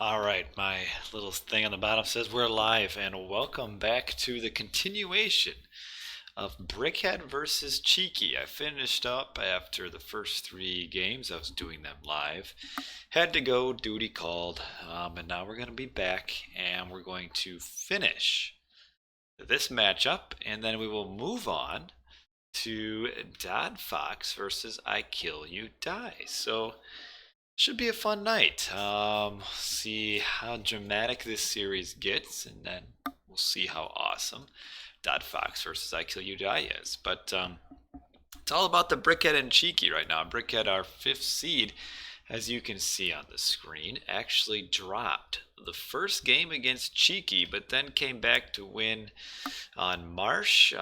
Alright, my little thing on the bottom says we're live, and welcome back to the continuation of Brickhead versus Cheeky. I finished up after the first 3 games. I was doing them live. Had to go, duty called, and now we're going to be back, and we're going to finish this matchup, and then we will move on to Dad Fox versus IKillUDie. So should be a fun night. See how dramatic this series gets, and then we'll see how awesome Dot Fox versus IKillUDie is. But it's all about the Brickhead and Cheeky right now. Brickhead, our 5th seed, as you can see on the screen, actually dropped the first game against Cheeky, but then came back to win on Marsh,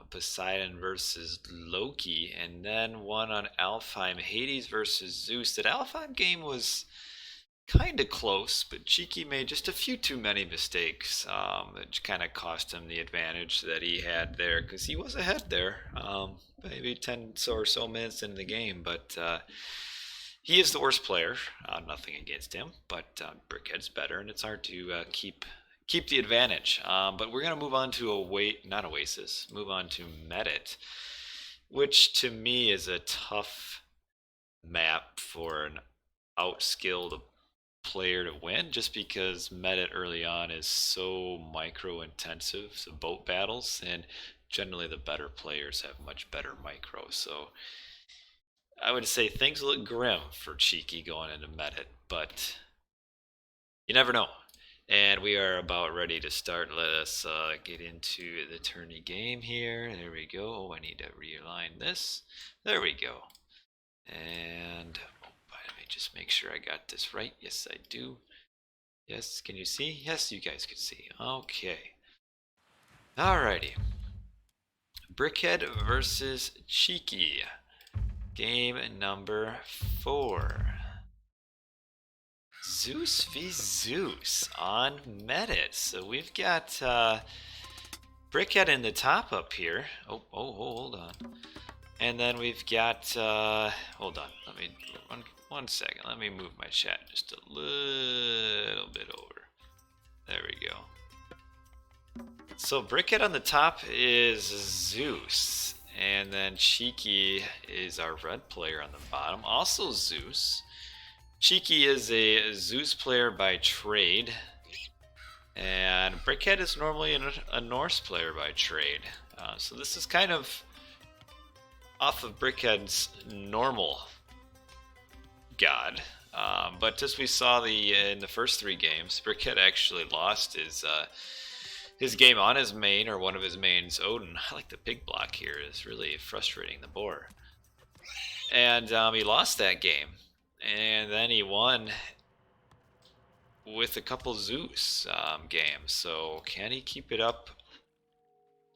Poseidon versus Loki, and then won on Alfheim, Hades versus Zeus. That Alfheim game was kind of close, but Cheeky made just a few too many mistakes. It kind of cost him the advantage that he had there, because he was ahead there, maybe 10 or so minutes into the game, but he is the worst player. Nothing against him, but Brickhead's better, and it's hard to keep the advantage. But we're gonna move on to not Oasis. Move on to Medit, which to me is a tough map for an outskilled player to win, just because Medit early on is so micro intensive. So boat battles, and generally the better players have much better micro. So I would say things look grim for Cheeky going into Medit, but you never know. And we are about ready to start. Let us get into the tourney game here. There we go. Oh, I need to realign this. There we go. And let me just make sure I got this right. Yes, I do. Yes, can you see? Yes, you guys can see. Okay. Alrighty. Brickhead versus Cheeky. Game number 4. Zeus v Zeus on Medit. So we've got Brickhead in the top up here. Oh, hold on. And then we've got, hold on, let me, one second. Let me move my chat just a little bit over. There we go. So Brickhead on the top is Zeus. And then Cheeky is our red player on the bottom. Also Zeus. Cheeky is a Zeus player by trade. And Brickhead is normally a Norse player by trade. So this is kind of off of Brickhead's normal god. But as we saw in the first 3 games, Brickhead actually lost his game on his main, or one of his mains, Odin. I like the big block here. It's really frustrating the boar. And he lost that game. And then he won with a couple Zeus games. So can he keep it up?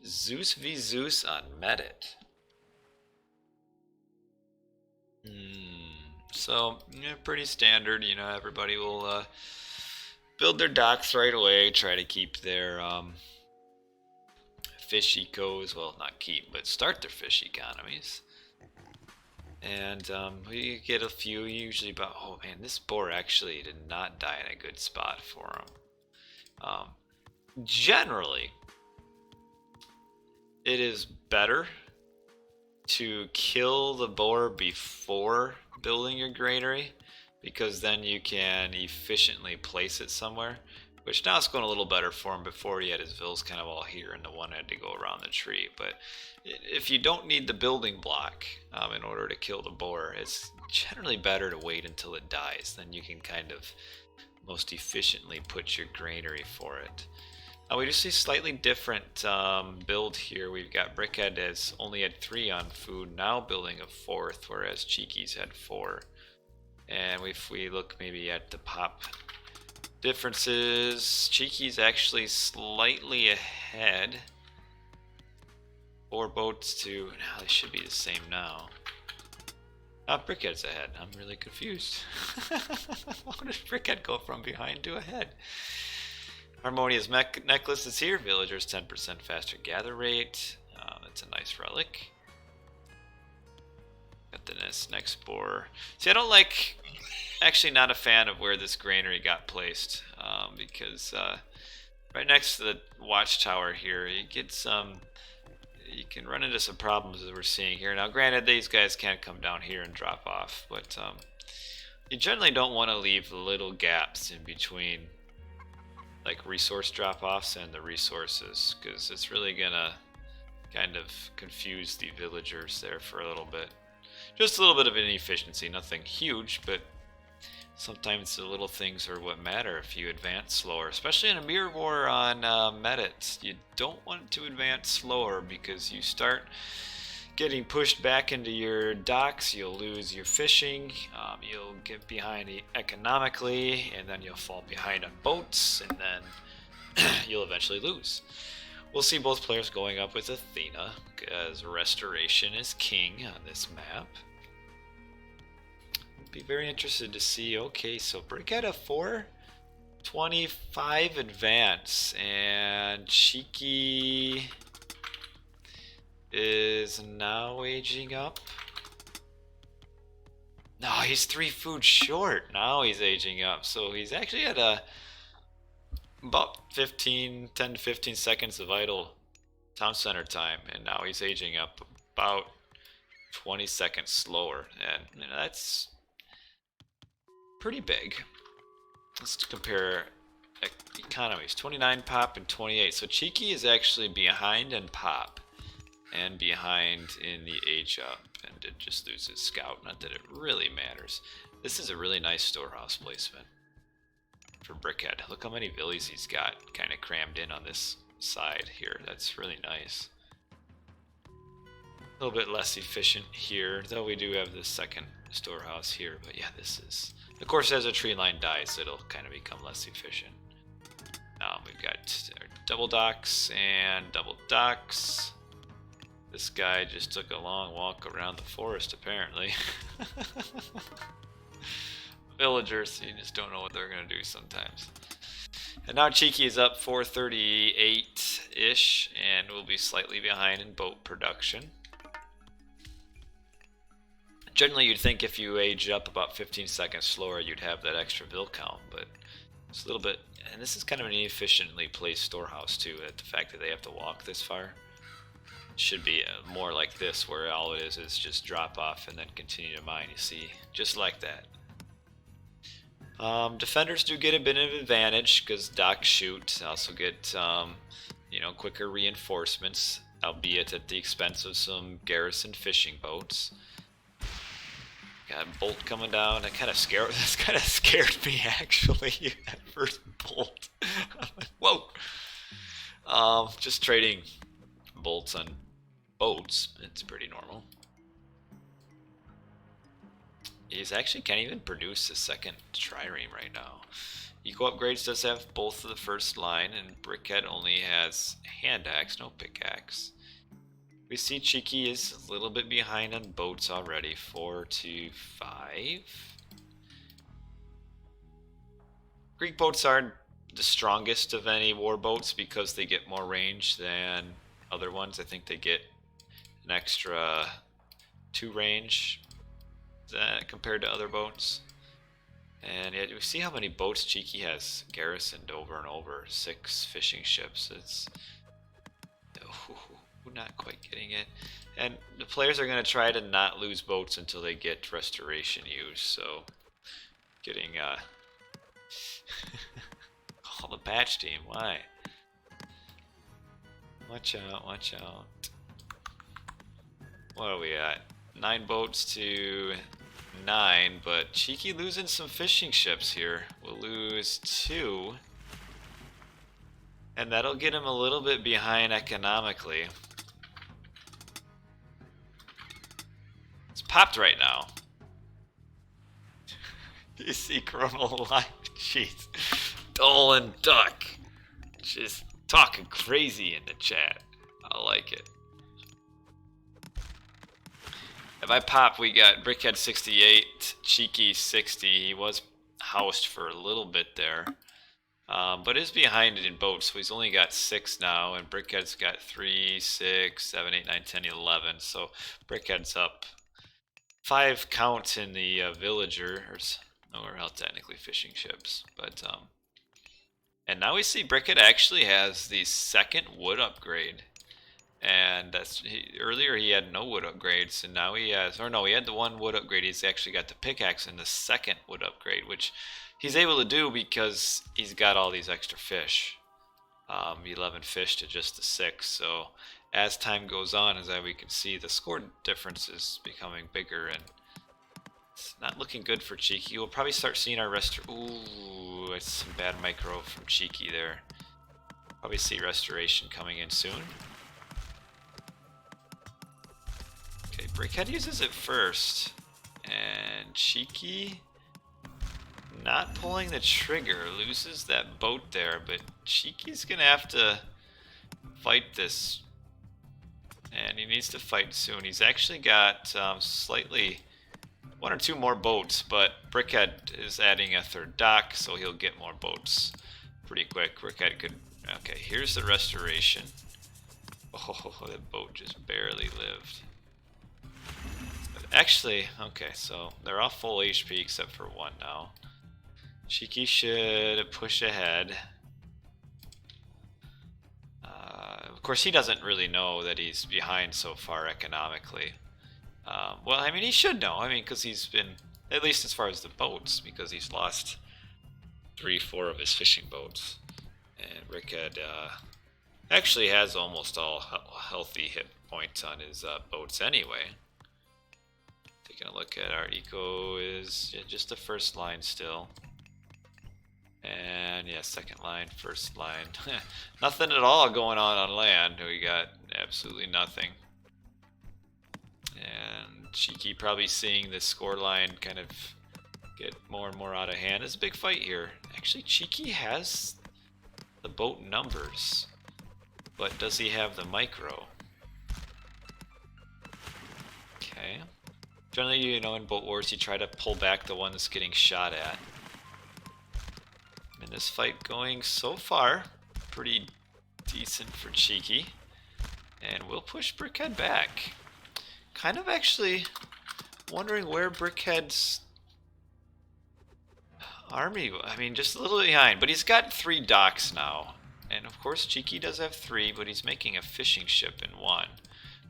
Zeus v Zeus on Medit. So, yeah, pretty standard. You know, everybody will build their docks right away, try to keep their fish ecos, well, not keep, but start their fish economies. And we get a few, usually about, oh man, this boar actually did not die in a good spot for him. Generally, it is better to kill the boar before building your granary, because then you can efficiently place it somewhere, which now it's going a little better for him. Before he had his vills kind of all here and the one had to go around the tree. But if you don't need the building block in order to kill the boar, it's generally better to wait until it dies. Then you can kind of most efficiently put your granary for it. We just see slightly different build here. We've got Brickhead has only had 3 on food, now building a 4th, whereas Cheeky's had 4. And if we look maybe at the pop differences, Cheeky's actually slightly ahead. 4 boats to, now they should be the same now. Brickhead's ahead. I'm really confused. How does Brickhead go from behind to ahead? Harmonious necklace is here. Villagers 10% faster gather rate. That's a nice relic. Got the next boar. See, I don't like actually not a fan of where this granary got placed, because right next to the watchtower here, you get some. You can run into some problems as we're seeing here. Now, granted, these guys can't come down here and drop off, but you generally don't want to leave little gaps in between, like resource drop-offs and the resources, because it's really gonna kind of confuse the villagers there for a little bit. Just a little bit of inefficiency, nothing huge, but sometimes the little things are what matter if you advance slower, especially in a mirror war on Medit. You don't want to advance slower because you start getting pushed back into your docks, you'll lose your fishing, you'll get behind economically, and then you'll fall behind on boats, and then you'll eventually lose. We'll see both players going up with Athena, as restoration is king on this map. Be very interested to see. Okay, so Brickhead a 425 advance, and Cheeky is now aging up. No, he's 3 food short. Now he's aging up, so he's actually at about 10 to 15 seconds of idle town center time, and now he's aging up about 20 seconds slower, and that's pretty big. Let's compare economies. 29 pop and 28. So Cheeky is actually behind in pop and behind in the age up, and did just lose his scout. Not that it really matters. This is a really nice storehouse placement for Brickhead. Look how many villies he's got kind of crammed in on this side here. That's really nice. A little bit less efficient here, though we do have the second storehouse here. But yeah, this is... Of course, as a tree line dies, it'll kind of become less efficient. We've got double docks and double docks. This guy just took a long walk around the forest, apparently. Villagers, you just don't know what they're going to do sometimes. And now Cheeky is up 438-ish, and will be slightly behind in boat production. Generally, you'd think if you age up about 15 seconds slower, you'd have that extra vill count, but it's a little bit... And this is kind of an inefficiently placed storehouse, too, at the fact that they have to walk this far. It should be more like this, where all it is just drop off and then continue to mine, you see, just like that. Defenders do get a bit of advantage, because docks shoot. Also get, you know, quicker reinforcements, albeit at the expense of some garrison fishing boats. Got a bolt coming down. That kind of scared me, actually. That first bolt. I'm like, whoa. Just trading bolts on boats. It's pretty normal. He's actually can't even produce a second trireme right now. Eco Upgrades does have both of the first line, and Brickhead only has hand axe, no pickaxe. We see Cheeky is a little bit behind on boats already, 4 to 5. Greek boats aren't the strongest of any war boats because they get more range than other ones. I think they get an extra 2 range compared to other boats. And yet we see how many boats Cheeky has garrisoned over and over. 6 fishing ships. It's... not quite getting it. And the players are going to try to not lose boats until they get restoration use, so getting call the patch team. Why? Watch out, watch out. What are we at? 9 boats to 9, but Cheeky losing some fishing ships here. We'll lose 2, and that'll get him a little bit behind economically. Popped right now. You see Chrono Live? Jeez. Dolan Duck. Just talking crazy in the chat. I like it. If I pop, we got Brickhead 68, Cheeky 60. He was housed for a little bit there. But is behind it in boats, so he's only got 6 now, and Brickhead's got 3, 6, 7, 8, 9, 10, 11. So Brickhead's up 5 count in the villagers. Oh, we're all technically fishing ships, but and now we see Brickhead actually has the second wood upgrade. And earlier he had no wood upgrades, and now he has, or no, he had the one wood upgrade. He's actually got the pickaxe and the second wood upgrade, which he's able to do because he's got all these extra fish. 11 fish to just the 6. So as time goes on, as we can see, the score difference is becoming bigger, and it's not looking good for Cheeky. We'll probably start seeing our Ooh, it's some bad micro from Cheeky there. Probably see restoration coming in soon. Okay, Brickhead uses it first, and Cheeky not pulling the trigger, loses that boat there, but Cheeky's gonna have to fight this, and he needs to fight soon. He's actually got slightly 1 or 2 more boats, but Brickhead is adding a 3rd dock, so he'll get more boats pretty quick. Brickhead could, okay, here's the restoration. Oh, that boat just barely lived. Actually, okay, so they're all full HP except for 1 now. Cheeky should push ahead. Of course, he doesn't really know that he's behind so far economically. Well, I mean, he should know. I mean, because he's been, at least as far as the boats, because he's lost 3-4 of his fishing boats. And Brickhead actually has almost all healthy hit points on his boats anyway. Taking a look at our eco is just the first line still. And yeah, second line, first line. Nothing at all going on land. We got absolutely nothing. And Cheeky probably seeing the score line kind of get more and more out of hand. It's a big fight here. Actually, Cheeky has the boat numbers, but does he have the micro? Okay. Generally, you know, in boat wars, you try to pull back the one that's getting shot at. And this fight going so far pretty decent for Cheeky, and we'll push Brickhead back. Kind of actually wondering where Brickhead's army, I mean, just a little behind, but he's got 3 docks now. And of course Cheeky does have 3, but he's making a fishing ship in 1,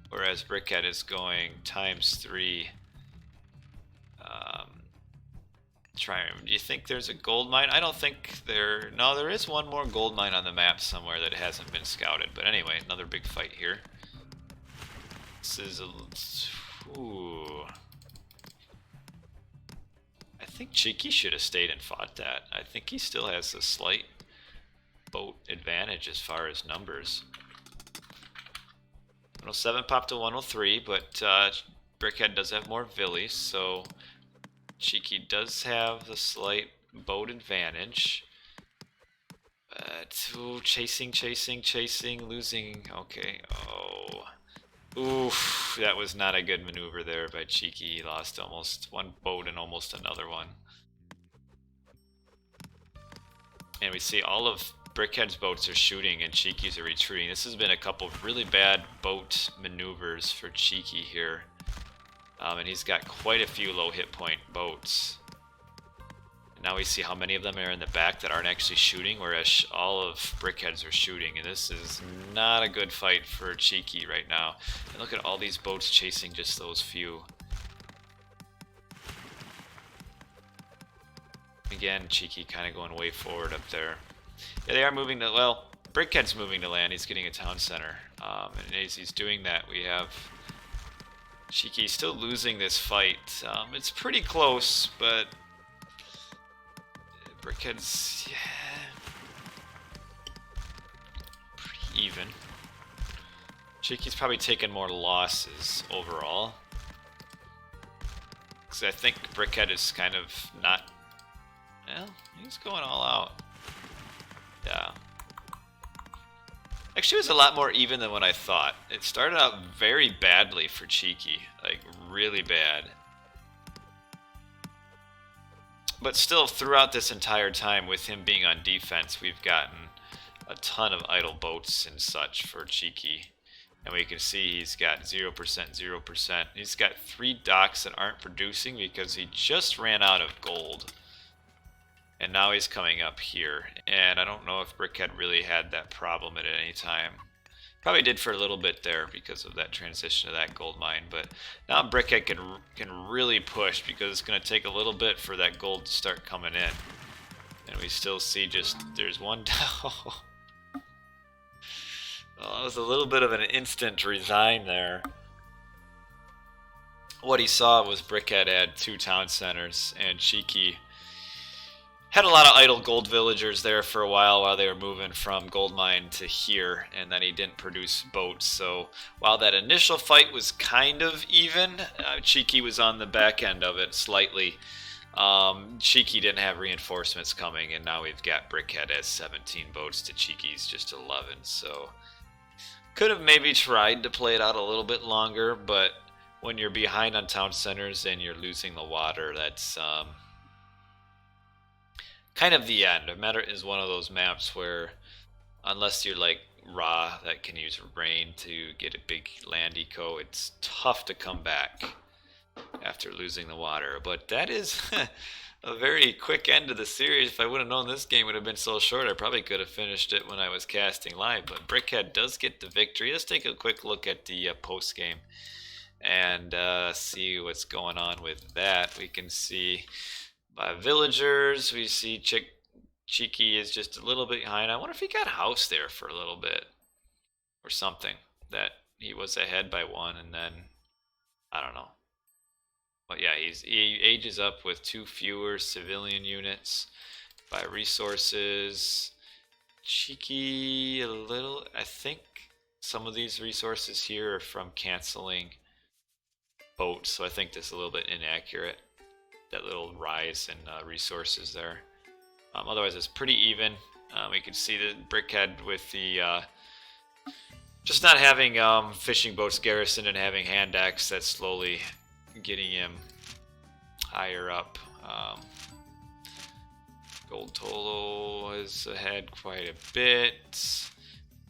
whereas Brickhead is going ×3. Do you think there's a gold mine? I don't think there, no, there is one more gold mine on the map somewhere that hasn't been scouted, but anyway, another big fight here. This is a, ooh. I think Cheeky should have stayed and fought that. I think he still has a slight boat advantage as far as numbers. 107 popped to 103, but Brickhead does have more villies, so Cheeky does have the slight boat advantage. But, ooh, chasing, losing. Okay, oh. Oof, that was not a good maneuver there by Cheeky. He lost almost 1 boat and almost another one. And we see all of Brickhead's boats are shooting and Cheeky's are retreating. This has been a couple of really bad boat maneuvers for Cheeky here. And he's got quite a few low hit point boats. And now we see how many of them are in the back that aren't actually shooting, whereas all of Brickhead's are shooting. And this is not a good fight for Cheeky right now. And look at all these boats chasing just those few. Again, Cheeky kind of going way forward up there. Yeah, they are moving to, well, Brickhead's moving to land. He's getting a town center. And as he's doing that, we have Cheeky still losing this fight. It's pretty close, but Brickhead's, yeah, pretty even. Cheeky's probably taken more losses overall, because I think Brickhead is kind of not, well, he's going all out. Yeah. Actually, it was a lot more even than what I thought. It started out very badly for Cheeky, like really bad. But still, throughout this entire time, with him being on defense, we've gotten a ton of idle boats and such for Cheeky. And we can see he's got 0%, 0%. He's got 3 docks that aren't producing because he just ran out of gold. And now he's coming up here. And I don't know if Brickhead really had that problem at any time. Probably did for a little bit there because of that transition to that gold mine. But now Brickhead can really push because it's going to take a little bit for that gold to start coming in. And we still see just, there's one down. Well, that was a little bit of an instant resign there. What he saw was Brickhead had 2 town centers, and Cheeky had a lot of idle gold villagers there for a while they were moving from gold mine to here, and then he didn't produce boats. So while that initial fight was kind of even, Cheeky was on the back end of it slightly. Cheeky didn't have reinforcements coming, and now we've got Brickhead as 17 boats to Cheeky's just 11. So could have maybe tried to play it out a little bit longer, but when you're behind on town centers and you're losing the water, that's kind of the end. Medit is one of those maps where, unless you're like Ra that can use rain to get a big land eco, it's tough to come back after losing the water. But that is a very quick end to the series. If I would have known this game would have been so short, I probably could have finished it when I was casting live. But Brickhead does get the victory. Let's take a quick look at the post game and see what's going on with that. We can see by villagers, we see Cheeky is just a little bit behind. I wonder if he got house there for a little bit or something, that he was ahead by 1 and then I don't know. But yeah, he ages up with 2 fewer civilian units. By resources, Cheeky a little, I think some of these resources here are from canceling boats, so I think this is a little bit inaccurate, that little rise in resources there. Otherwise it's pretty even. We can see the Brickhead with the just not having fishing boats garrisoned and having hand axe, that's slowly getting him higher up. Gold Tolo is ahead quite a bit.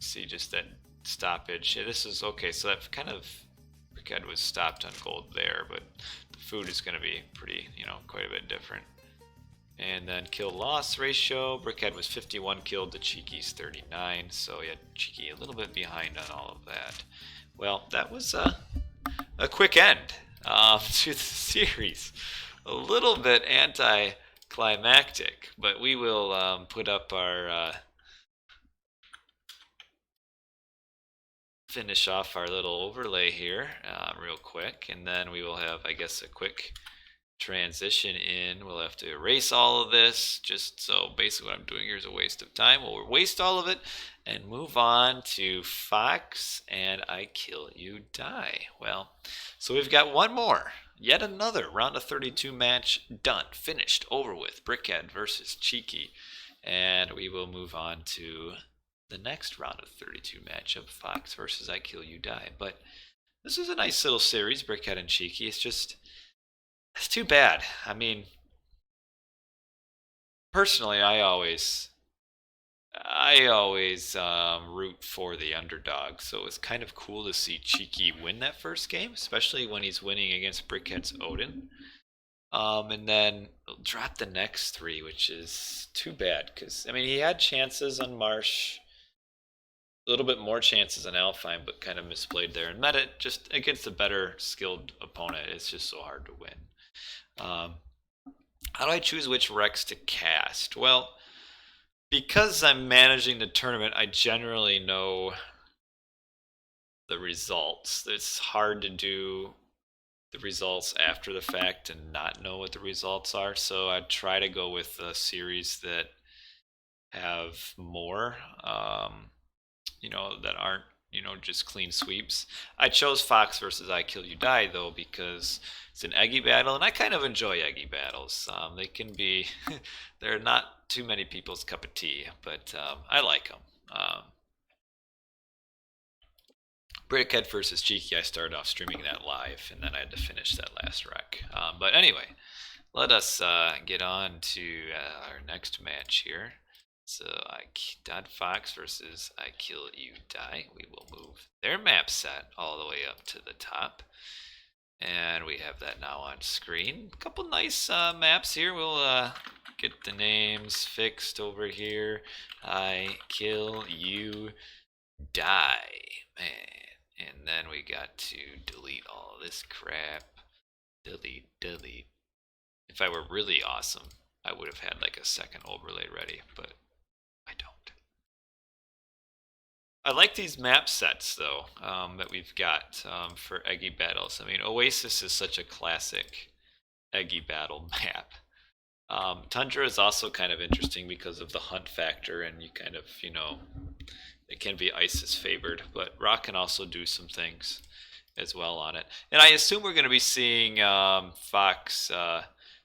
See just that stoppage. Yeah, this is okay, so that kind of Brickhead was stopped on gold there, but the food is going to be pretty, quite a bit different. And then kill loss ratio, Brickhead was 51 killed to Cheeky's 39, so yeah, Cheeky a little bit behind on all of that. Well, that was a quick end to the series. A little bit anticlimactic, but we will put up our finish off our little overlay here real quick, and then we will have, I guess, a quick transition in. We'll have to erase all of this, just so basically what I'm doing here is a waste of time. We'll waste all of it and move on to Fox and IKillUDie. Well, so we've got one more, yet another round of 32 match done, finished, over with, Brickhead versus Cheeky, and we will move on to the next round of 32 matchup, Fox versus IKillUDie. But this is a nice little series, Brickhead and Cheeky. It's too bad. I mean, personally, I always root for the underdog, so it's kind of cool to see Cheeky win that first game, especially when he's winning against Brickhead's Odin. And then drop the next 3, which is too bad, because, I mean, he had chances on Marsh, a little bit more chances on Alfheim, but kind of misplayed there. And Medit, just against a better skilled opponent, it's just so hard to win. How do I choose which Rex to cast? Well, because I'm managing the tournament, I generally know the results. It's hard to do the results after the fact and not know what the results are, so I try to go with a series that have more, that aren't, just clean sweeps. I chose Fox versus IKillUDie though because it's an eggy battle, and I kind of enjoy eggy battles. They can be, they're not too many people's cup of tea, but I like them. Brickhead versus Cheeky, I started off streaming that live, and then I had to finish that last rec. But anyway, let us get on to our next match here. So Fox versus IKillUDie. We will move their map set all the way up to the top. And we have that now on screen. A couple nice maps here. We'll get the names fixed over here. IKillUDie, man. And then we got to delete all this crap. Delete. If I were really awesome, I would have had like a second overlay ready, but I don't. I like these map sets though, that we've got for eggy battles. I mean, Oasis is such a classic eggy battle map. Tundra is also kind of interesting because of the hunt factor, and you kind of, you know, it can be ISIS favored, but Rock can also do some things as well on it. And I assume we're going to be seeing Fox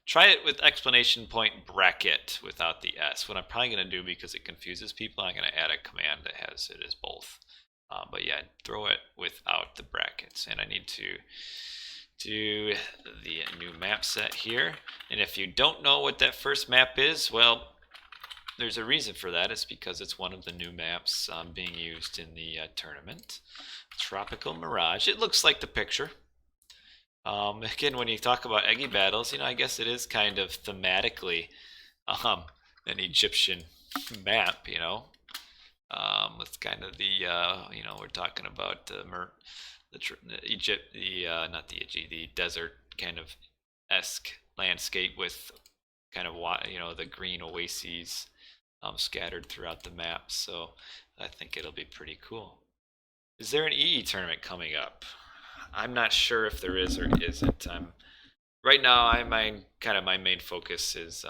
try it with exclamation point bracket without the S. What I'm probably going to do, because it confuses people, I'm going to add a command that has it as both. But yeah, throw it without the brackets. And I need to do the new map set here. And if you don't know what that first map is, well, there's a reason for that. It's because it's one of the new maps being used in the tournament. Tropical Mirage. It looks like the picture. Again, when you talk about eggy battles, you know, I guess it is kind of thematically an Egyptian map, you know. With kind of the, you know, we're talking about the desert kind of esque landscape with kind of, you know, the green oases scattered throughout the map. So I think it'll be pretty cool. Is there an EE tournament coming up? I'm not sure if there is or isn't. Right now, my main focus is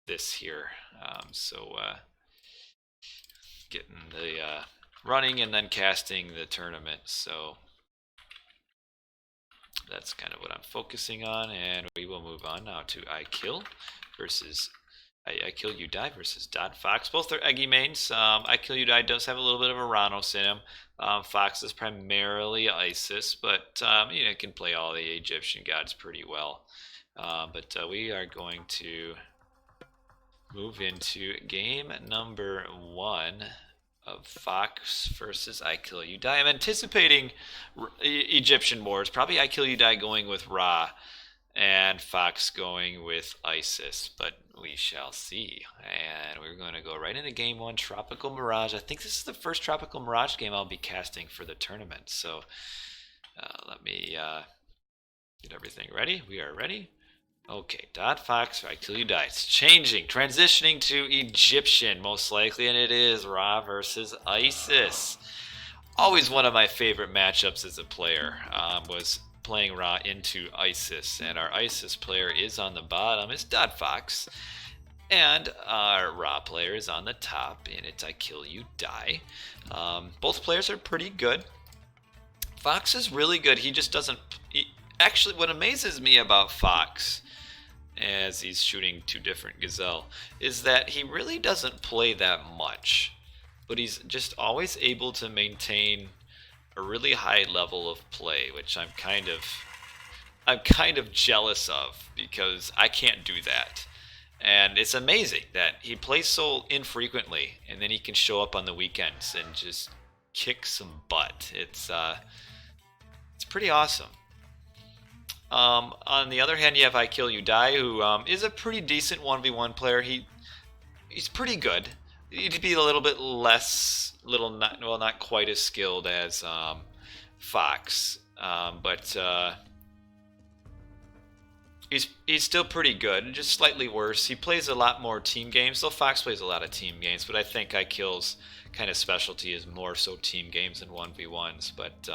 this here. Getting the running and then casting the tournament. So that's kind of what I'm focusing on, and we will move on now to IKill versus IKillUDie versus .Fox. Both are eggy mains. IKillUDie does have a little bit of Oranos in him. Fox is primarily Isis, but you know, can play all the Egyptian gods pretty well. But we are going to move into game number 1 of Fox versus IKillUDie. I'm anticipating Egyptian wars. Probably IKillUDie going with Ra and Fox going with Isis, but we shall see. And we're going to go right into game 1, Tropical Mirage. I think this is the first Tropical Mirage game I'll be casting for the tournament. So let me get everything ready. We are ready. Okay, .Fox or IKillUDie. It's changing, transitioning to Egyptian most likely, and it is Ra versus Isis. Always one of my favorite matchups as a player was playing Ra into Isis, and our Isis player is on the bottom. It's .Fox, and our Ra player is on the top, and it's IKillUDie. Both players are pretty good. Fox is really good. He just doesn't. Actually, what amazes me about Fox, as he's shooting 2 different Gazelle, is that he really doesn't play that much, but he's just always able to maintain a really high level of play, which I'm kind of jealous of, because I can't do that. And it's amazing that he plays so infrequently, and then he can show up on the weekends and just kick some butt. It's pretty awesome. On the other hand, you have IKillUDie, who is a pretty decent 1v1 player. He's pretty good. He'd be a little bit less, not quite as skilled as Fox, but he's still pretty good, just slightly worse. He plays a lot more team games, though Fox plays a lot of team games, but I think IKill's kind of specialty is more so team games than 1v1s, but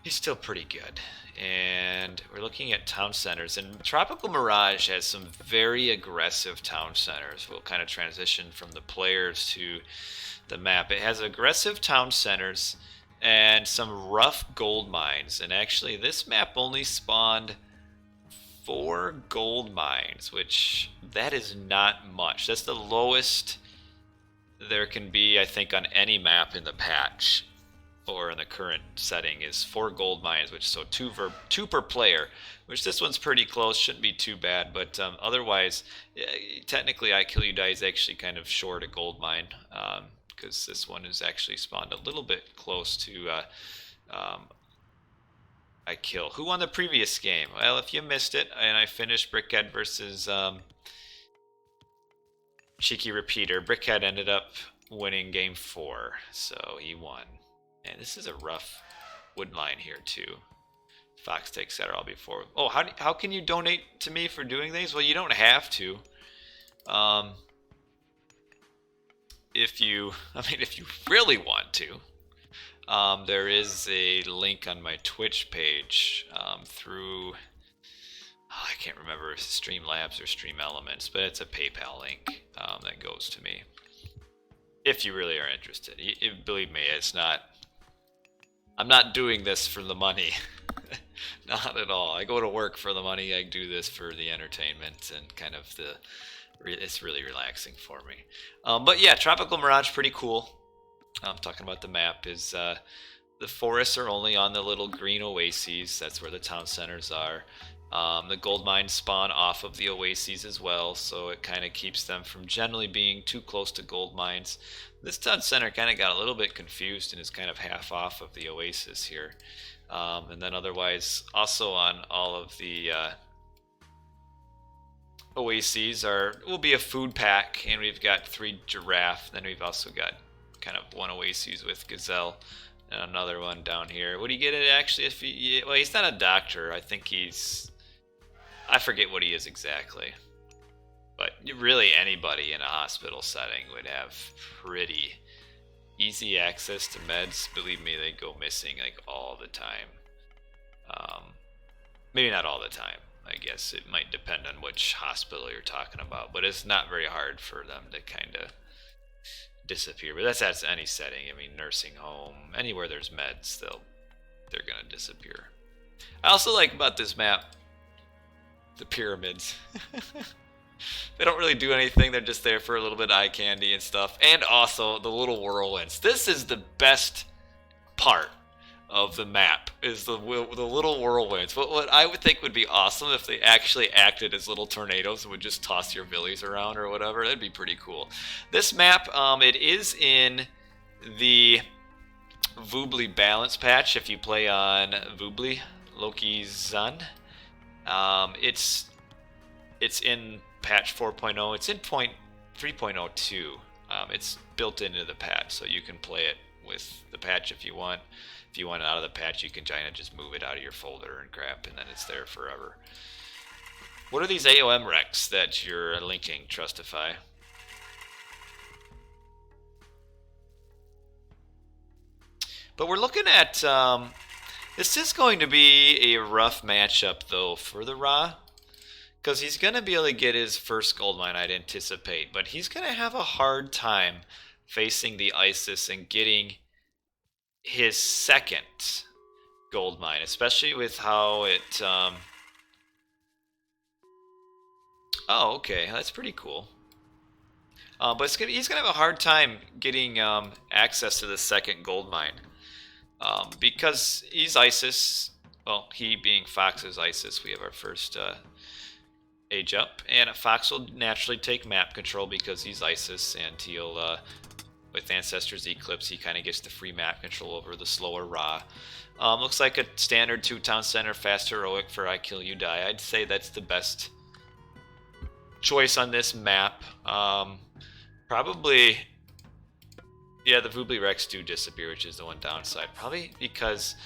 he's still pretty good. And we're looking at town centers, and Tropical Mirage has some very aggressive town centers. We'll kind of transition from the players to the map. It has aggressive town centers and some rough gold mines, and actually this map only spawned 4 gold mines, which that is not much. That's the lowest there can be, I think, on any map in the patch or in the current setting, is 4 gold mines, which so 2 per player, which this one's pretty close, shouldn't be too bad, but otherwise, technically IKillUDie is actually kind of short a gold mine, because this one is actually spawned a little bit close to I kill. Who won the previous game? Well, if you missed it, and I finished Brickhead versus Cheeky Repeater, Brickhead ended up winning game 4, so he won. And this is a rough wood line here too. Fox takes that all before. Oh, how can you donate to me for doing these? Well, you don't have to. If you really want to. There is a link on my Twitch page through, I can't remember if it's Streamlabs or Stream Elements, but it's a PayPal link that goes to me. If you really are interested. Believe me, it's not, I'm not doing this for the money. Not at all. I go to work for the money. I do this for the entertainment and kind of it's really relaxing for me. But yeah, Tropical Mirage, pretty cool. I'm talking about the map. Is the forests are only on the little green oases. That's where the town centers are. The gold mines spawn off of the oases as well, so it kind of keeps them from generally being too close to gold mines. This town center kind of got a little bit confused and is kind of half off of the oasis here. And then otherwise, also on all of the oases will be a food pack, and we've got 3 giraffe. Then we've also got kind of 1 oasis with gazelle, and another one down here. What do you get it actually? Well, he's not a doctor. I think I forget what he is exactly. But really, anybody in a hospital setting would have pretty easy access to meds. Believe me, they go missing like all the time. Maybe not all the time. I guess it might depend on which hospital you're talking about, but it's not very hard for them to kind of disappear. But that's any setting. I mean, nursing home, anywhere there's meds, they're gonna disappear. I also like about this map the pyramids. They don't really do anything. They're just there for a little bit of eye candy and stuff. And also the little whirlwinds. This is the best part of the map, is the little whirlwinds. What I would think would be awesome if they actually acted as little tornadoes and would just toss your villies around or whatever. That'd be pretty cool. This map, it is in the Voobly balance patch. If you play on Voobly, Loki's Sun, it's in patch 4.0. It's in 3.02. It's built into the patch, so you can play it with the patch if you want. If you want it out of the patch, you can kind of just move it out of your folder and crap, and then it's there forever. What are these AOM recs that you're linking, Trustify? But we're looking at, this is going to be a rough matchup, though, for the Ra. Because he's going to be able to get his first gold mine, I'd anticipate. But he's going to have a hard time facing the Isis and getting his second gold mine. Especially with how it... Oh, okay. That's pretty cool. But he's going to have a hard time getting access to the second gold mine. Because he's Isis. Well, he being Fox's Isis. We have our first... age up, and Fox will naturally take map control because he's Isis, and he'll, with Ancestor's Eclipse, he kind of gets the free map control over the slower Ra. Looks like a standard 2-town center fast heroic for IKillUDie. I'd say that's the best choice on this map. Probably, yeah, the Voobly Rex do disappear, which is the one downside. Probably because...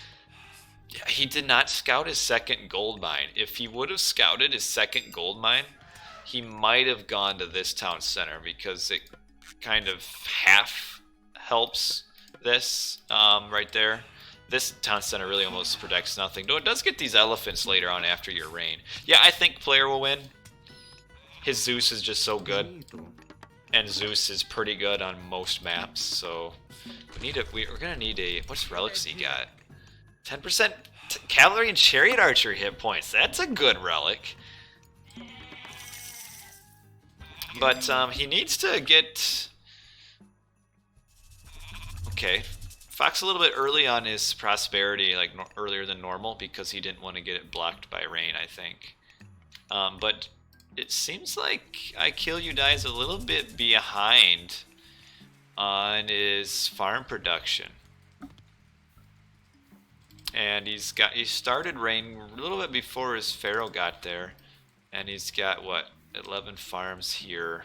yeah, he did not scout his second gold mine. If he would have scouted his second gold mine, he might have gone to this town center because it kind of half helps this right there. This town center really almost protects nothing. Though it does get these elephants later on after your rain. Yeah, I think player will win. His Zeus is just so good. And Zeus is pretty good on most maps, so we're gonna need a... what's relics he got? 10% cavalry and chariot archery hit points. That's a good relic. But he needs to get... okay. Fox a little bit early on his prosperity, like earlier than normal, because he didn't want to get it blocked by rain, I think. But it seems like IKillUDie is a little bit behind on his farm production. and he started rain a little bit before his pharaoh got there, and he's got what, 11 farms here.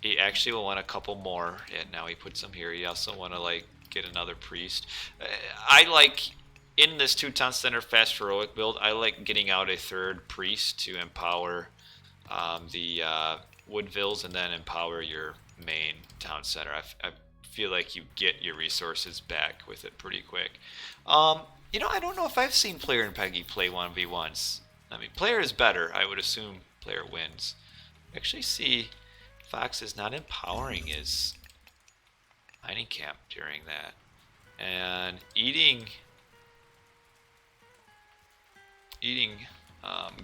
He actually will want a couple more, and now he puts them here. He also want to like get another priest. I like, in this 2-town center fast heroic build, I like getting out a 3rd priest to empower the Woodvilles and then empower your main town center. I feel like you get your resources back with it pretty quick. You know, I don't know if I've seen Player and Peggy play 1v1s. I mean, player is better. I would assume player wins. Actually see Fox is not empowering his mining camp during that. And eating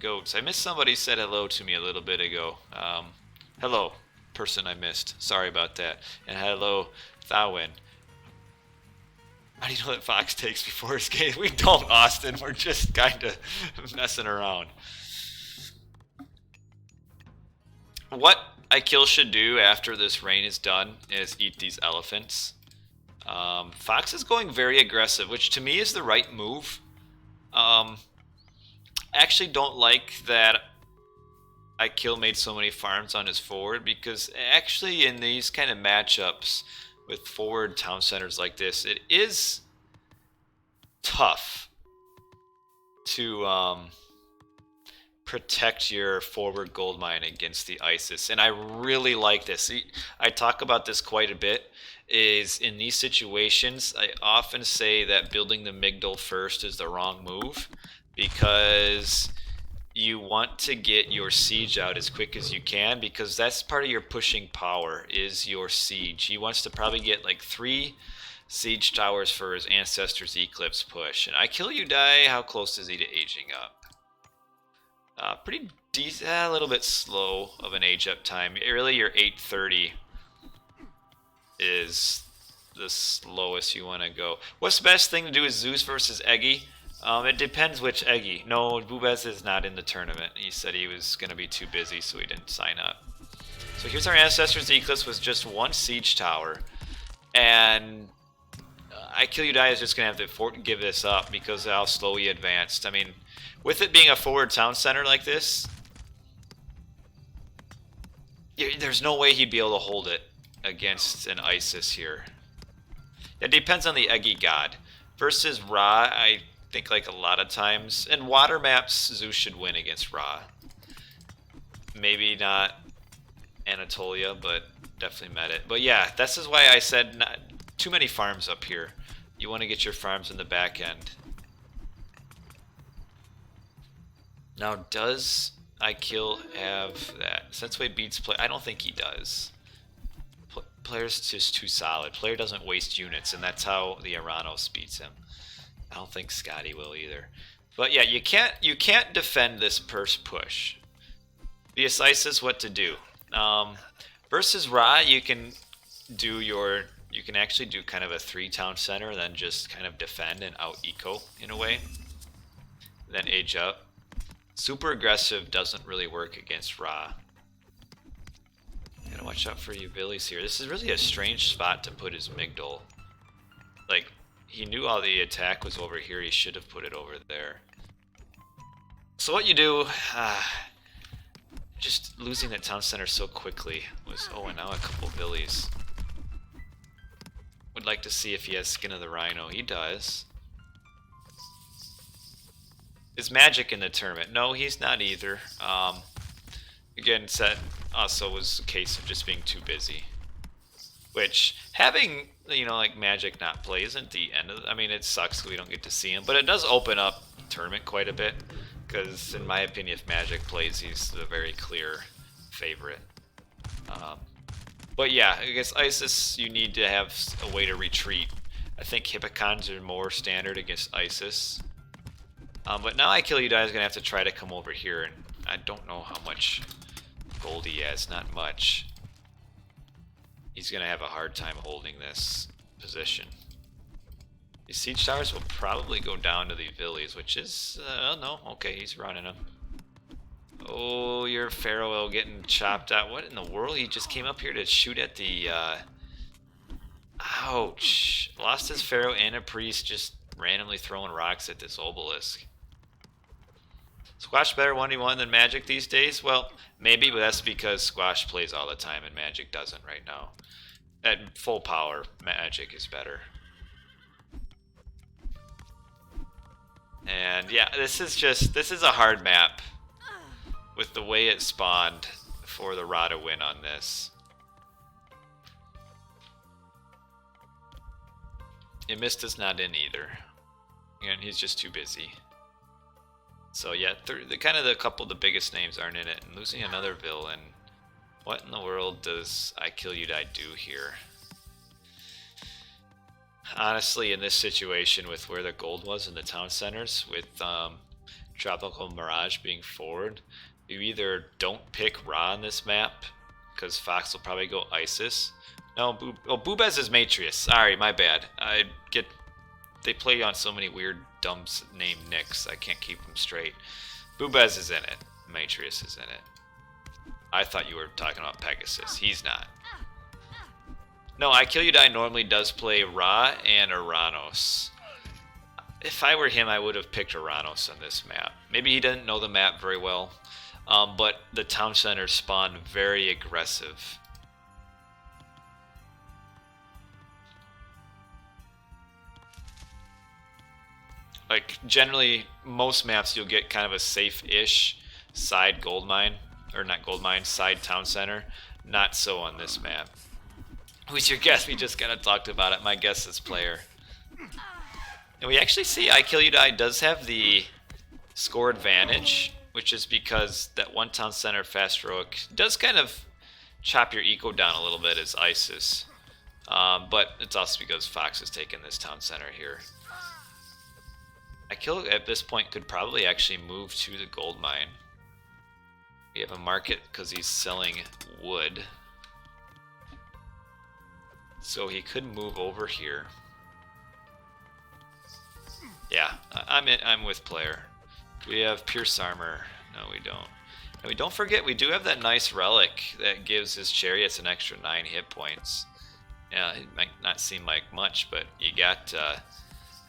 goats. I missed somebody said hello to me a little bit ago. Hello, person I missed. Sorry about that. And hello, Thawin. How do you know that Fox takes before his game? We don't, Austin. We're just kind of messing around. What IKill should do after this rain is done is eat these elephants. Fox is going very aggressive, which to me is the right move. I actually don't like that IKill made so many farms on his forward, because actually in these kind of matchups with forward town centers like this, it is tough to protect your forward gold mine against the Isis. And I really like this. I talk about this quite a bit, is in these situations I often say that building the Migdal first is the wrong move, because you want to get your siege out as quick as you can, because that's part of your pushing power is your siege. He wants to probably get like 3 siege towers for his Ancestor's Eclipse push. And IKillUDie, how close is he to aging up? Pretty decent, a little bit slow of an age up time. Really, your 830 is the slowest you want to go. What's the best thing to do is Zeus versus Eggy? It depends which Eggy. No, Bubez is not in the tournament. He said he was going to be too busy, so he didn't sign up. So here's our Ancestor's Eclipse with just 1 siege tower. And IKillUDie is just going to have to give this up because of how slow he advanced. I mean, with it being a forward town center like this, there's no way he'd be able to hold it against an Isis here. It depends on the Eggy god. Versus Ra, I think like a lot of times, in water maps, Zeus should win against Ra. Maybe not Anatolia, but definitely Medit. But yeah, this is why I said not too many farms up here. You want to get your farms in the back end. Now, does IKill have that? Senseway beats play. I don't think he does. Player's just too solid. Player doesn't waste units, and that's how the Oranos beats him. I don't think Scotty will either. But yeah, you can't defend this first push. The Isis, what to do? Versus Ra, you can actually do kind of a 3-town center, and then just kind of defend and out eco in a way. Then age up. Super aggressive doesn't really work against Ra. Gotta watch out for you Billies here. This is really a strange spot to put his Migdal. Like, he knew all the attack was over here. He should have put it over there. So what you do, just losing that town center so quickly was, oh, and now a couple Billies. Would like to see if he has Skin of the Rhino. He does. Is Magic in the tournament? No, he's not either. Again, Set also was a case of just being too busy. Which, having, you know, like Magic not play isn't the end of I mean, it sucks we don't get to see him, but it does open up the tournament quite a bit. Because, in my opinion, if Magic plays, he's the very clear favorite. But yeah, I guess Isis, you need to have a way to retreat. I think Hippocons are more standard against Isis. But now IKillUDie is going to have to try to come over here, and I don't know how much gold he has, not much. He's going to have a hard time holding this position. These siege towers will probably go down to the Villies, which is, no, okay, he's running them. Oh, your Pharaoh getting chopped out. What in the world? He just came up here to shoot at the, Ouch. Lost his pharaoh and a priest just randomly throwing rocks at this obelisk. Squash better 1v1 than Magic these days? Well, maybe, but that's because Squash plays all the time and Magic doesn't right now. At full power, Magic is better. And yeah, this is a hard map with the way it spawned for the Ra to win on this. Amista's not in either, and he's just too busy. So yeah, kind of the couple of the biggest names aren't in it, and losing another villain. What in the world does IKillUDie do here? Honestly, in this situation with where the gold was in the town centers, with Tropical Mirage being forward, you either don't pick Ra on this map, because Fox will probably go Isis. No, Boobez is Matrius. Sorry, my bad. They play on so many weird, dumb name nicks, I can't keep them straight. Boobez is in it. Matrius is in it. I thought you were talking about Pegasus. He's not. No, IKillUDie normally does play Ra and Oranos. If I were him, I would have picked Oranos on this map. Maybe he didn't know the map very well, but the town centers spawn very aggressive. Like, generally, most maps you'll get kind of a safe-ish side gold mine, or not gold mine, side town center. Not so on this map. Who's your guess? We just kind of talked about it. My guess is player. And we actually see IKillUDie does have the score advantage, which is because that one town center fast heroic does kind of chop your eco down a little bit as Isis. But it's also because Fox has taken this town center here. IKill at this point could probably actually move to the gold mine. We have a market because he's selling wood. So he could move over here. Yeah, I'm with player. Do we have Pierce Armor? No, we don't. And we don't forget, we do have that nice relic that gives his chariots an extra 9 hit points. Yeah, it might not seem like much, but you got,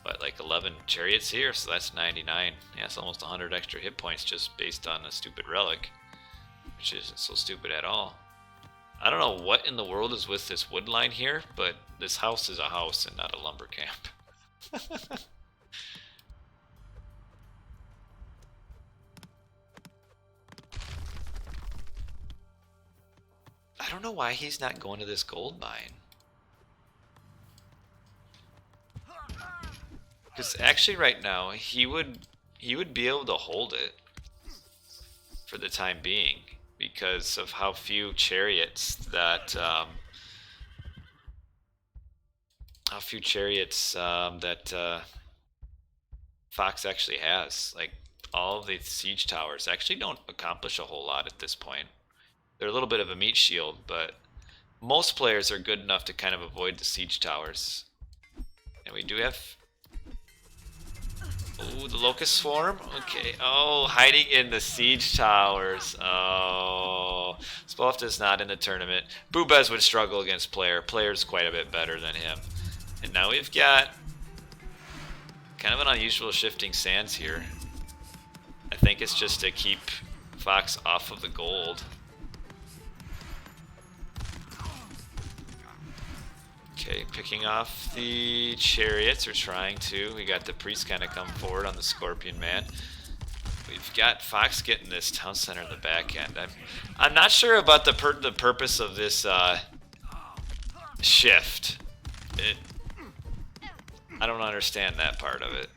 what, like 11 chariots here, so that's 99. Yeah, it's almost 100 extra hit points just based on a stupid relic, which isn't so stupid at all. I don't know what in the world is with this wood line here, but this house is a house and not a lumber camp. I don't know why he's not going to this gold mine. Because actually right now, he would be able to hold it for the time being, because of how few chariots that Fox actually has. Like, all of the siege towers actually don't accomplish a whole lot at this point. They're a little bit of a meat shield, but most players are good enough to kind of avoid the siege towers. And we do have... Oh, the Locust Swarm? Okay. Oh, hiding in the siege towers. Oh. Spolfta's not in the tournament. Boobez would struggle against player. Player's quite a bit better than him. And now we've got kind of an unusual shifting sands here. I think it's just to keep Fox off of the gold. Okay, picking off the chariots, or trying to. We got the priest kind of come forward on the Scorpion Man. We've got Fox getting this town center in the back end. I'm not sure about the purpose of this shift. I don't understand that part of it.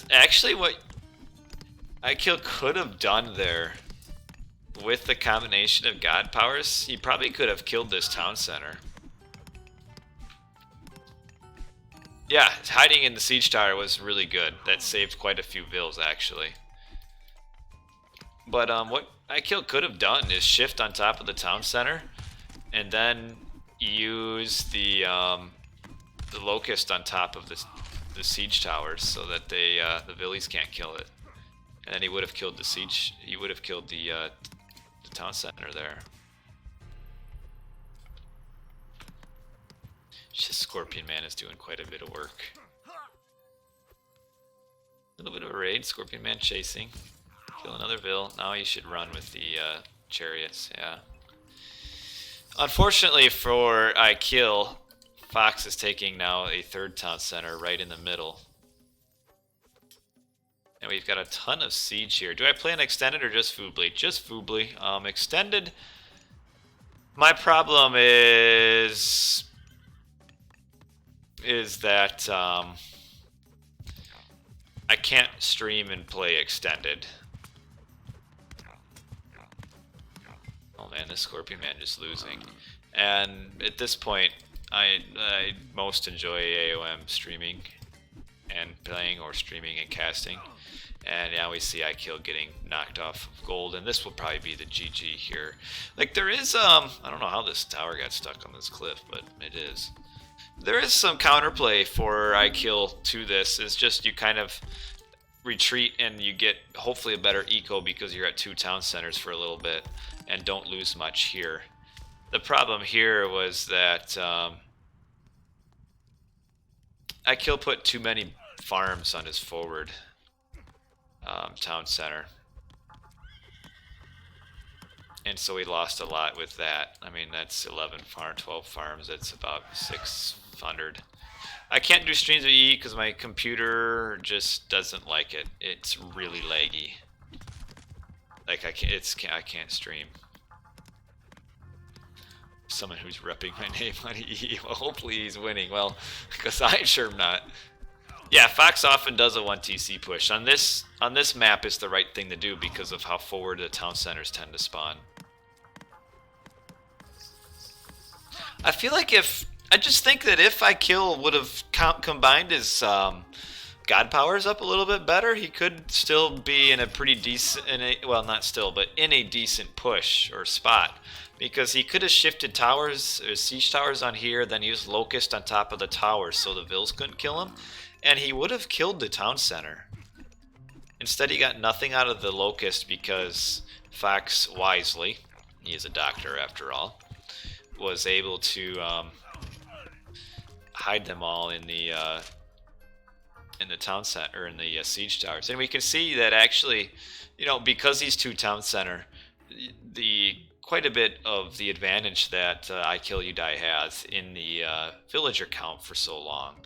Actually, what IKill could have done there, with the combination of god powers, he probably could have killed this town center. Yeah, hiding in the siege tower was really good. That saved quite a few vills, actually. But what IKill could have done is shift on top of the town center, and then use the locust on top of the siege towers, so that the villies can't kill it. And then he would have killed the siege. He would have killed the town center there. Just Scorpion Man is doing quite a bit of work. A little bit of a raid. Scorpion Man chasing. Kill another Vil. Now he should run with the chariots. Yeah. Unfortunately for IKill, Fox is taking now a third town center right in the middle. And we've got a ton of siege here. Do I play an extended or just Foobly? Just Foobly. Extended. My problem is that I can't stream and play extended. Oh man, this Scorpion Man just losing. And at this point, I most enjoy AOM streaming and playing, or streaming and casting. And now we see IKill getting knocked off of gold, and this will probably be the GG here. Like there is, I don't know how this tower got stuck on this cliff, but it is. There is some counterplay for IKill to this. It's just you kind of retreat and you get hopefully a better eco because you're at 2 town centers for a little bit and don't lose much here. The problem here was that IKill put too many farms on his forward town center, and so he lost a lot with that. I mean, that's 12 farms. That's about 600. I can't do streams of EE because my computer just doesn't like it. It's really laggy. Like I can't stream. Someone who's repping my name on EE. Well, hopefully he's winning. Well, because I sure am not. Yeah, Fox often does a 1TC push. On this map, it's the right thing to do because of how forward the town centers tend to spawn. I feel like I just think that if IKill would have combined his god powers up a little bit better, he could still be in a pretty decent, well, not still, but in a decent push or spot. Because he could have shifted towers, or siege towers on here, then used Locust on top of the towers so the Vils couldn't kill him. And he would have killed the town center. Instead, he got nothing out of the Locust because Fox wisely, he is a doctor after all, was able to hide them all in the town center, or in the siege towers. And we can see that actually, you know, because he's 2 town center, quite a bit of the advantage that IKillUDie has in the villager count for so long.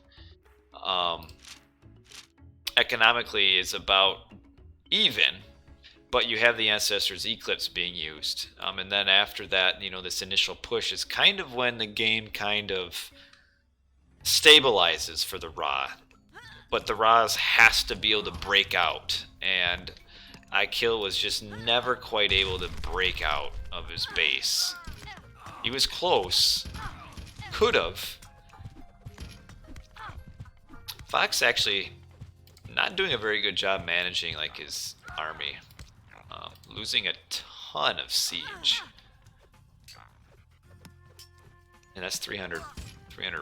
Economically is about even, but you have the Ancestors Eclipse being used, and then after that, you know, this initial push is kind of when the game kind of stabilizes for the Ra, but the Ra's has to be able to break out, and IKill was just never quite able to break out of his base. He was close, could have. Fox actually not doing a very good job managing like his army, losing a ton of siege, and that's 300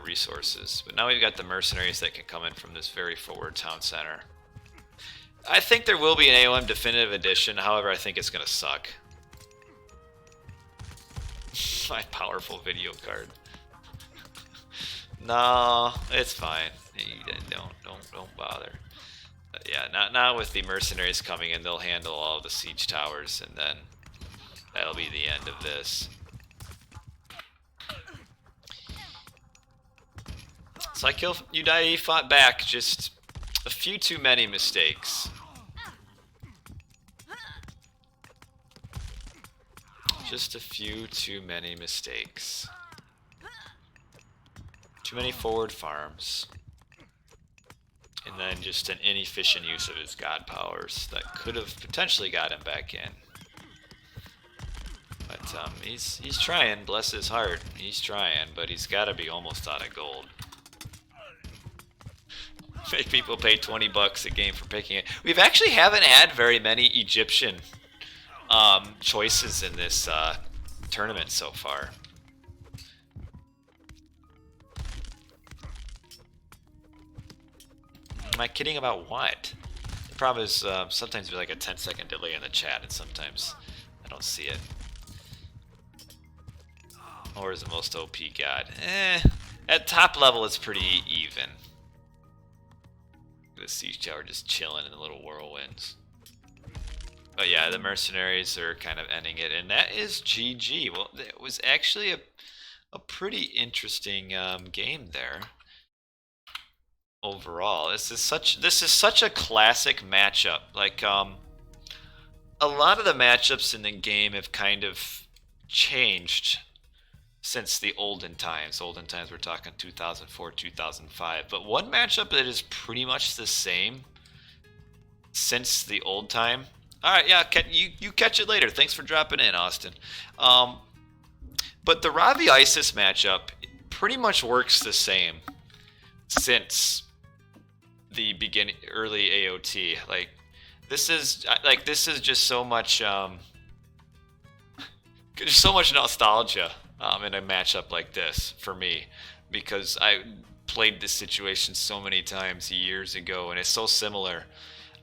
resources. But now we've got the mercenaries that can come in from this very forward town center. I think there will be an AOM Definitive Edition, however I think it's gonna suck. My powerful video card. No, it's fine. Don't bother. But yeah, not with the mercenaries coming in. They'll handle all of the siege towers, and then that'll be the end of this. So IKillUDie fought back, just a few too many mistakes. Just a few too many mistakes. Too many forward farms. And then just an inefficient use of his god powers that could have potentially got him back in. But he's trying, bless his heart. He's trying, but he's got to be almost out of gold. Make people pay 20 bucks a game for picking it. We've actually haven't had very many Egyptian choices in this tournament so far. Am I kidding about what? The problem is sometimes there's like a 10-second delay in the chat, and sometimes I don't see it. Or is the most OP god? At top level, it's pretty even. The siege tower just chilling in the little whirlwinds. But yeah, the mercenaries are kind of ending it, and that is GG. Well, it was actually a pretty interesting game there. Overall, this is such a classic matchup. Like a lot of the matchups in the game have kind of changed since the olden times. Olden times, we're talking 2004, 2005. But one matchup that is pretty much the same since the old time. All right, yeah, you catch it later. Thanks for dropping in, Austin. But the Ravi Isis matchup pretty much works the same since the early AOT. Like this is just so much there's so much nostalgia in a matchup like this for me, because I played this situation so many times years ago, and it's so similar.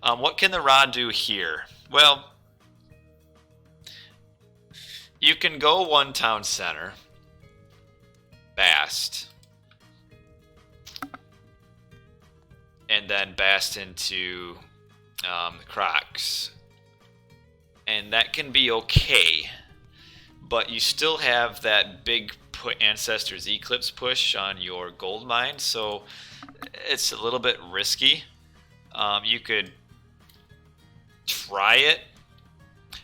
What can the Ra do here? Well, you can go one town center, Bast, and then Bast into Crocs, and that can be okay, but you still have that big Ancestors Eclipse push on your gold mine, so it's a little bit risky. You could try it.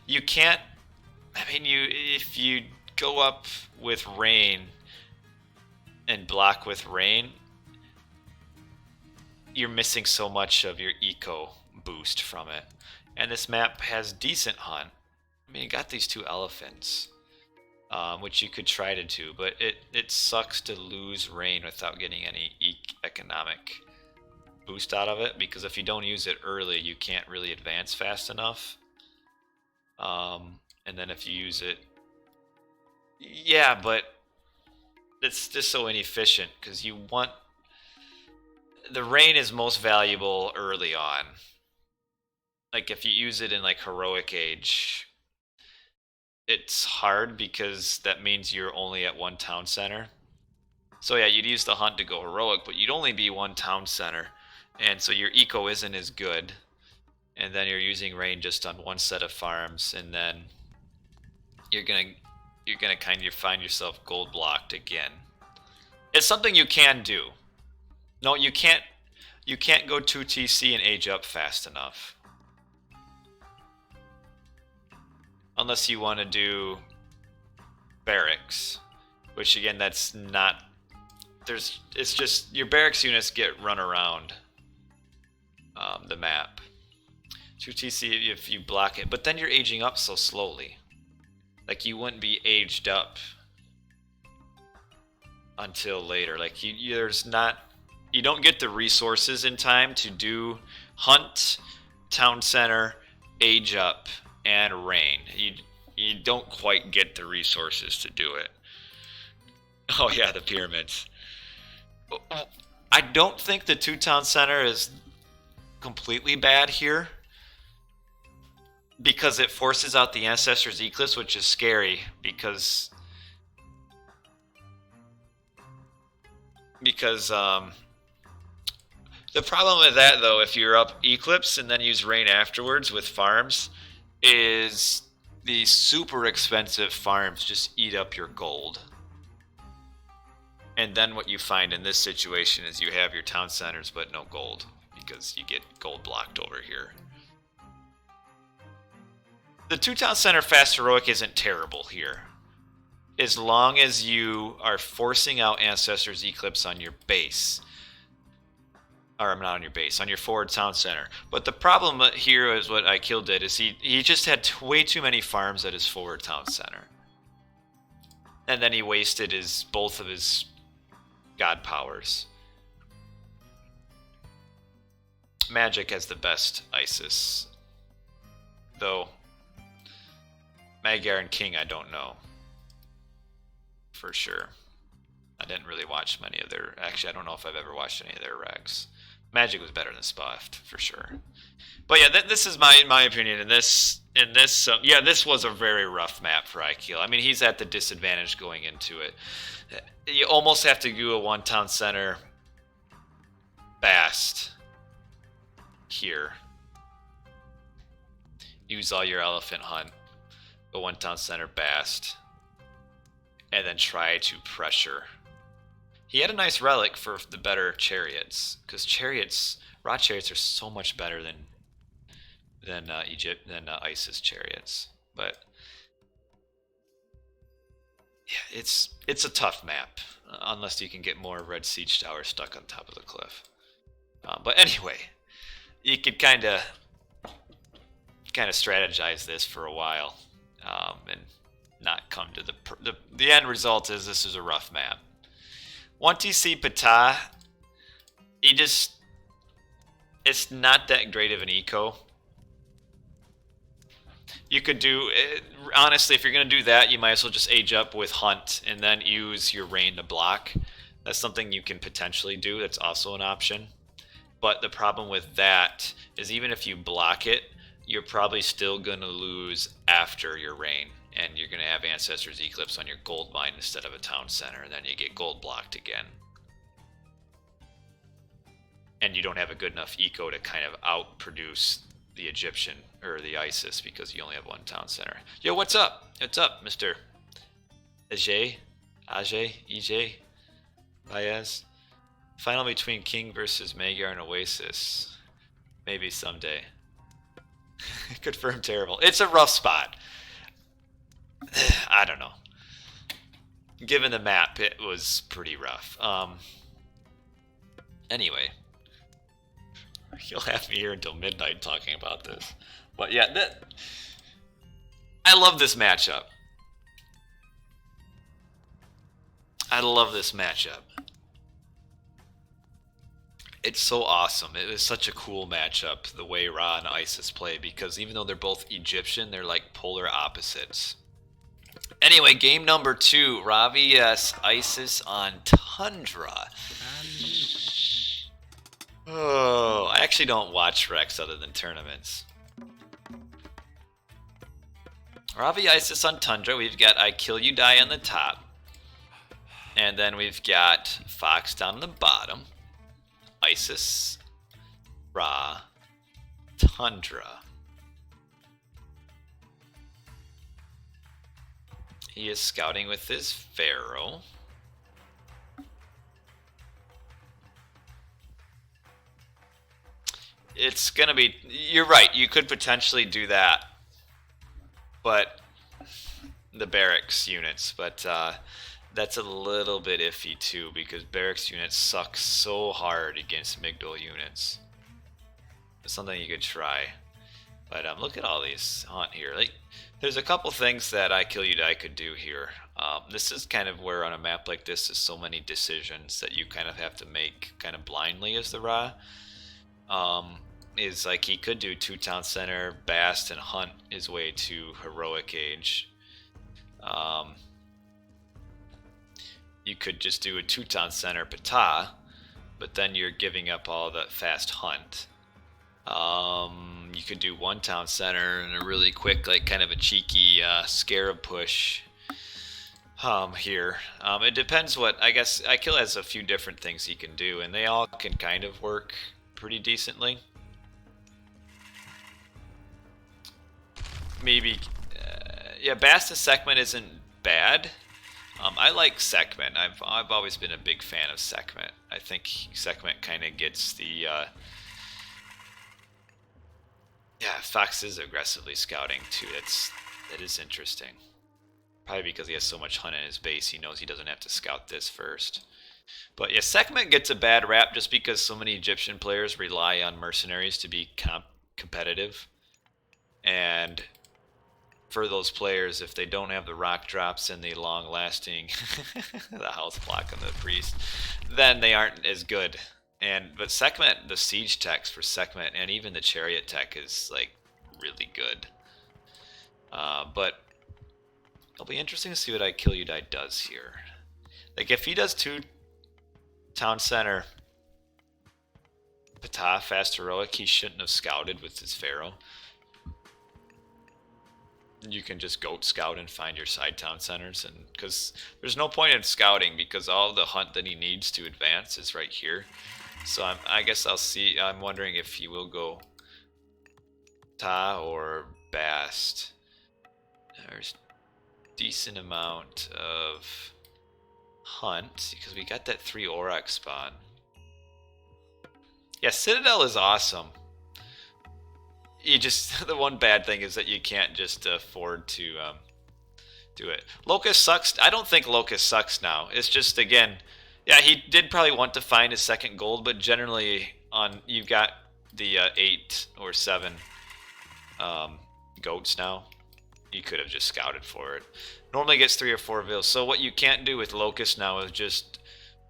You can't. I mean, if you go up with rain and block with rain, you're missing so much of your eco boost from it. And this map has decent hunt. I mean, you got these two elephants, which you could try to do, but it sucks to lose rain without getting any economic boost out of it, because if you don't use it early, you can't really advance fast enough. And then if you use it, yeah, but it's just so inefficient, because you want the rain is most valuable early on. Like if you use it in like heroic age, it's hard because that means you're only at one town center. So yeah, you'd use the hunt to go heroic, but you'd only be one town center, and so your eco isn't as good. And then you're using rain just on one set of farms, and then you're gonna kind of find yourself gold blocked again. It's something you can do. No, you can't go 2 TC and age up fast enough. Unless you want to do barracks, which again, that's not. It's just your barracks units get run around the map. 2 TC if you block it, but then you're aging up so slowly. Like you wouldn't be aged up until later. Like you don't get the resources in time to do hunt, town center, age up, and rain. You don't quite get the resources to do it. Oh yeah, the pyramids. I don't think the 2 town center is completely bad here, because it forces out the Ancestors Eclipse, which is scary, because the problem with that, though, if you're up Eclipse and then use rain afterwards with farms, is the super expensive farms just eat up your gold. And then what you find in this situation is you have your town centers but no gold, because you get gold blocked over here. The 2 town center fast heroic isn't terrible here, as long as you are forcing out Ancestors Eclipse on your base. Or not on your base, on your forward town center. But the problem here is what IKillUDie did, is he just had way too many farms at his forward town center. And then he wasted both of his god powers. Magic has the best Isis, though Magyar and King I don't know for sure. I didn't really watch many of their. Actually, I don't know if I've ever watched any of their regs. Magic was better than Spoffed for sure. But yeah, this is my opinion, and this And this, yeah, this was a very rough map for IKill. I mean, he's at the disadvantage going into it. You almost have to do a one town center fast here. Use all your elephant hunt. Go one town center bast. And then try to pressure. He had a nice relic for the better chariots. Because chariots, raw chariots are so much better than Isis chariots. But yeah, it's a tough map. Unless you can get more red siege towers stuck on top of the cliff. But anyway, you could kind of strategize this for a while, and not come to the end result is this is a rough map. 1TC Ptah, it's not that great of an eco. You could do, honestly, if you're going to do that, you might as well just age up with Hunt and then use your rain to block. That's something you can potentially do. That's also an option. But the problem with that is even if you block it, you're probably still going to lose after your rain. And you're going to have Ancestors Eclipse on your gold mine instead of a town center. And then you get gold blocked again. And you don't have a good enough eco to kind of outproduce the Egyptian or the Isis because you only have one town center. Yo, what's up? What's up, Mr. EJ, Baez? Final between King versus Midgard and Oasis. Maybe someday. Confirmed terrible. It's a rough spot. I don't know. Given the map, it was pretty rough. Anyway. You'll have me here until midnight talking about this. But yeah, I love this matchup. I love this matchup. It's so awesome. It was such a cool matchup, the way Ra and Isis play, because even though they're both Egyptian, they're like polar opposites. Anyway, game number 2, Ra vs Isis on Tundra. Oh, I actually don't watch Rex other than tournaments. Ravi Isis on Tundra. We've got IKillUDie on the top. And then we've got Fox down the bottom. Isis, Ra, Tundra. He is scouting with his Pharaoh. It's going to be... You're right, you could potentially do that. But... The barracks units, but that's a little bit iffy too, because barracks units suck so hard against Migdol units. It's something you could try. But look at all these Hunt here. Like, there's a couple things that IKillUDie could do here. This is kind of where on a map like this, there's so many decisions that you kind of have to make kind of blindly as the Ra. Is like he could do 2 town center, Bast, and Hunt his way to heroic age. You could just do a 2 town center Ptah, but then you're giving up all that fast Hunt. You could do 1 town center and a really quick, like kind of a cheeky scarab push here. It depends what, I guess IKill has a few different things he can do, and they all can kind of work pretty decently. Maybe, yeah, Basta Sekhmet isn't bad. I like Sekhmet. I've always been a big fan of Sekhmet. I think Sekhmet kind of gets the, yeah, Fox is aggressively scouting too. That is interesting. Probably because he has so much Hunt in his base, he knows he doesn't have to scout this first. But yeah, Sekhmet gets a bad rap just because so many Egyptian players rely on mercenaries to be competitive. And for those players, if they don't have the rock drops and the long-lasting the house block on the priest, then they aren't as good. But Sekhmet, the siege techs for Sekhmet and even the chariot tech is like really good. But it'll be interesting to see what IKillUDie does here. Like if he does 2 town center Ptah fast heroic, he shouldn't have scouted with his Pharaoh. you can just goat scout and find your side town centers, and because there's no point in scouting because all the hunt that he needs to advance is right here. So I guess I'll see. I'm wondering if he will go Ta or Bast. There's decent amount of hunt because we got that 3 Aurochs spawn. Yeah, Citadel is awesome. You just the one bad thing is that you can't just afford to do it. Locust sucks. I don't think Locust sucks now. It's just again, yeah, he did probably want to find his second gold, but generally on you've got the 8 or 7 goats now. You could have just scouted for it. Normally gets 3 or 4 vills. So what you can't do with Locust now is just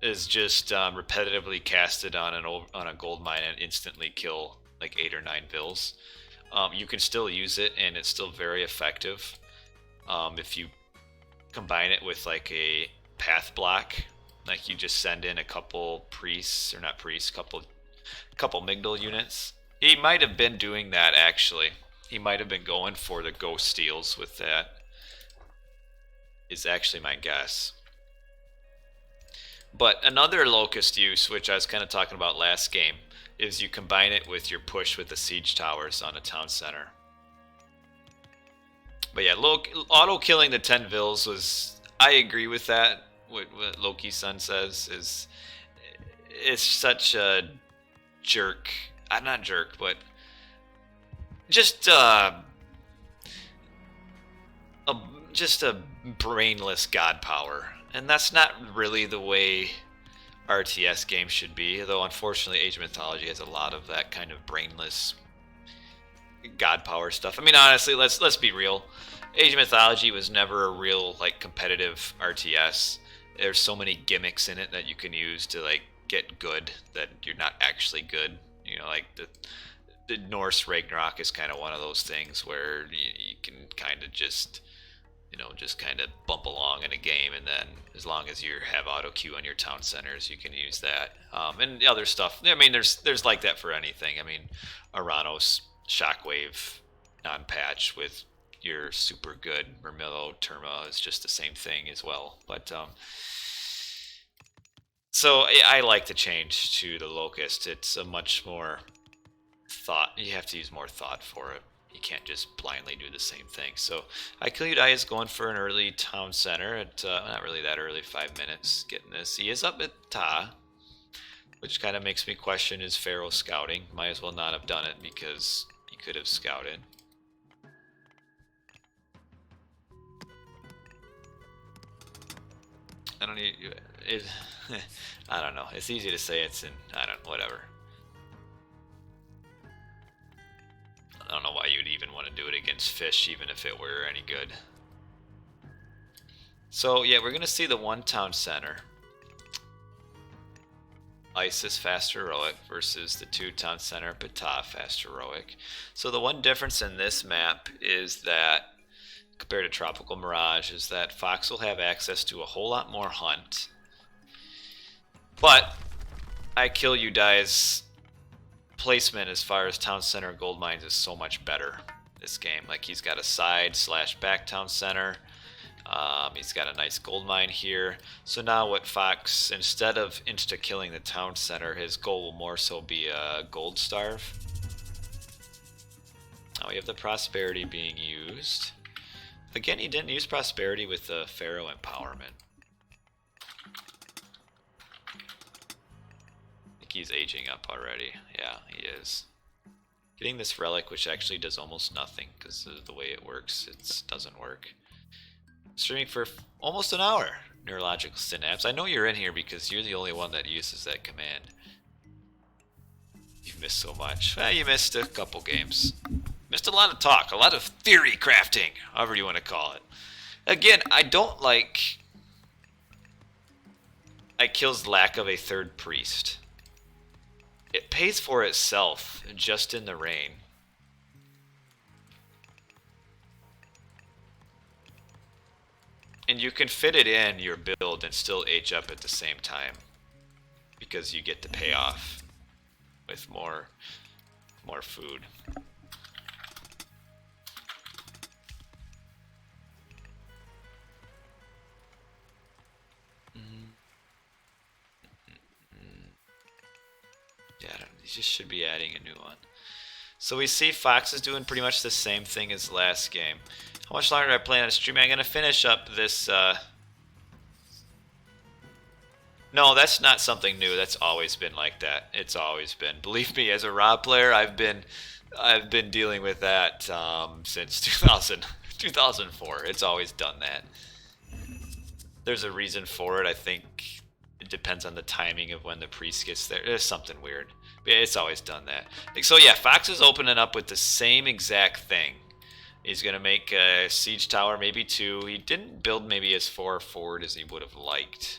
repetitively cast it on a gold mine and instantly kill like 8 or 9 vills. You can still use it and it's still very effective if you combine it with like a path block. Like you just send in a couple priests, or not priests, couple Migdal units. He might have been doing that actually. He might have been going for the ghost steals with that. Is actually my guess. But another Locust use, which I was kind of talking about last game, is you combine it with your push with the siege towers on a town center. But yeah, auto killing the 10 vills was, I agree with that. What Loki's son says is, it's such a jerk. Not jerk, but just a brainless god power. And that's not really the way RTS games should be, though unfortunately Age of Mythology has a lot of that kind of brainless god power stuff. I mean, honestly, let's be real. Age of Mythology was never a real like competitive RTS. There's so many gimmicks in it that you can use to like get good that you're not actually good. You know, like the Norse Ragnarok is kind of one of those things where you can kind of just kind of bump along in a game, and then as long as you have auto queue on your town centers, you can use that. And the other stuff, I mean, there's like that for anything. I mean, Oranos Shockwave non-patch with your super good Murmillo Terma is just the same thing as well. But so I like the change to the Locust. It's a much more thought. You have to use more thought for it. You can't just blindly do the same thing. So IKillUDie is going for an early town center at not really that early, 5 minutes getting this. He is up at Ta, which kind of makes me question his Pharaoh scouting. Might as well not have done it because he could have scouted. I don't need it. I don't know. It's easy to say it's in. Whatever. I don't know why you'd even want to do it against fish, even if it were any good. So yeah, we're gonna see the one town center. Isis fast heroic versus the 2 town center Ptah fast heroic. So the one difference in this map is that, compared to Tropical Mirage, is that Fox will have access to a whole lot more hunt. But IKillUDie's placement as far as town center gold mines is so much better this game. Like he's got a side / back town center. He's got a nice gold mine here. So now what Fox, instead of insta killing the town center, his goal will more so be a gold starve. Now we have the prosperity being used. Again, he didn't use prosperity with the Pharaoh empowerment. I think he's aging up already. Yeah, he is. Getting this relic, which actually does almost nothing because of the way it works, it doesn't work. Streaming for almost an hour. Neurological synapse. I know you're in here because you're the only one that uses that command. You've missed so much. Well, you missed a couple games. Missed a lot of talk, a lot of theory crafting, however you want to call it. Again, I don't like IKill's lack of a third priest. It pays for itself just in the rain. And you can fit it in your build and still age up at the same time, because you get to pay off with more food. just should be adding a new one. So we see Fox is doing pretty much the same thing as last game. How much longer do I plan on streaming? I'm going to finish up this... No, that's not something new. That's always been like that. It's always been. Believe me, as a raw player, I've been dealing with that since 2004. It's always done that. There's a reason for it. I think it depends on the timing of when the priest gets there. There's something weird. But it's always done that. So yeah, Fox is opening up with the same exact thing. He's going to make a siege tower, maybe 2. He didn't build maybe as far forward as he would have liked.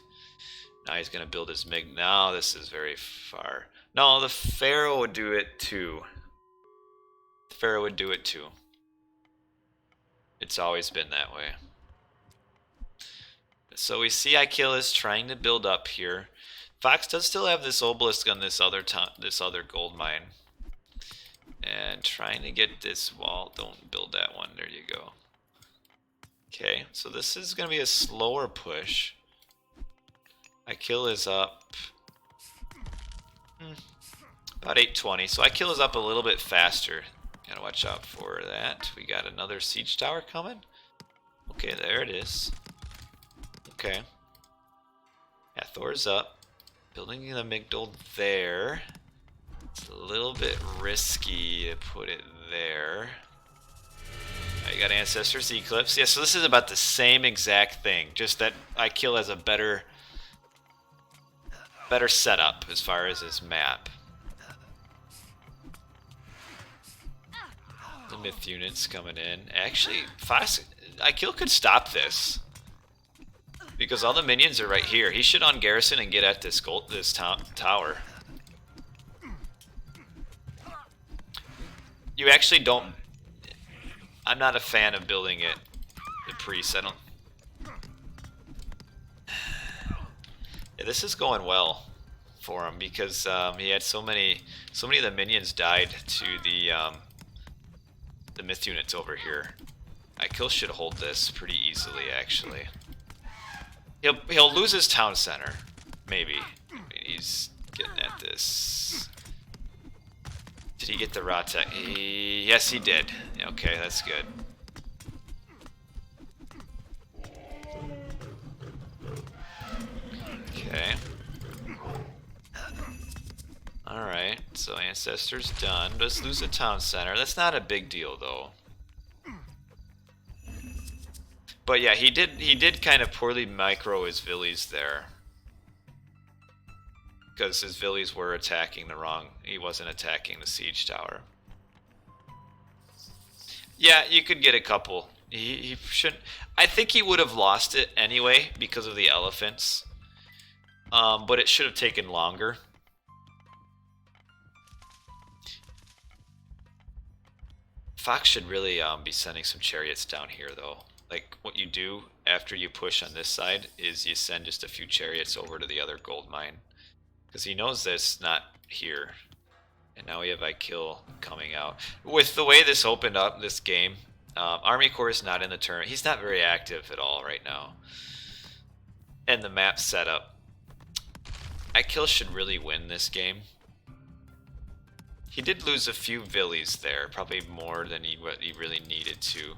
Now he's going to build his Mig. Now this is very far. No, the Pharaoh would do it too. The Pharaoh would do it too. It's always been that way. So we see IKill is trying to build up here. Fox does still have this obelisk on this other gold mine. And trying to get this wall. Don't build that one. There you go. Okay, so this is going to be a slower push. IKill is up about 820. So IKill is up a little bit faster. Gotta watch out for that. We got another siege tower coming. Okay, there it is. Okay. Yeah, Thor's up. Building the Midgard there. It's a little bit risky to put it there. You got Ancestors Eclipse. Yeah, so this is about the same exact thing. Just that IKill has a better setup as far as his map. The myth units coming in. Actually, IKill could stop this. Because all the minions are right here. He should on-garrison and get at this tower. You actually don't... I'm not a fan of building it. The priest, I don't... Yeah, this is going well for him because he had so many of the minions died to the myth units over here. IKill should hold this pretty easily, actually. He'll lose his town center, maybe. I mean, he's getting at this. Did he get the Rata? Yes, he did. Okay, that's good. Okay. Alright, so Ancestor's done. Let's lose a town center. That's not a big deal, though. But yeah, he did kind of poorly micro his villies there. Because his villies were attacking the wrong... He wasn't attacking the siege tower. Yeah, you could get a couple. He shouldn't... I think he would have lost it anyway because of the elephants. But it should have taken longer. Fox should really be sending some chariots down here, though. Like, what you do after you push on this side is you send just a few chariots over to the other gold mine. Because he knows that's not here. And now we have IKill coming out. With the way this opened up, this game, Army Corps is not in the tournament. He's not very active at all right now. And the map setup. IKill should really win this game. He did lose a few villies there, probably more than what he really needed to.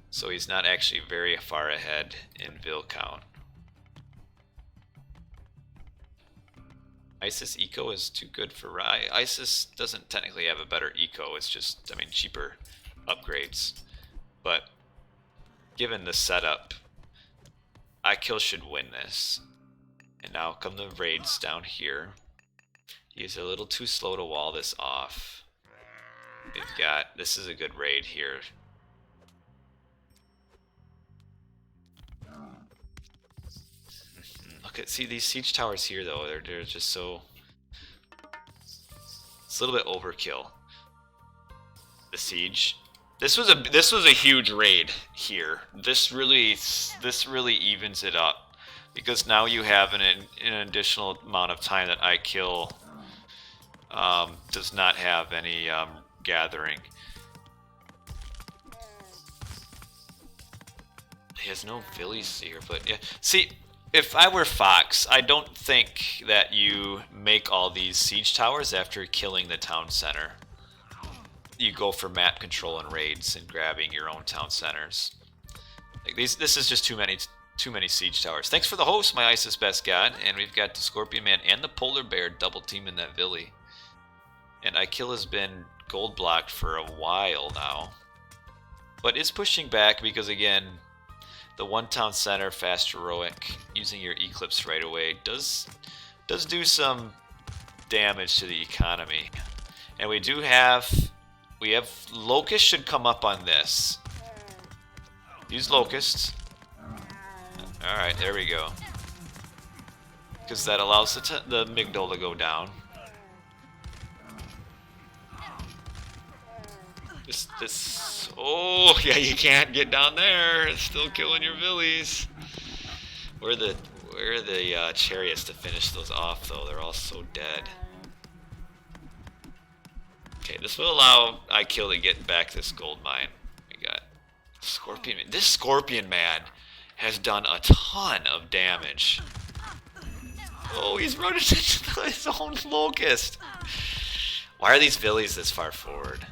So he's not actually very far ahead in Vil count. Isis eco is too good for... Isis doesn't technically have a better eco, it's just, I mean, cheaper upgrades. But given the setup, IKill should win this. And now come the raids down here. He's a little too slow to wall this off. We've got... This is a good raid here. Look at... See, these siege towers here, though. They're just so... It's a little bit overkill. The siege. This was a huge raid here. This really evens it up. Because now you have an additional amount of time that IKill does not have any gathering. He has no villies here, but yeah. See, If I were Fox, I don't think that you make all these siege towers after killing the town center. You go for map control and raids and grabbing your own town centers. Like this is just too many siege towers. Thanks for the host, my Isis best god. And we've got the Scorpion Man and the Polar Bear double teaming that Villy. And IKill has been gold blocked for a while now, but is pushing back because again, the one town center fast heroic using your Eclipse right away does do some damage to the economy. And we have Locust should come up on this. Use Locust. Alright, there we go. Because that allows the Migdol to go down. Oh, yeah, you can't get down there. It's still killing your Villies. Where are the chariots to finish those off, though? They're all so dead. Okay, this will allow IKill to get back this gold mine. We got Scorpion Man. This Scorpion Man has done a ton of damage. Oh, he's running into his own Locust. Why are these Villies this far forward?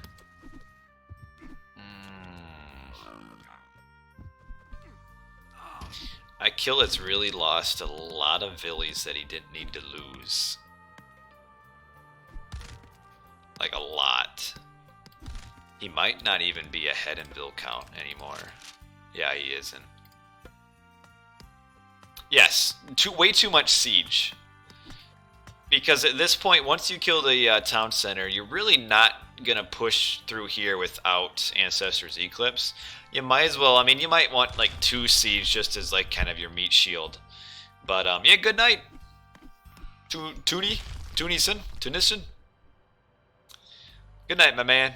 IKill has really lost a lot of Villies that he didn't need to lose. Like a lot. He might not even be ahead in Vill count anymore. Yeah, he isn't. Yes, way too much siege. Because at this point, once you kill the town center, you're really not gonna push through here without Ancestor's Eclipse. You might as well, I mean, you might want like 2 siege just as like kind of your meat shield. But yeah, good night. Tunison. Good night, my man.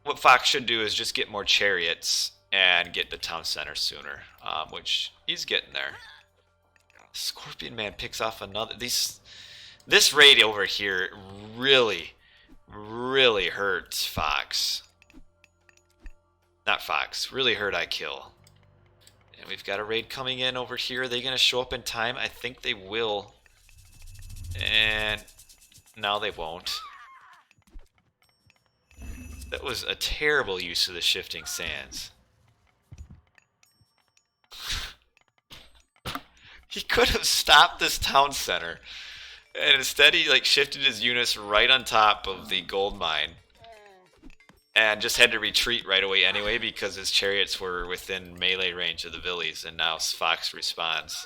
What Fox should do is just get more chariots and get the town center sooner, which he's getting there. Scorpion Man picks off another. This raid over here really hurt Fox. Not Fox, really hurt IKill. And we've got a raid coming in over here. Are they going to show up in time? I think they will. And now they won't. That was a terrible use of the shifting sands. He could have stopped this town center. And instead he like shifted his units right on top of the gold mine. And just had to retreat right away anyway because his chariots were within melee range of the Villies, and now Fox responds.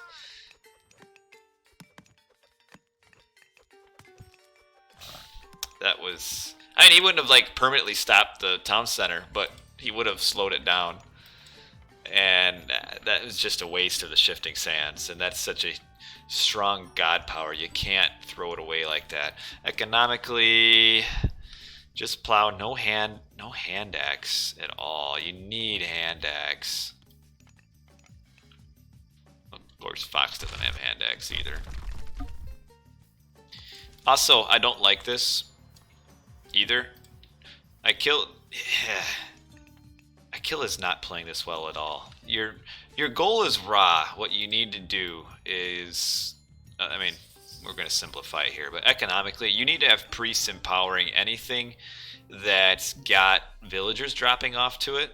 That was... I mean, he wouldn't have like permanently stopped the town center, but he would have slowed it down. And that was just a waste of the shifting sands, and that's such a strong god power. You can't throw it away like that. Economically... Just plow, no hand axe at all. You need hand axe. Of course, Fox doesn't have hand axe either. Also, I don't like this either. IKill is not playing this well at all. Your goal is raw. What you need to do is, I mean, we're going to simplify it here, but economically, you need to have priests empowering anything that's got villagers dropping off to it,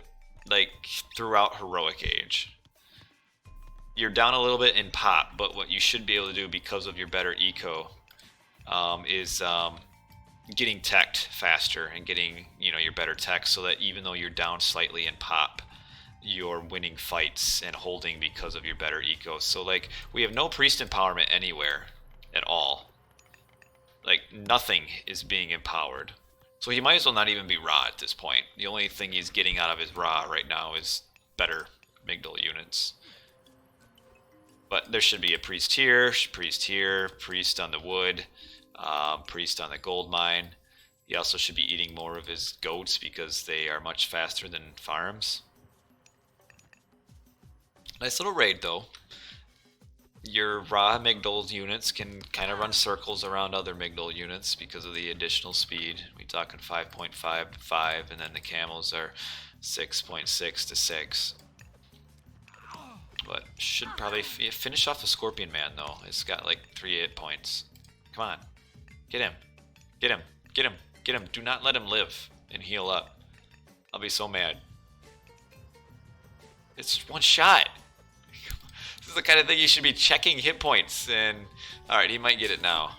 like throughout Heroic Age. You're down a little bit in pop, but what you should be able to do because of your better eco is getting teched faster and getting, you know, your better tech, so that even though you're down slightly in pop, you're winning fights and holding because of your better eco. So like, we have no priest empowerment anywhere at all. Like, nothing is being empowered. So he might as well not even be raw at this point. The only thing he's getting out of his raw right now is better Migdol units. But there should be a priest here, priest on the wood, priest on the gold mine. He also should be eating more of his goats because they are much faster than farms. Nice little raid though. Your raw Migdol units can kind of run circles around other Migdol units because of the additional speed. We're talking 5.5 to 5, and then the camels are 6.6 to 6. But should probably finish off the Scorpion Man, though. It's got like 3 hit points. Come on. Get him. Get him. Get him. Get him. Do not let him live and heal up. I'll be so mad. It's just one shot. This is the kind of thing you should be checking hit points. And alright, he might get it now.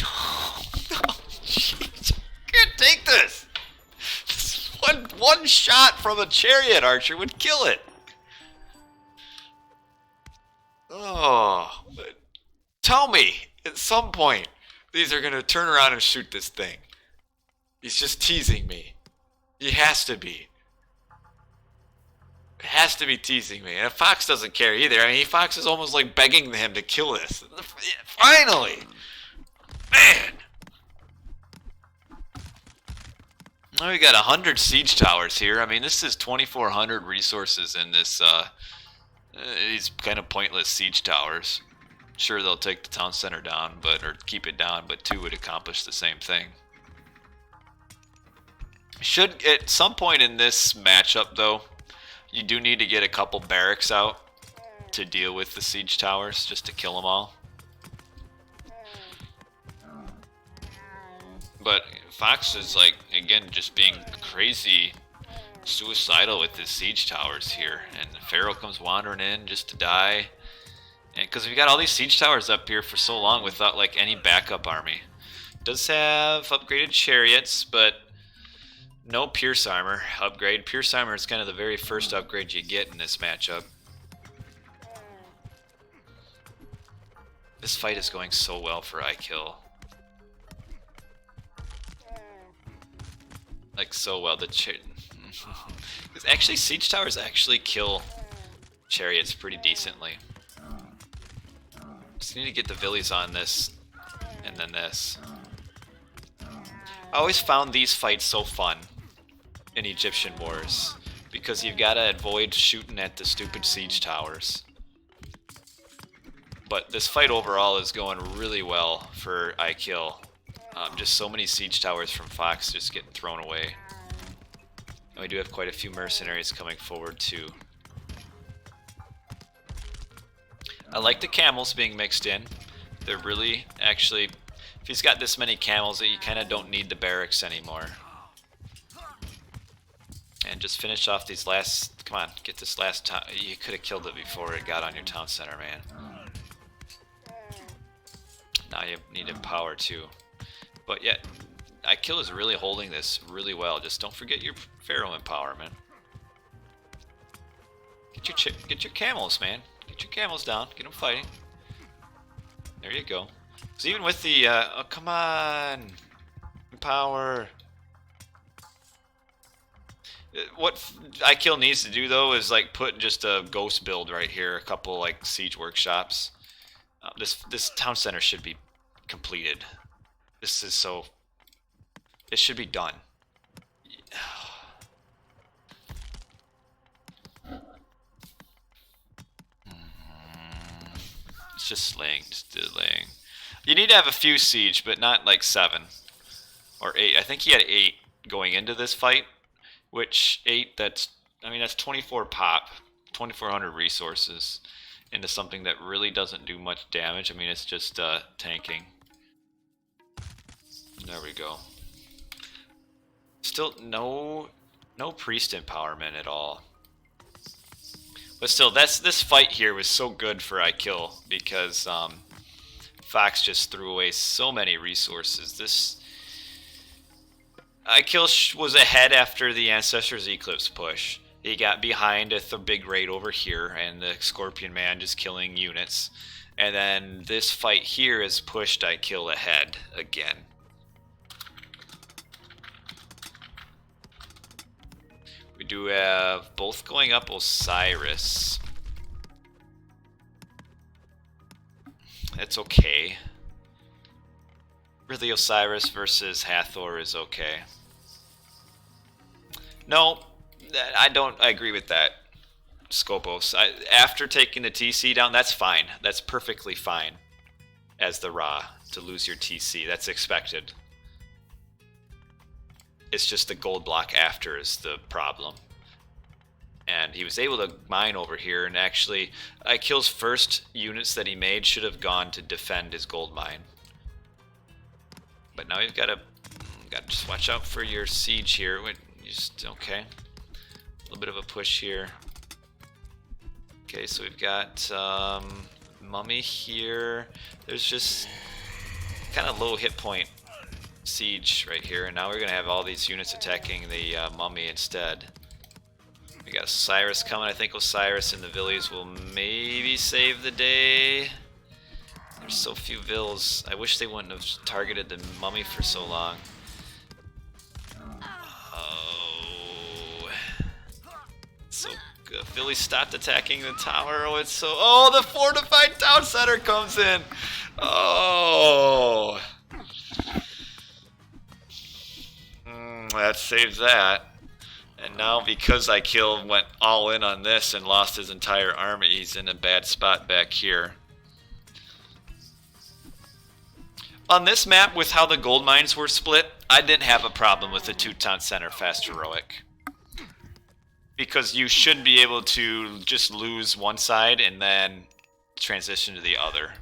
No, jeez. Can't take this. One shot from a chariot archer would kill it. Oh, but tell me at some point these are gonna turn around and shoot this thing. He's just teasing me. He has to be. It has to be teasing me. And Fox doesn't care either. I mean, Fox is almost like begging him to kill this. Finally! Man! Now we got 100 siege towers here. I mean, this is 2,400 resources in this, these kind of pointless siege towers. Sure, they'll take the town center down, or keep it down, but 2 would accomplish the same thing. Should, at some point in this matchup, though, you do need to get a couple barracks out to deal with the siege towers, just to kill them all. But Fox is, like, again, just being crazy suicidal with his siege towers here. And Pharaoh comes wandering in just to die. And because we got all these siege towers up here for so long without, like, any backup army. Does have upgraded chariots, but no Pierce Armor upgrade. Pierce Armor is kind of the very first upgrade you get in this matchup. This fight is going so well for IKill. Like, so well. Actually, siege towers actually kill chariots pretty decently. Just need to get the villies on this, and then this. I always found these fights so fun in Egyptian wars, because you've got to avoid shooting at the stupid siege towers. But this fight overall is going really well for IKill. Just so many siege towers from Fox just getting thrown away. And we do have quite a few mercenaries coming forward too. I like the camels being mixed in. They're really, actually, if he's got this many camels, that you kind of don't need the barracks anymore. And just finish off these last, come on, get this last town. You could have killed it before it got on your town center, man. Now you need empower too. But yeah, IKill is really holding this really well. Just don't forget your Pharaoh empowerment. Get your camels, man. Get your camels down. Get them fighting. There you go. Because even with the, oh, come on, empower. What IKill needs to do though is like put just a ghost build right here, a couple like siege workshops. This town center should be completed. This is so... It should be done. It's just slaying, just delaying. You need to have a few siege, but not like 7 or 8. I think he had 8 going into this fight, which 8, that's, I mean, that's 24 pop, 2,400 resources into something that really doesn't do much damage. I mean, it's just tanking. There we go. Still no priest empowerment at all. But still, this fight here was so good for IKill because Fox just threw away so many resources. This IKill was ahead after the Ancestors Eclipse push. He got behind at the big raid over here, and the Scorpion Man just killing units. And then this fight here has pushed IKill ahead again. We do have both going up Osiris. That's okay. Really, Osiris versus Hathor is okay. No, I agree with that, Scopos. After taking the TC down, that's fine. That's perfectly fine as the Ra to lose your TC. That's expected. It's just the gold block after is the problem. And he was able to mine over here, and actually IKill's first units that he made should have gone to defend his gold mine. But now you've got to just watch out for your siege here. Okay. A little bit of a push here. Okay, so we've got mummy here. There's just kind of low hit point siege right here, and now we're gonna have all these units attacking the mummy instead. We got Osiris coming. I think Osiris and the Villies will maybe save the day. There's so few Vills. I wish they wouldn't have targeted the mummy for so long. Oh. So good. Villies stopped attacking the tower. Oh, it's so... Oh, the fortified town center comes in. Oh. That saves that. And now because IKill went all in on this and lost his entire army, he's in a bad spot back here. On this map, with how the gold mines were split, I didn't have a problem with the two-town center fast heroic. Because you should be able to just lose one side and then transition to the other.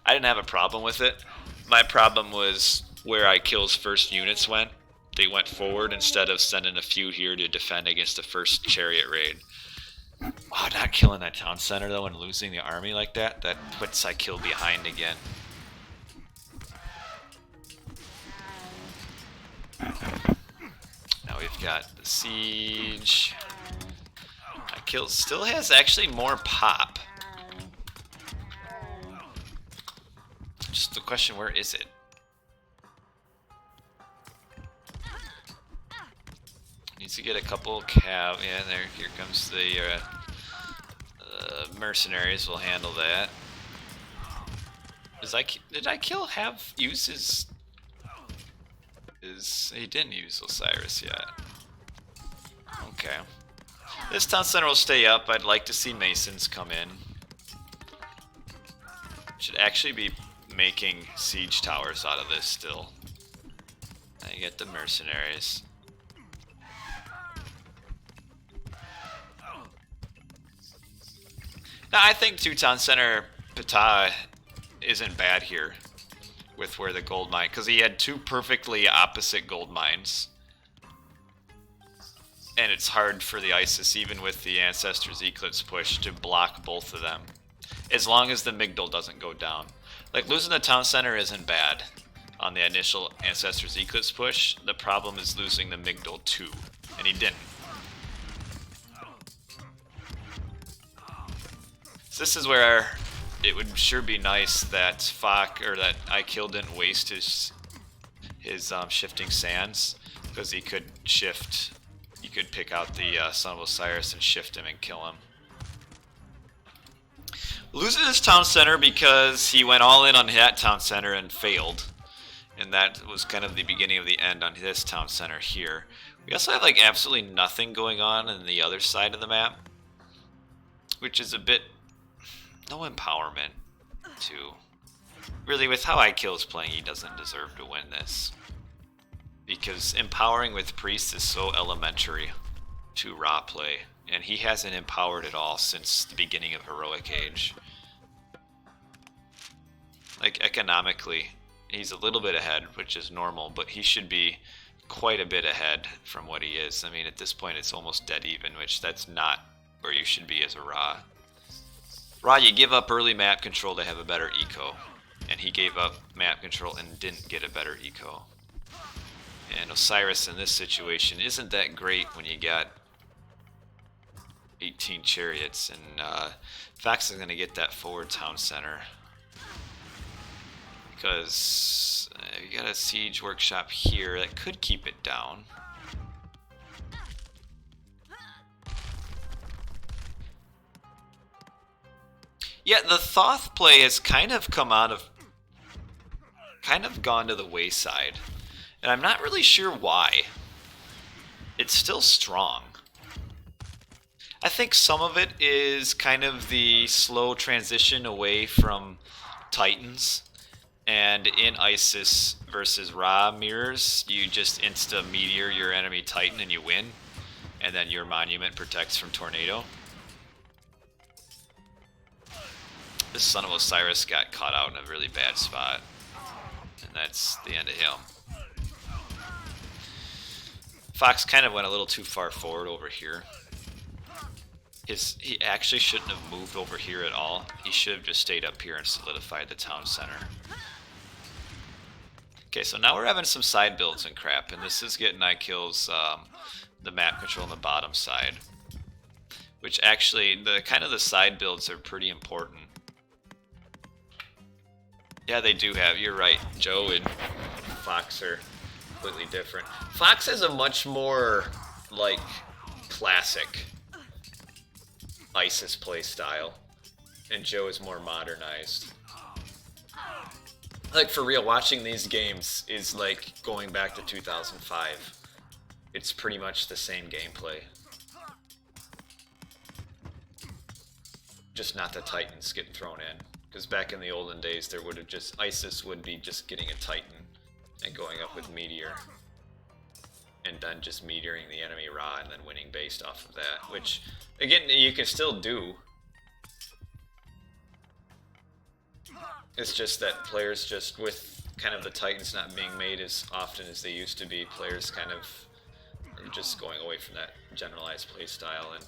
I didn't have a problem with it. My problem was where IKill's first units went. They went forward instead of sending a few here to defend against the first chariot raid. Oh, not killing that town center though and losing the army like that, that puts IKill behind again. Now we've got the siege. IKill still has actually more pop. Just the question, where is it? Needs to get a couple cav. Yeah, here comes the mercenaries. Will handle that. Did IKill have uses? He didn't use Osiris yet. Okay. This town center will stay up. I'd like to see masons come in. Should actually be making siege towers out of this still. Now you get the mercenaries. Now, I think two-town center Ptah isn't bad here with where the gold mine, because he had two perfectly opposite gold mines. And it's hard for the Isis, even with the Ancestors Eclipse push, to block both of them. As long as the Midgard doesn't go down. Like, losing the town center isn't bad on the initial Ancestors Eclipse push. The problem is losing the Midgard too, and he didn't. This is where it would sure be nice that that IKill didn't waste his shifting sands, because he could shift. He could pick out the Son of Osiris and shift him and kill him. Loses his town center because he went all in on that town center and failed, and that was kind of the beginning of the end on this town center here. We also have like absolutely nothing going on the other side of the map, which is a bit. No empowerment, too. Really, with how IKill is playing, he doesn't deserve to win this. Because empowering with priests is so elementary to raw play, and he hasn't empowered at all since the beginning of Heroic Age. Like, economically, he's a little bit ahead, which is normal, but he should be quite a bit ahead from what he is. I mean, at this point, it's almost dead even, which that's not where you should be as a raw. Raw, you give up early map control to have a better eco, and he gave up map control and didn't get a better eco. And Osiris in this situation isn't that great when you got 18 chariots, and Fox is going to get that forward town center. Because you got a siege workshop here that could keep it down. Yeah, the Thoth play has kind of gone to the wayside, and I'm not really sure why. It's still strong. I think some of it is kind of the slow transition away from Titans, and in Isis versus Ra mirrors, you just insta-meteor your enemy Titan and you win. and then your monument protects from tornado. This son of Osiris got caught out in a really bad spot, and that's the end of him. Fox kind of went a little too far forward over here. He actually shouldn't have moved over here at all. He should have just stayed up here and solidified the town center. Okay, so now we're having some side builds and crap, and this is getting IKill's the map control on the bottom side, which actually the side builds are pretty important. Yeah, they do have. You're right. Joe and Fox are completely different. Fox has a much more like classic Isis playstyle, and Joe is more modernized. Like, for real, watching these games is like going back to 2005. It's pretty much the same gameplay. Just not the Titans getting thrown in. Because back in the olden days, there would have just, Isis would be just getting a Titan and going up with Meteor. And then just meteoring the enemy Ra and then winning based off of that. Which, again, you can still do. It's just that players just, with kind of the Titans not being made as often as they used to be, players kind of are just going away from that generalized play style. And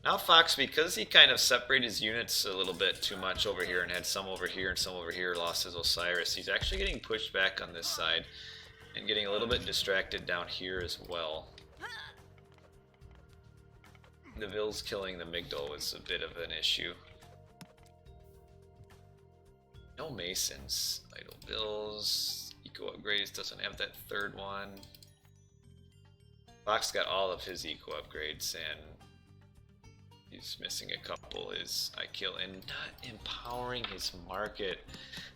now Fox, because he kind of separated his units a little bit too much over here and had some over here and some over here, lost his Osiris, he's actually getting pushed back on this side and getting a little bit distracted down here as well. The Vils killing the Migdol was a bit of an issue. No Masons. Idle Vils. Eco upgrades, doesn't have that third one. Fox got all of his eco upgrades and he's missing a couple. His IKill and not empowering his market.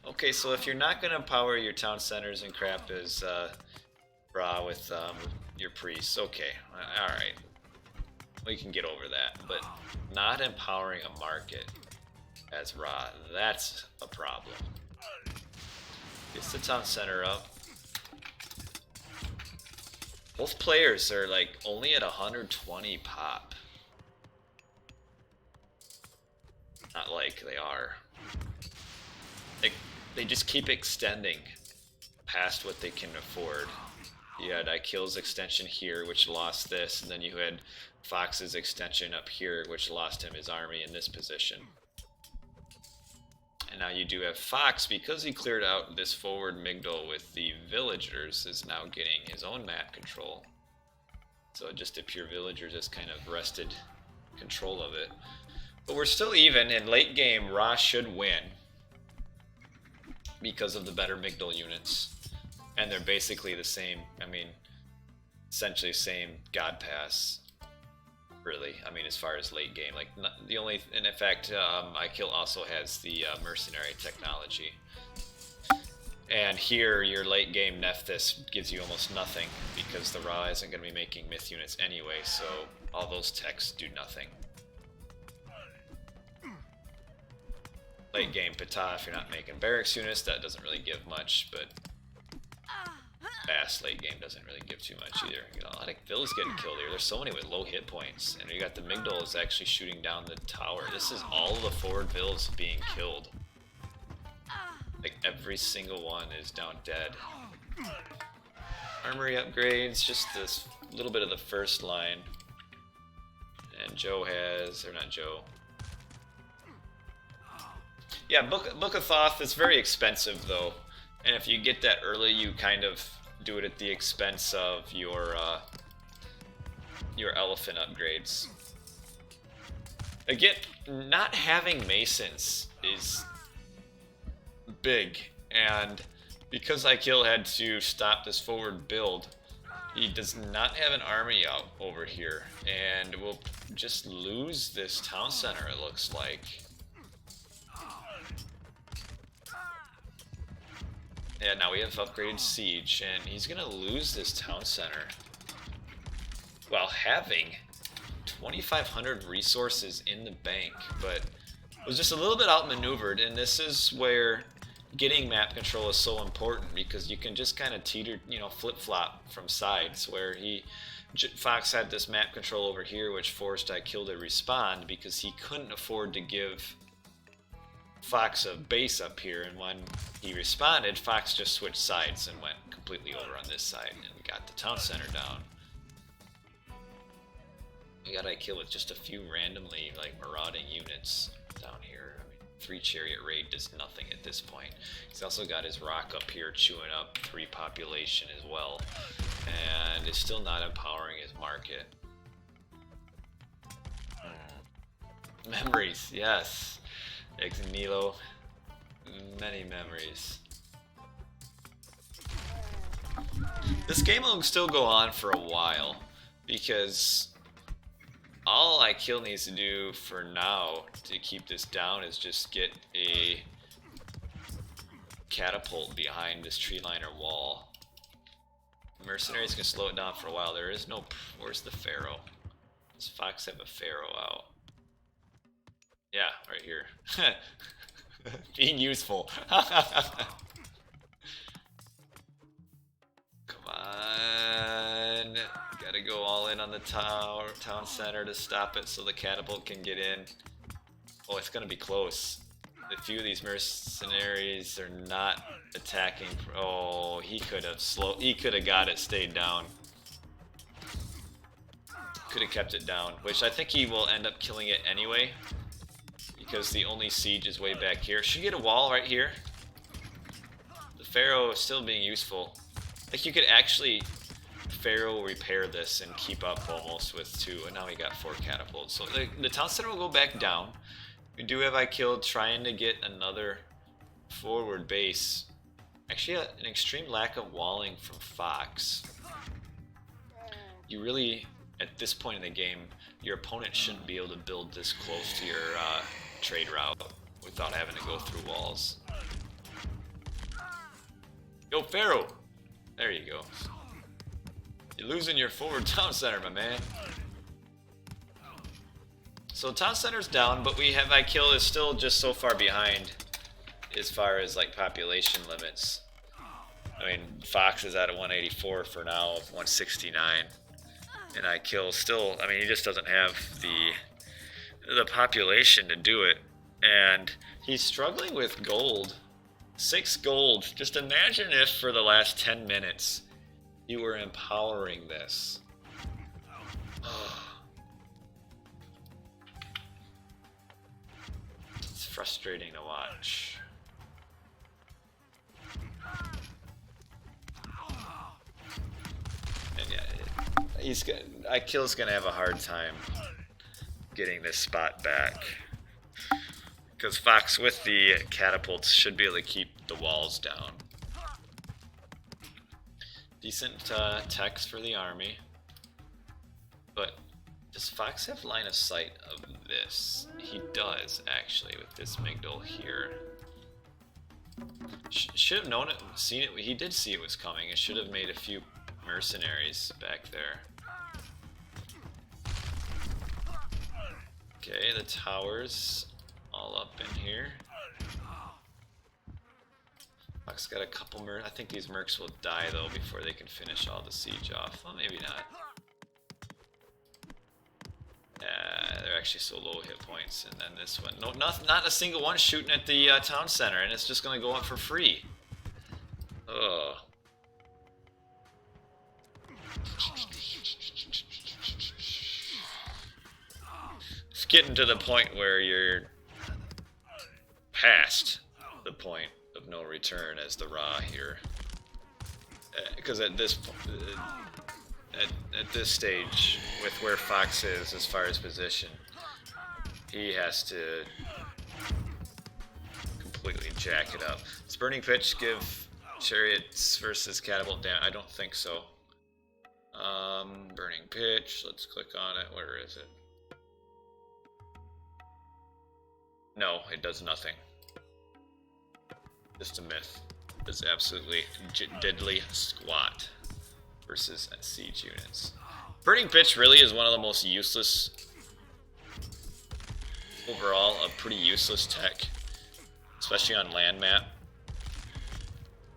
Okay, so if you're not going to empower your town centers and crap as Ra with your priests, okay, alright. We can get over that. But not empowering a market as Ra, that's a problem. Gets the town center up. Both players are like only at 120 pop. Not like they are. They just keep extending past what they can afford. You had IKill's extension here, which lost this, and then you had Fox's extension up here, which lost him his army in this position. And now you do have Fox, because he cleared out this forward Migdol with the villagers, is now getting his own map control. So just a pure villager just kind of wrested control of it. But we're still even. In late game, Ra should win because of the better Migdol units. And they're basically the same, I mean, essentially the same God Pass. Really, I mean, as far as late game, like the only, and in fact, IKill also has the mercenary technology. And here, your late game Nephthys gives you almost nothing because the Ra isn't going to be making myth units anyway, so all those techs do nothing. Late game Ptah, if you're not making barracks units, that doesn't really give much, but fast late game doesn't really give too much either. You know, a lot of Vils getting killed here. There's so many with low hit points, and you got the Migdol is actually shooting down the tower. This is all the forward Vils being killed. Like every single one is down dead. Armory upgrades, just this little bit of the first line. And Joe has, or not Joe. Yeah, Book of Thoth is very expensive though. And if you get that early, you kind of do it at the expense of your elephant upgrades. Again, not having Masons is big, and because IKill had to stop this forward build, he does not have an army out over here, and will just lose this town center, it looks like. Yeah, now we have upgraded siege, and he's gonna lose this town center while having 2,500 resources in the bank, but was just a little bit outmaneuvered. And this is where getting map control is so important, because you can just kind of teeter, you know, flip-flop from sides, where he Fox had this map control over here, which forced IKill to respond because he couldn't afford to give Fox a base up here, and when he responded, Fox just switched sides and went completely over on this side and got the town center down. We got IKill with just a few randomly like marauding units down here. I mean, 3 chariot raid does nothing at this point. He's also got his rock up here chewing up 3 population as well, and is still not empowering his market. Memories, yes. Nilo, many memories. This game will still go on for a while because all IKill needs to do for now to keep this down is just get a catapult behind this tree liner wall. Mercenaries can slow it down for a while. There is no... Where's the Pharaoh? Does Fox have a Pharaoh out? Yeah, right here. Being useful. Come on. Gotta go all in on the town center to stop it so the catapult can get in. Oh, it's gonna be close. A few of these mercenaries are not attacking. Oh, he could have got it, stayed down. Could have kept it down, which I think he will end up killing it anyway, because the only siege is way back here. Should get a wall right here. The Pharaoh is still being useful. Like, you could actually Pharaoh repair this and keep up almost with 2, and now we got 4 catapults. So the town center will go back down. We do have IKill trying to get another forward base. Actually, an extreme lack of walling from Fox. You really, at this point in the game, your opponent shouldn't be able to build this close to your trade route without having to go through walls. Go Pharaoh! There you go. You're losing your forward town center, my man. So town center's down, but we have IKill is still just so far behind as far as like population limits. I mean, Fox is at a 184 for now of 169, and IKill still. I mean, he just doesn't have the population to do it, and he's struggling with gold. 6 gold. Just imagine if for the last 10 minutes you were empowering this. It's frustrating to watch. And yeah, IKill's gonna have a hard time getting this spot back, because Fox with the catapults should be able to keep the walls down. Decent techs for the army, but does Fox have line of sight of this? He does, actually, with this Migdal here. Should have known it, seen it. He did see it was coming. It should have made a few mercenaries back there. Okay, the towers all up in here. Fox got a couple I think these mercs will die though before they can finish all the siege off. Well, maybe not. Yeah, they're actually so low hit points. And then this one, no, not a single one shooting at the town center, and it's just gonna go up for free. Ugh. It's getting to the point where you're past the point of no return as the Ra here, because at this stage, with where Fox is as far as position, he has to completely jack it up. Does Burning Pitch give chariots versus catapult damage? I don't think so. Burning Pitch, let's click on it. Where is it? No, it does nothing. Just a myth. It's absolutely diddly squat versus siege units. Burning Pitch really is one of the most useless, overall, a pretty useless tech, especially on land map,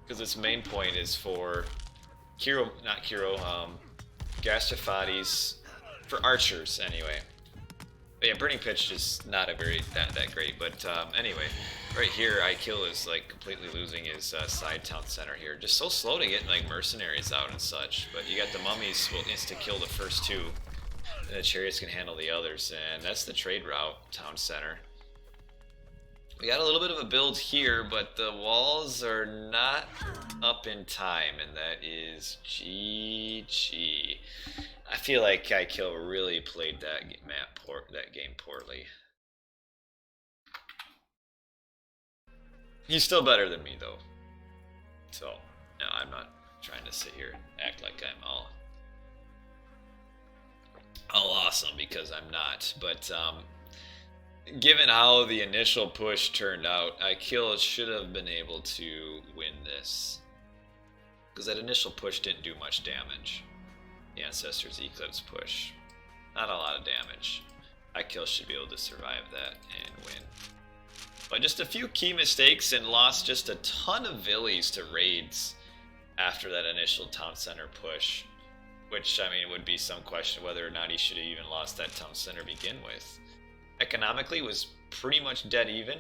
because its main point is for Gastrofades for archers anyway. But yeah, Burning Pitch is not a very that great. But anyway, right here, IKill is like completely losing his side town center here. Just so slow to get like mercenaries out and such. But you got the mummies will insta kill the first two, and the chariots can handle the others. And that's the trade route, town center. We got a little bit of a build here, but the walls are not up in time, and that is GG. I feel like IKill really played that game poorly. He's still better than me, though. So, no, I'm not trying to sit here and act like I'm all awesome, because I'm not. But given how the initial push turned out, IKill should have been able to win this, because that initial push didn't do much damage. The Ancestors Eclipse push, not a lot of damage. IKill should be able to survive that and win. But just a few key mistakes, and lost just a ton of villies to raids after that initial town center push, which, I mean, would be some question whether or not he should have even lost that town center to begin with. Economically was pretty much dead even.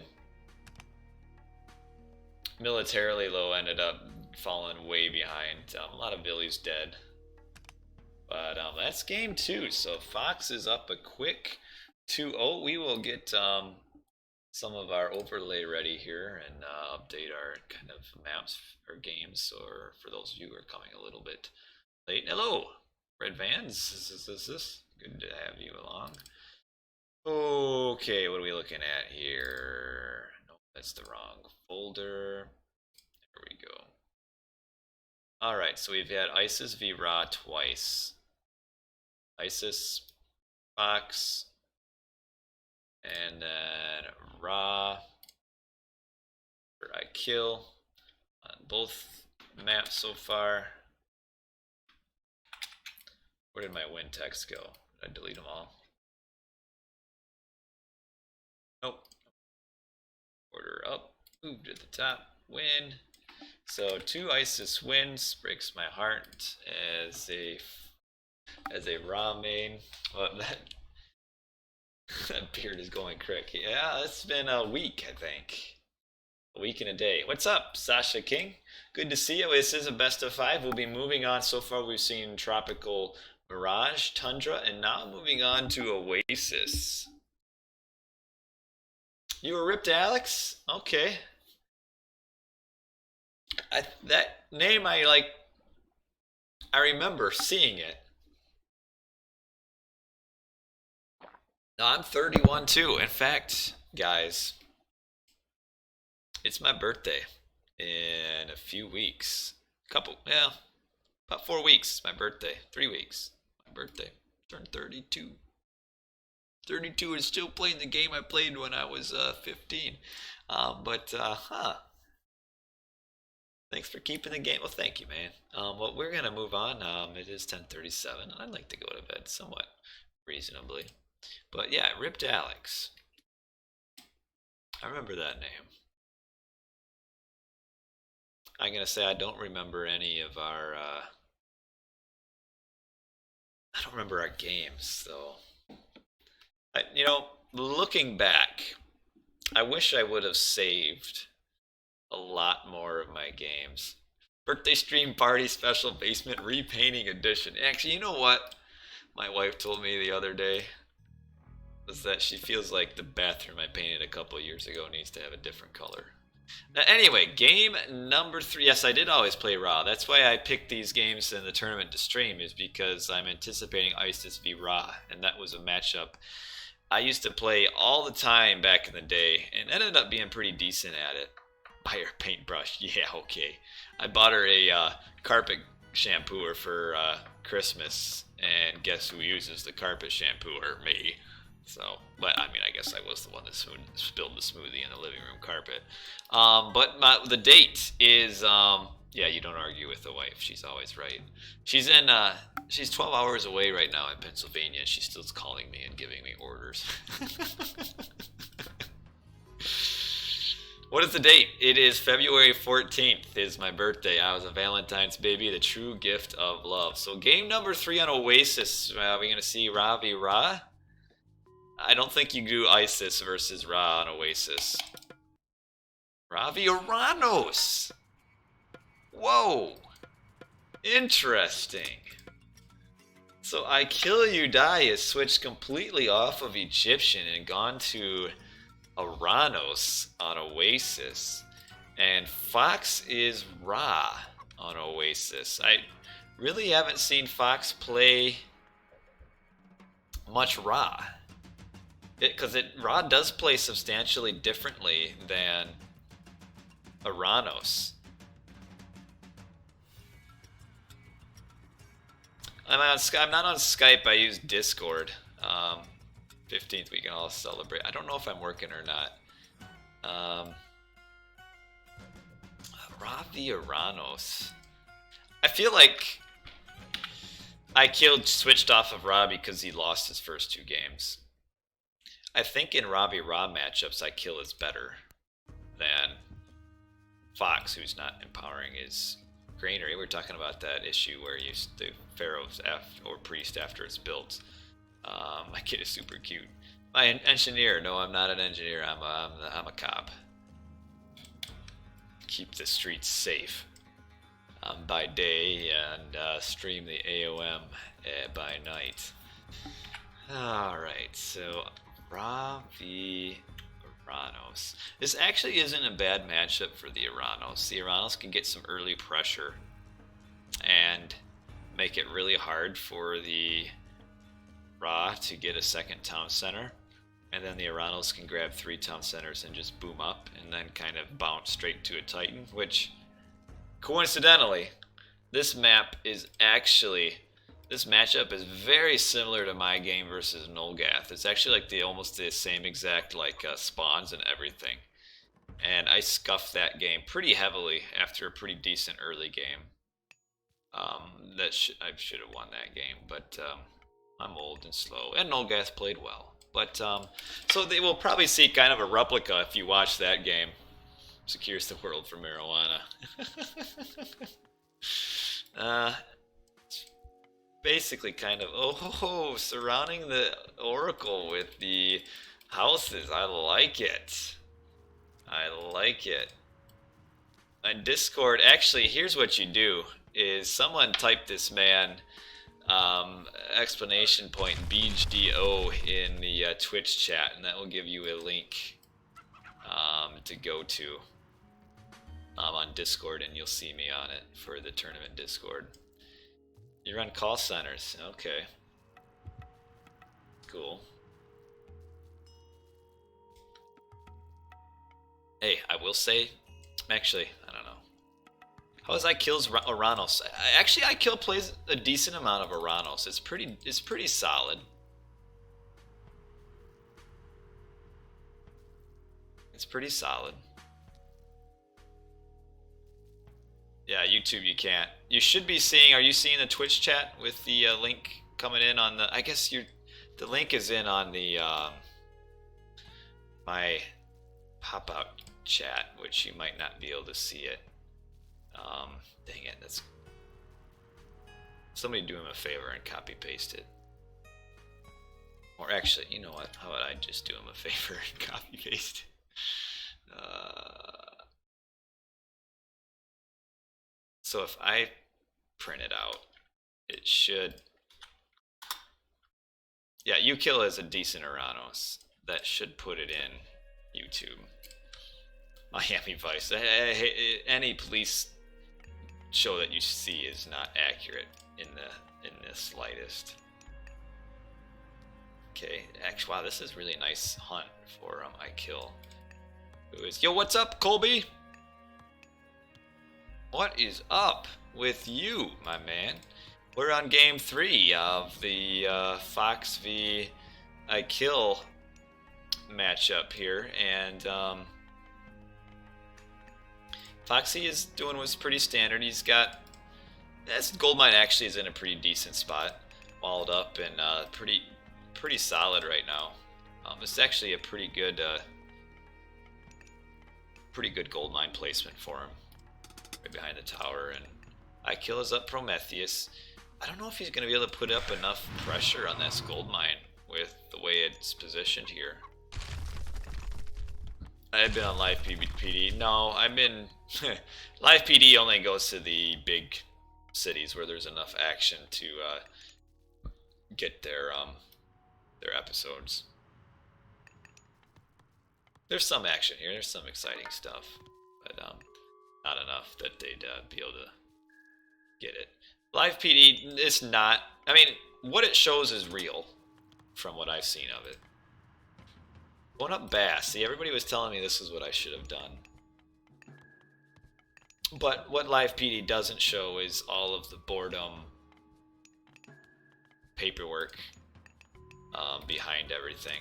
Militarily, though, ended up falling way behind. A lot of villies dead. But that's game 2, so Fox is up a quick 2-0. We will get some of our overlay ready here and update our kind of maps or games, or for those of you who are coming a little bit late. Hello, Red Vans. This good to have you along. Okay, what are we looking at here? No, that's the wrong folder. There we go. Alright, so we've had Isis v Ra twice. Isis, Fox, and then Ra for IKill on both maps so far. Where did my win text go? Did I delete them all? Nope. Order up, move to the top, win. So 2 Isis wins, breaks my heart as a Ra main. Well, that beard is going quick. Yeah, it's been a week, I think. A week and a day. What's up, Sasha King? Good to see you. This is a best of 5. We'll be moving on. So far, we've seen Tropical Mirage, Tundra, and now moving on to Oasis. You were ripped, Alex? Okay. That name, I remember seeing it. No, I'm 31 too. In fact, guys, it's my birthday in a few weeks. About 4 weeks. It's my birthday. 3 weeks. My birthday. Turned 32. 32 and still playing the game I played when I was 15. Thanks for keeping the game. Well, thank you, man. Well, we're gonna move on. It is 10:37. I'd like to go to bed somewhat reasonably. But yeah, Ripped Alex. I remember that name. I'm gonna say I don't remember any of our. I don't remember our games though. Looking back, I wish I would have saved a lot more of my games. Birthday stream party special basement repainting edition. Actually, you know what my wife told me the other day was that she feels like the bathroom I painted a couple years ago needs to have a different color. Now, anyway, game number 3. Yes, I did always play Ra. That's why I picked these games in the tournament to stream, is because I'm anticipating Isis v Ra, and that was a matchup I used to play all the time back in the day, and ended up being pretty decent at it. Buy her paintbrush. Yeah, okay. I bought her a carpet shampooer for Christmas, and guess who uses the carpet shampooer? Me. So, but I mean, I guess I was the one that spilled the smoothie in the living room carpet. But the date is, yeah, you don't argue with the wife. She's always right. She's 12 hours away right now in Pennsylvania, and she's still calling me and giving me orders. What is the date? It is February 14th is my birthday. I was a Valentine's baby, the true gift of love. So game number 3 on Oasis. Are we going to see Ravi Ra? I don't think you do Isis versus Ra on Oasis. Ravi Oranos! Whoa! Interesting. So IKillUDie has switched completely off of Egyptian and gone to Oranos on Oasis. And Fox is Ra on Oasis. I really haven't seen Fox play much Ra. Because Ra does play substantially differently than Oranos. I'm not on Skype. I use Discord. 15th we can all celebrate. I don't know if I'm working or not. Ravi Oranos. I feel like switched off of Ra because he lost his first 2 games. I think in Ravi Ra matchups, IKill is better than Fox, who's not empowering his granary. We're talking about that issue where the Pharaoh's or priest after it's built. My kid is super cute. My engineer. No, I'm not an engineer. I'm a cop. Keep the streets safe by day and stream the AOM by night. Alright, so Ravi Oranos. This actually isn't a bad matchup for the Oranos. The Oranos can get some early pressure and make it really hard for the Ra to get a second town center, and then the Oranos can grab 3 town centers and just boom up and then kind of bounce straight to a Titan, which coincidentally this matchup is very similar to my game versus Nolgath. It's actually like almost the same exact spawns and everything, and I scuffed that game pretty heavily after a pretty decent early game. I should have won that game, but I'm old and slow, and Nolgath played well. But so they will probably see kind of a replica if you watch that game. Secures the world for marijuana. Basically kind of surrounding the Oracle with the houses. I like it. I like it. On Discord, actually, here's what you do: is someone type this man explanation point BGO in the Twitch chat, and that will give you a link to go to on Discord, and you'll see me on it for the tournament Discord. You run call centers, okay, cool. Hey, I will say, actually, I don't know. How is IKill's Oranos? Actually, IKill plays a decent amount of Oranos. It's pretty solid. It's pretty solid. Yeah, YouTube you can't. You should be seeing. Are you seeing the Twitch chat with the link coming in on the? I guess the link is in on the my pop-out chat, which you might not be able to see it. Dang it, that's somebody do him a favor and copy paste it. Or actually, you know what? How about I just do him a favor and copy paste it? So if I print it out, it should. Yeah, IKill is a decent Oranos. That should put it in YouTube. Miami Vice. Any police show that you see is not accurate in the slightest. Okay, actually, wow, this is really a nice hunt for IKill. Who is? Yo, what's up, Colby? What is up with you, my man? We're on game 3 of the Fox v IKill matchup here, and Foxy is doing what's pretty standard. He's got this Goldmine actually is in a pretty decent spot, walled up and pretty solid right now. It's actually a pretty good pretty good gold mine placement for him. Right behind the tower, and IKill is up Prometheus. I don't know if he's going to be able to put up enough pressure on this gold mine with the way it's positioned here. I've been on live PD. No, I'm in... live PD only goes to the big cities where there's enough action to get their episodes. There's some action here. There's some exciting stuff, but not enough that they'd be able to get it. Live PD is not... I mean, what it shows is real from what I've seen of it. Going up Bass. See, everybody was telling me this is what I should have done. But what live PD doesn't show is all of the boredom paperwork behind everything.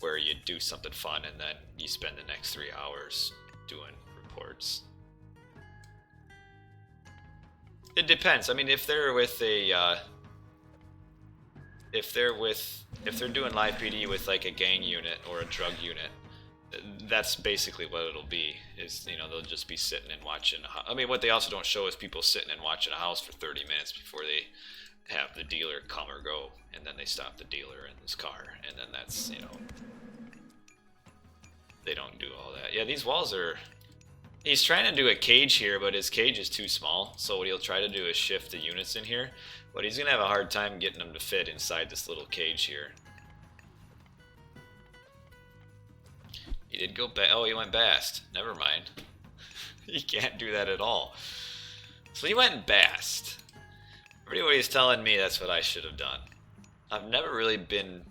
Where you do something fun and then you spend the next 3 hours doing reports. It depends. I mean, if they're with a if they're doing live PD with like a gang unit or a drug unit, that's basically what it'll be. Is, you know, they'll just be sitting and watching. I mean, what they also don't show is people sitting and watching a house for 30 minutes before they have the dealer come or go, and then they stop the dealer in his car, and then that's, you know, they don't do all that. Yeah, these walls are... He's trying to do a cage here, but his cage is too small, so what he'll try to do is shift the units in here, but he's going to have a hard time getting them to fit inside this little cage here. He did go back. Oh, he went Bast. Never mind. He can't do that at all. So he went Bast. Everybody's telling me that's what I should have done. I've never really been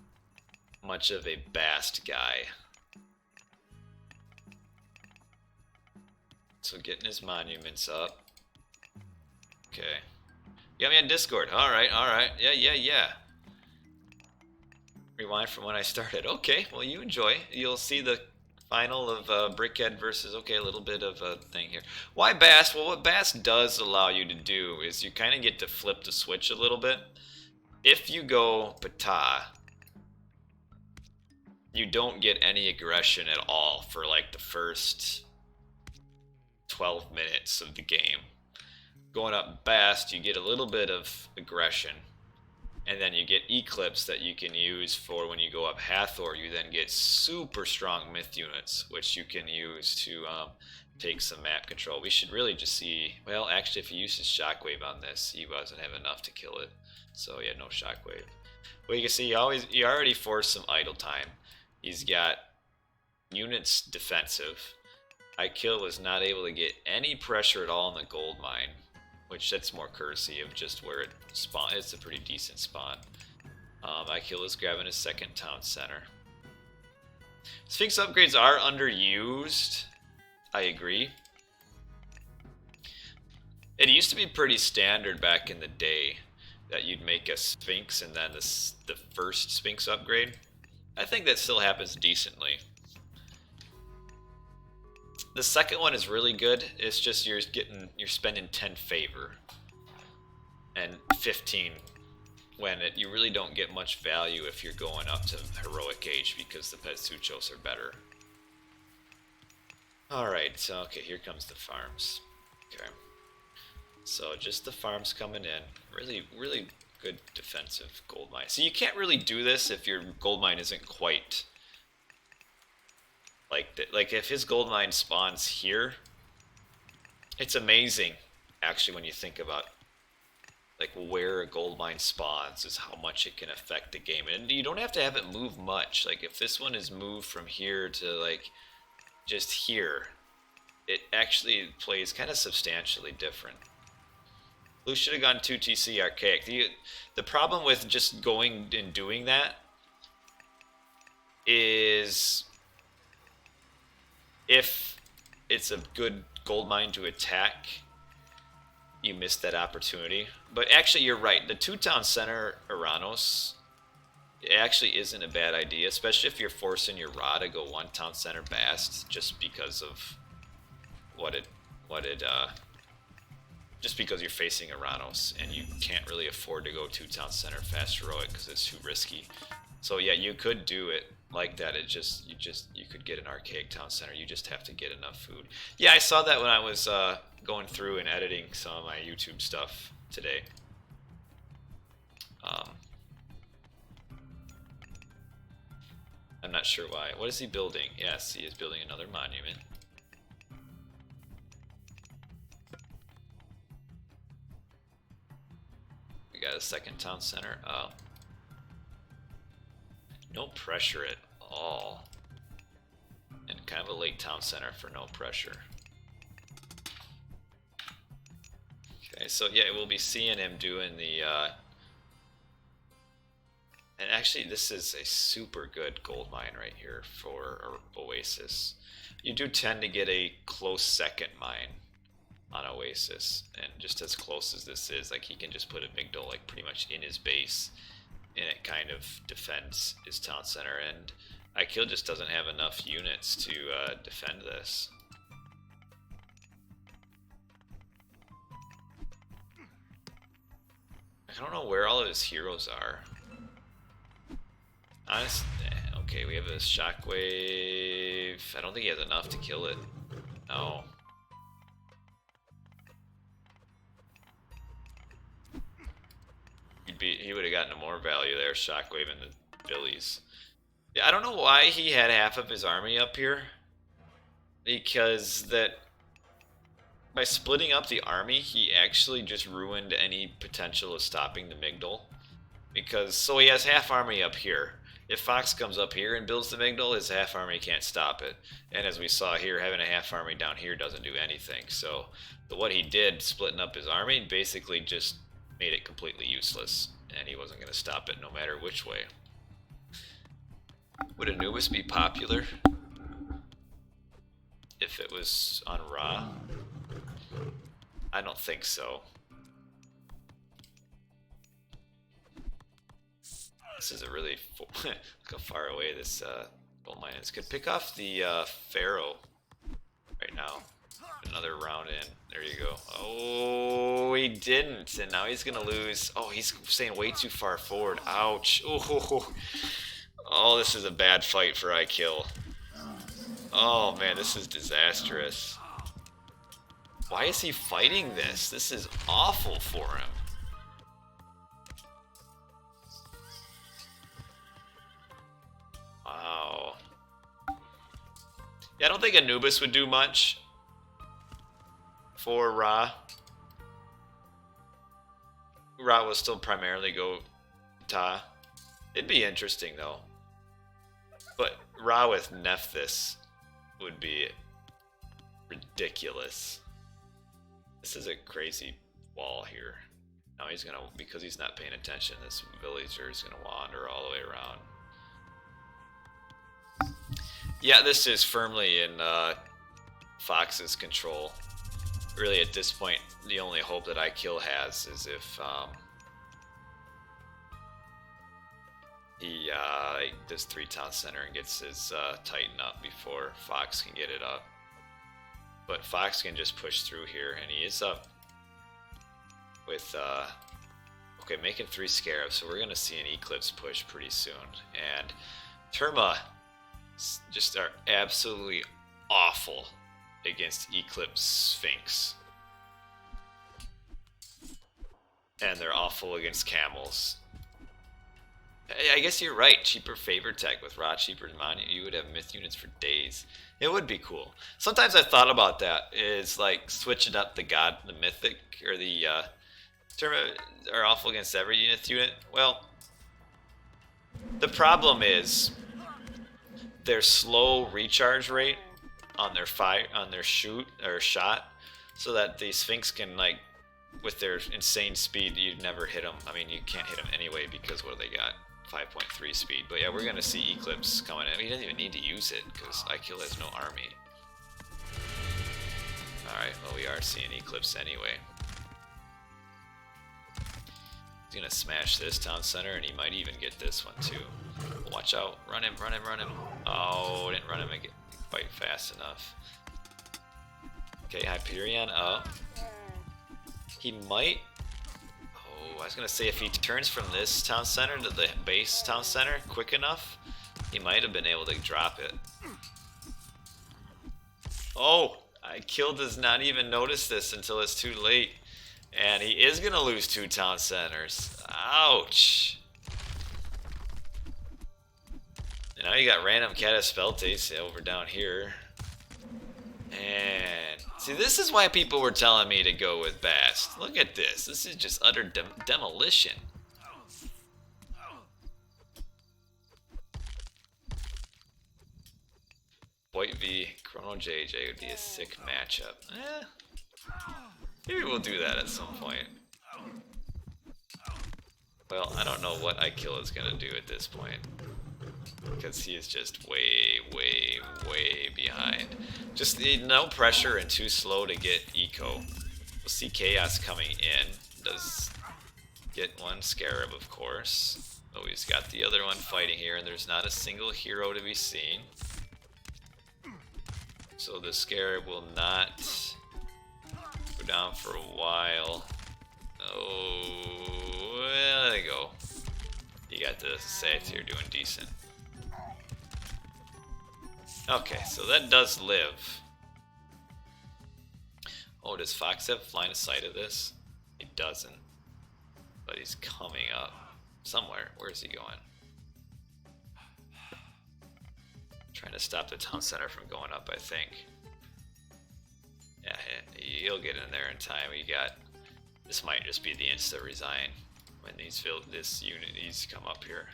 much of a Bast guy. So getting his monuments up. Okay. You got me on Discord. Alright, alright. Yeah. Rewind from when I started. Okay, well, you enjoy. You'll see the final of Brickhead versus... Okay, a little bit of a thing here. Why Bast? Well, what Bast does allow you to do is you kind of get to flip the switch a little bit. If you go Ptah, you don't get any aggression at all for like the first 12 minutes of the game. Going up Bast, you get a little bit of aggression, and then you get Eclipse that you can use for when you go up Hathor. You then get super strong myth units, which you can use to take some map control. We should really just see... Well, actually, if he uses Shockwave on this, he doesn't have enough to kill it, so he had no Shockwave. But you can see he already forced some idle time. He's got units defensive. IKill was not able to get any pressure at all in the gold mine, which that's more courtesy of just where it spawned. It's a pretty decent spawn. IKill is grabbing his second town center. Sphinx upgrades are underused. I agree. It used to be pretty standard back in the day that you'd make a Sphinx and then the first Sphinx upgrade. I think that still happens decently. The second one is really good. It's just you're spending 10 favor and 15 when you really don't get much value if you're going up to heroic age because the Petsuchos are better. Alright, so okay, here comes the farms. Okay. So just the farms coming in. Really good defensive gold mine. So you can't really do this if your gold mine isn't quite like if his gold mine spawns here. It's amazing actually when you think about like where a gold mine spawns is how much it can affect the game. And you don't have to have it move much. Like if this one is moved from here to like just here, it actually plays kind of substantially different. Blue should have gone 2TC Archaic. The problem with just going and doing that is if it's a good gold mine to attack, you missed that opportunity. But actually, you're right. The 2-town center Oranos, it actually isn't a bad idea, especially if you're forcing your Ra to go 1-town center Bast, just because of just because you're facing Oranos and you can't really afford to go 2-town center fast heroic because it's too risky. So yeah, you could do it like that. You could get an archaic town center. You just have to get enough food. Yeah, I saw that when I was going through and editing some of my YouTube stuff today. I'm not sure why. What is he building? Yes, he is building another monument. We got a second town center. No pressure at all. And kind of a late town center for no pressure. Okay, so yeah, we'll be seeing him doing the... and actually, this is a super good gold mine right here for Oasis. You do tend to get a close second mine on Oasis. And just as close as this is, like he can just put a Midgard like pretty much in his base. And it kind of defends his town center. And IKill just doesn't have enough units to defend this. I don't know where all of his heroes are. Honestly, okay, we have a shockwave. I don't think he has enough to kill it. No. He would have gotten more value there, shockwave and the Billies. Yeah, I don't know why he had half of his army up here. Because by splitting up the army, he actually just ruined any potential of stopping the Midgard. Because, so he has half army up here. If Fox comes up here and builds the Midgard, his half army can't stop it. And as we saw here, having a half army down here doesn't do anything. So, what he did, splitting up his army, basically just made it completely useless. And he wasn't going to stop it no matter which way. Would Anubis be popular if it was on Ra? I don't think so. This is a really look how far away this gold mine is. Could pick off the Pharaoh right now. Another round in. There you go. Oh, he didn't, and now he's gonna lose. Oh, he's staying way too far forward. Ouch. Oh, this is a bad fight for IKill. Oh man, this is disastrous. Why is he fighting this? This is awful for him. Wow. Yeah, I don't think Anubis would do much for Ra. Ra will still primarily go Ta. It'd be interesting though. But Ra with Nephthys would be ridiculous. This is a crazy wall here. Now he's gonna, because he's not paying attention, this villager is gonna wander all the way around. Yeah, this is firmly in Fox's control. Really, at this point, the only hope that IKill has is if he does 3 town center and gets his Titan up before Fox can get it up. But Fox can just push through here, and he is up with okay, making 3 scarabs, so we're gonna see an eclipse push pretty soon. And Terma just are absolutely awful against Eclipse Sphinx. And they're awful against camels. I guess you're right. Cheaper favor tech with Ra, cheaper monument. You would have myth units for days. It would be cool. Sometimes I've thought about that. Is like switching up the god, the mythic, or the Terma are awful against every unit. Well, the problem is their slow recharge rate on their shot, so that the Sphinx can, like, with their insane speed, you'd never hit them. I mean, you can't hit them anyway because what do they got? 5.3 speed. But yeah, we're gonna see Eclipse coming in. He doesn't even need to use it because IKill has no army. All right, well, we are seeing Eclipse anyway. He's gonna smash this town center, and he might even get this one too. Watch out! Run him! Run him! Run him! Oh, didn't run him and get quite fast enough. Okay, Hyperion up. He might. Oh, I was gonna say if he turns from this town center to the base town center quick enough, He might have been able to drop it. Oh, IKill does not even notice this until it's too late. And he is going to lose 2 town centers. Ouch. And now you got random Cataspeltes over down here. And see, this is why people were telling me to go with Bast. Look at this. This is just utter demolition. White v Chrono JJ would be a sick matchup. Maybe we'll do that at some point. Well, I don't know what IKill is going to do at this point. Because he is just way, way, way behind. Just no pressure and too slow to get eco. We'll see Chaos coming in. Does get one Scarab, of course. Oh, he's got the other one fighting here, and there's not a single hero to be seen. So the Scarab will not go down for a while. Oh, well, there you go. You got the Satyr doing decent. Okay, so that does live. Oh, does Fox have line of sight of this? He doesn't. But he's coming up somewhere. Where is he going? Trying to stop the town center from going up, I think. Yeah, he'll get in there in time. We got. This might just be the insta resign when these unities come up here.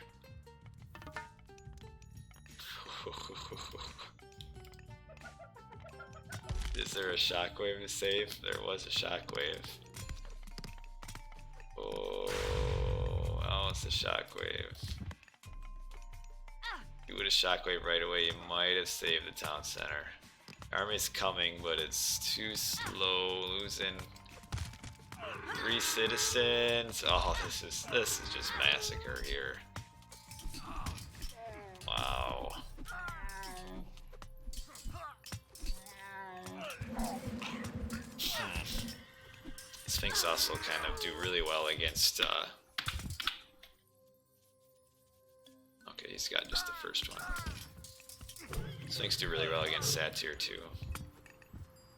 Is there a shockwave to save? There was a shockwave. Oh, almost a shockwave. If you would have shockwave right away, you might have saved the town center. Army's coming, but it's too slow. Losing 3 citizens. Oh, this is just massacre here. Wow. Sphinx also kind of do really well against okay, he's got just the first one. Sphinx do really well against Satyr too.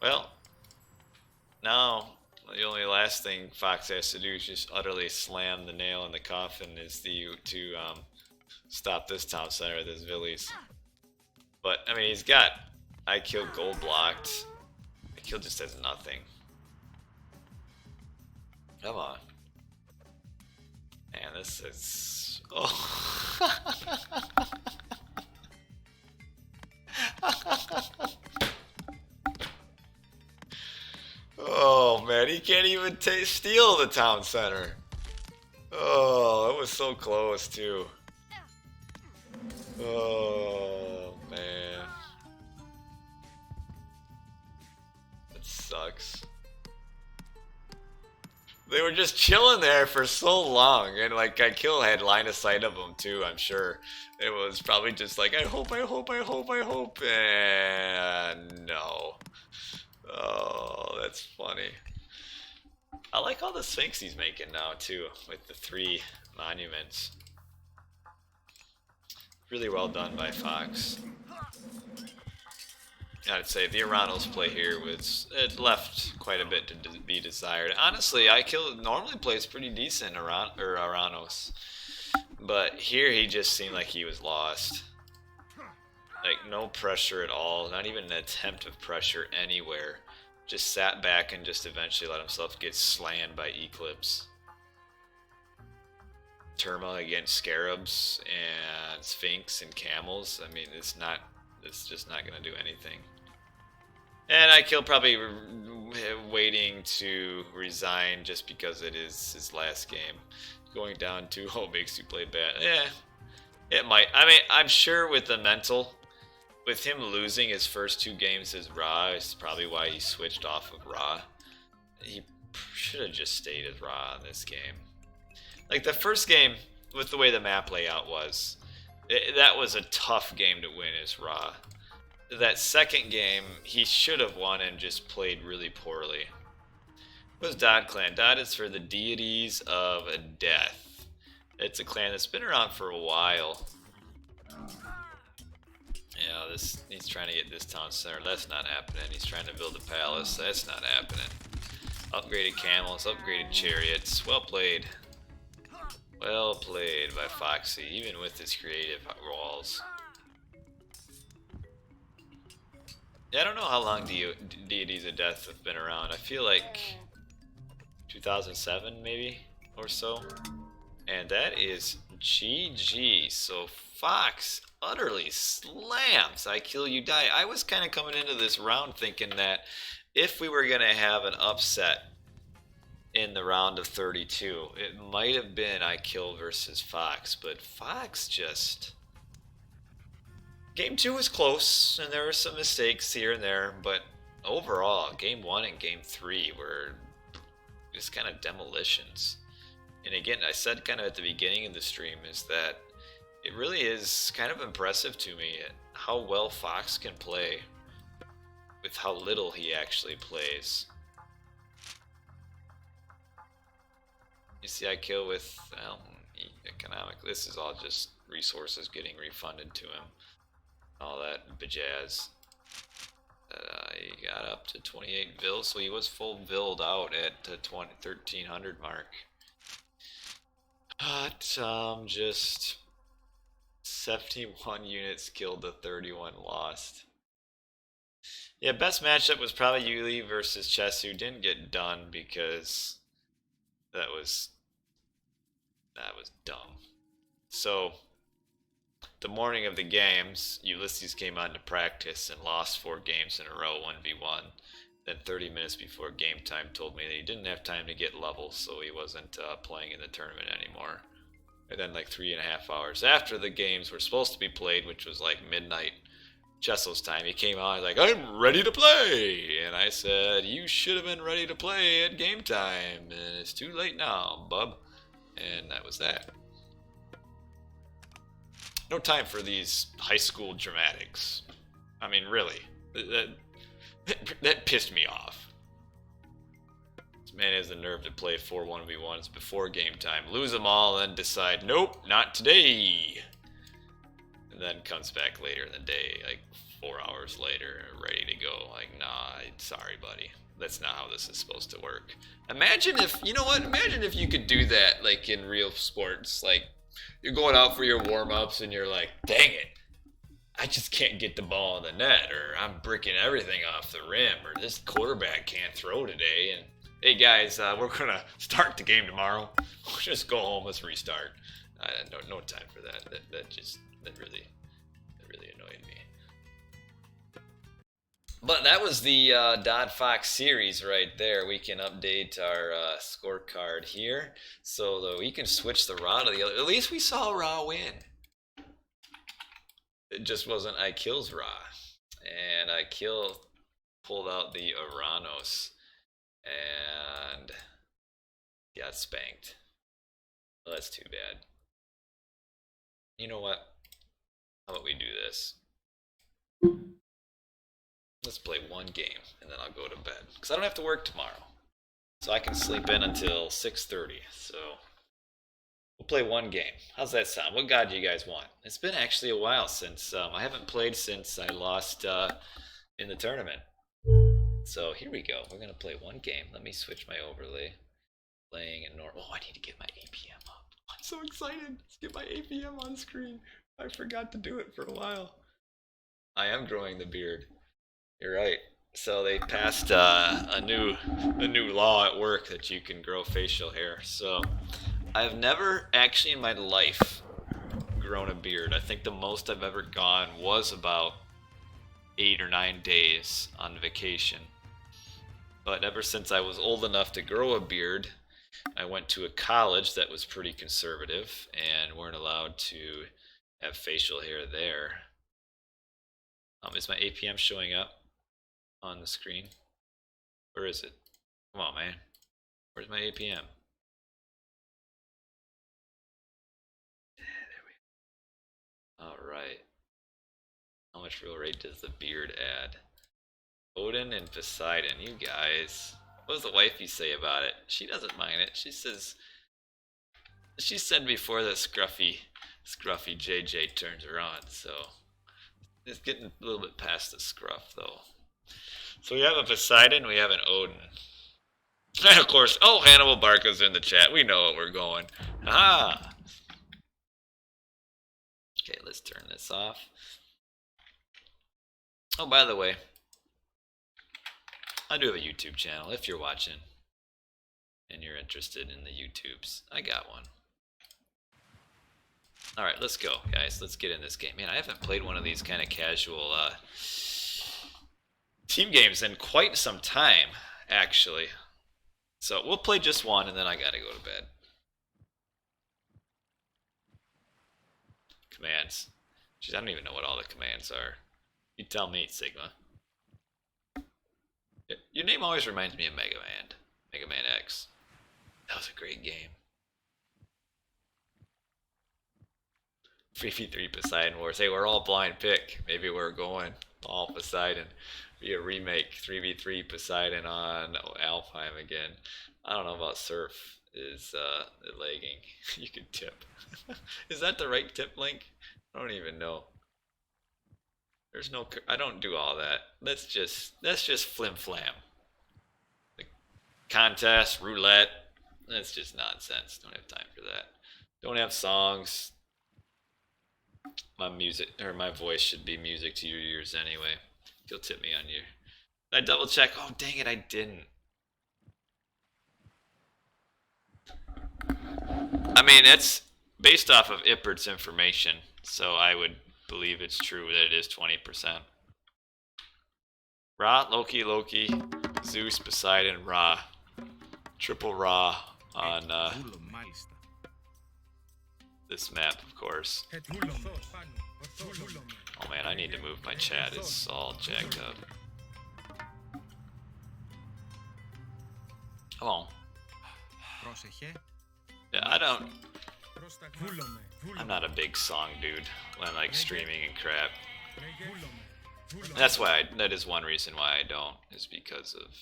Well, now the only last thing Fox has to do is just utterly slam the nail in the coffin is to stop this town center with his villies. But I mean, he's got IKill gold blocked. IKill just has nothing. Come on. Man, this is... Oh. Oh, man, he can't even steal the town center. Oh, that was so close, too. Oh, man. That sucks. They were just chilling there for so long, and like IKill had line of sight of them too, I'm sure. It was probably just like, I hope, and no. Oh, that's funny. I like all the Sphinx he's making now too, with the 3 monuments. Really well done by Fox. I'd say the Oranos play here it left quite a bit to be desired. Honestly, IKill normally plays pretty decent Oranos, but here he just seemed like he was lost. Like no pressure at all, not even an attempt of pressure anywhere. Just sat back and just eventually let himself get slammed by Eclipse. Terma against Scarabs and Sphinx and Camels. I mean, it's just not going to do anything. And IKill probably waiting to resign just because it is his last game. Going down to, oh, makes you play bad. Yeah, it might. I mean, I'm sure with the mental, with him losing his first 2 games as Ra, is probably why he switched off of Ra. He should have just stayed as Ra in this game. Like the first game, with the way the map layout was, that was a tough game to win as Ra. That second game, he should have won and just played really poorly. What was Dot Clan? Dot is for the deities of death. It's a clan that's been around for a while. Yeah, he's trying to get this town center. That's not happening. He's trying to build a palace. That's not happening. Upgraded camels, upgraded chariots. Well played. Well played by Foxy, even with his creative walls. Yeah, I don't know how long Deities of Death have been around. I feel like 2007 maybe or so. And that is GG. So Fox utterly slams IKillUDie. I was kind of coming into this round thinking that if we were going to have an upset in the round of 32, it might have been IKill versus Fox, but Fox just... Game 2 was close, and there were some mistakes here and there, but overall, Game 1 and Game 3 were just kind of demolitions. And again, I said kind of at the beginning of the stream is that it really is kind of impressive to me how well Fox can play with how little he actually plays. You see, I kill with economic. This is all just resources getting refunded to him. All that bajazz. He got up to 28 vil, so he was full villed out at the 1300 mark. But just 71 units killed to 31 lost. Yeah, best matchup was probably Yuli versus Chesu. Didn't get done because that was dumb. So the morning of the games, Ulysses came on to practice and lost 4 games in a row, 1v1. Then 30 minutes before game time told me that he didn't have time to get levels, so he wasn't playing in the tournament anymore. And then like 3.5 hours after the games were supposed to be played, which was like midnight Chessel's time, he came on, he's like, I'm ready to play! And I said, you should have been ready to play at game time, and it's too late now, bub. And that was that. No time for these high school dramatics. I mean, really. That pissed me off. This man has the nerve to play 4 1v1s before game time. Lose them all, then decide, nope, not today. And then comes back later in the day, like 4 hours later, ready to go. Like, nah, sorry, buddy. That's not how this is supposed to work. Imagine if, you know what? Imagine if you could do that, like, in real sports. Like, you're going out for your warm-ups and you're like, dang it, I just can't get the ball in the net, or I'm bricking everything off the rim, or this quarterback can't throw today, and hey guys, we're gonna start the game tomorrow. We'll just go home, let's restart. No time for that. That really annoyed me. But that was the Dodd Fox series right there. We can update our scorecard here so that we can switch the Ra to the other. At least we saw Ra win. It just wasn't IKill's Ra. And IKill pulled out the Oranos and got spanked. Well, that's too bad. You know what? How about we do this? Let's play 1 game, and then I'll go to bed. Because I don't have to work tomorrow. So I can sleep in until 6:30. So we'll play 1 game. How's that sound? What god do you guys want? It's been actually a while since... I haven't played since I lost in the tournament. So here we go. We're going to play 1 game. Let me switch my overlay. Playing in normal... Oh, I need to get my APM up. I'm so excited. Let's get my APM on screen. I forgot to do it for a while. I am growing the beard. You're right. So they passed a new law at work that you can grow facial hair. So I've never actually in my life grown a beard. I think the most I've ever gone was about 8 or 9 days on vacation. But ever since I was old enough to grow a beard, I went to a college that was pretty conservative and weren't allowed to have facial hair there. Is my APM showing up on the screen? Where is it? Come on, man. Where's my APM? There we go. Alright. How much real rate does the beard add? Odin and Poseidon, you guys. What does the wifey say about it? She doesn't mind it. She says... She said before that scruffy JJ turns her on, so... It's getting a little bit past the scruff, though. So we have a Poseidon, we have an Odin. And of course, oh, Hannibal Barca's in the chat. We know what we're going. Aha! Okay, let's turn this off. Oh, by the way, I do have a YouTube channel if you're watching and you're interested in the YouTubes. I got one. Alright, let's go, guys. Let's get in this game. Man, I haven't played one of these kind of casual team games in quite some time, actually. So we'll play just one, and then I gotta go to bed. Commands. Jeez, I don't even know what all the commands are. You tell me, Sigma. Your name always reminds me of Mega Man. Mega Man X. That was a great game. 3v3 Poseidon Wars. Hey, we're all blind pick. Maybe we're going all Poseidon. Be a remake 3v3 Poseidon on Alfheim again. I don't know about Surf is lagging. You can tip. Is that the right tip link? I don't even know. There's no. I don't do all that. That's just flim flam. The contest, roulette. That's just nonsense. Don't have time for that. Don't have songs. My music or my voice should be music to your ears anyway. You'll tip me on your. I double check. Oh dang it! I didn't. I mean, it's based off of Ippert's information, so I would believe it's true that it is 20%. Ra, Loki, Zeus, Poseidon, Ra. Triple Ra on this map, of course. Oh man, I need to move my chat. It's all jacked up. Oh. Yeah, I'm not a big song dude when I'm like streaming and crap. That's why that is one reason why I don't, is because of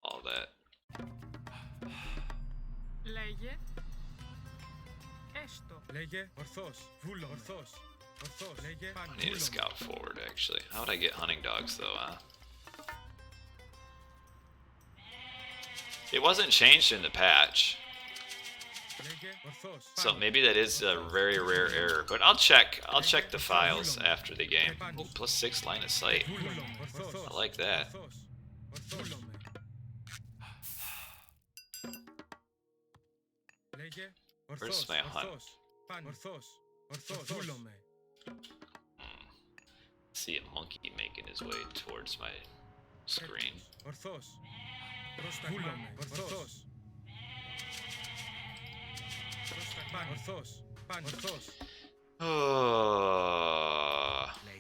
all that. I need to scout forward actually. How would I get hunting dogs though, huh? It wasn't changed in the patch. So maybe that is a very rare error, but I'll check the files after the game. Oh, +6 line of sight. I like that. Where's my hunt? See a monkey making his way towards my screen.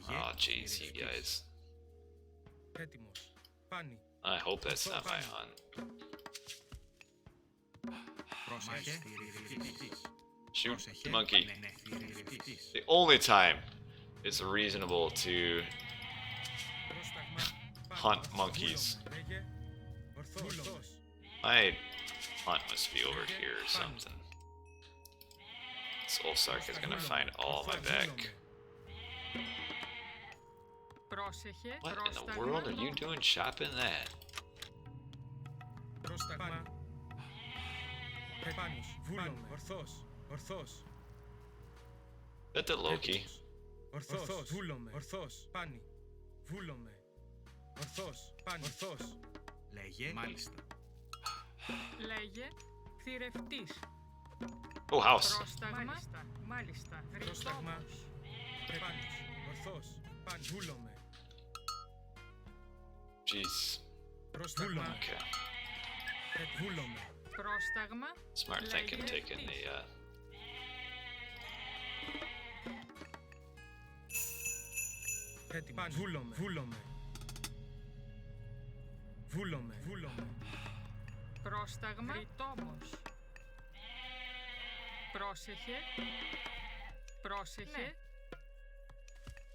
Oh, jeez, you guys. I hope that's not my hunt. Shoot the monkey. The only time it's reasonable to hunt monkeys. My hunt must be over here or something. This Olsark is gonna find all my back. What in the world are you doing shopping that? Is that the Loki? Oh, house. Jeez. Okay. Smart thinking, taking the Πρόσταγμα. Ρητόμος. Πρόσεχε. Πρόσεχε. Ναι.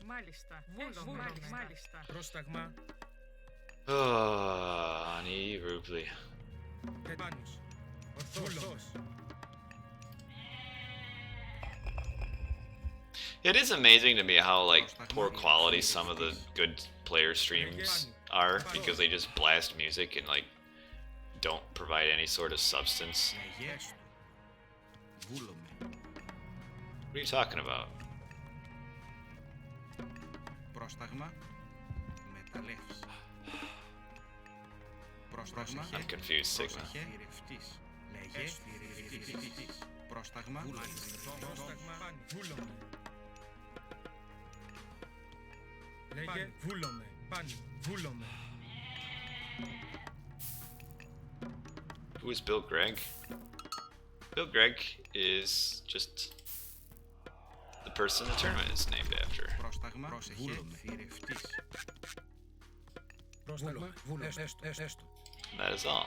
Μάλιστα. Βούλομαι. Μάλιστα. Πρόσταγμα. Ani Rubli. Επάνους. Ορθός. It is amazing to me how like poor quality some of the good player streams are, because they just blast music and like don't provide any sort of substance. What are you talking about? I'm confused, Sigma. Who is Bill Gregg? Bill Gregg is just the person the tournament is named after. That is all.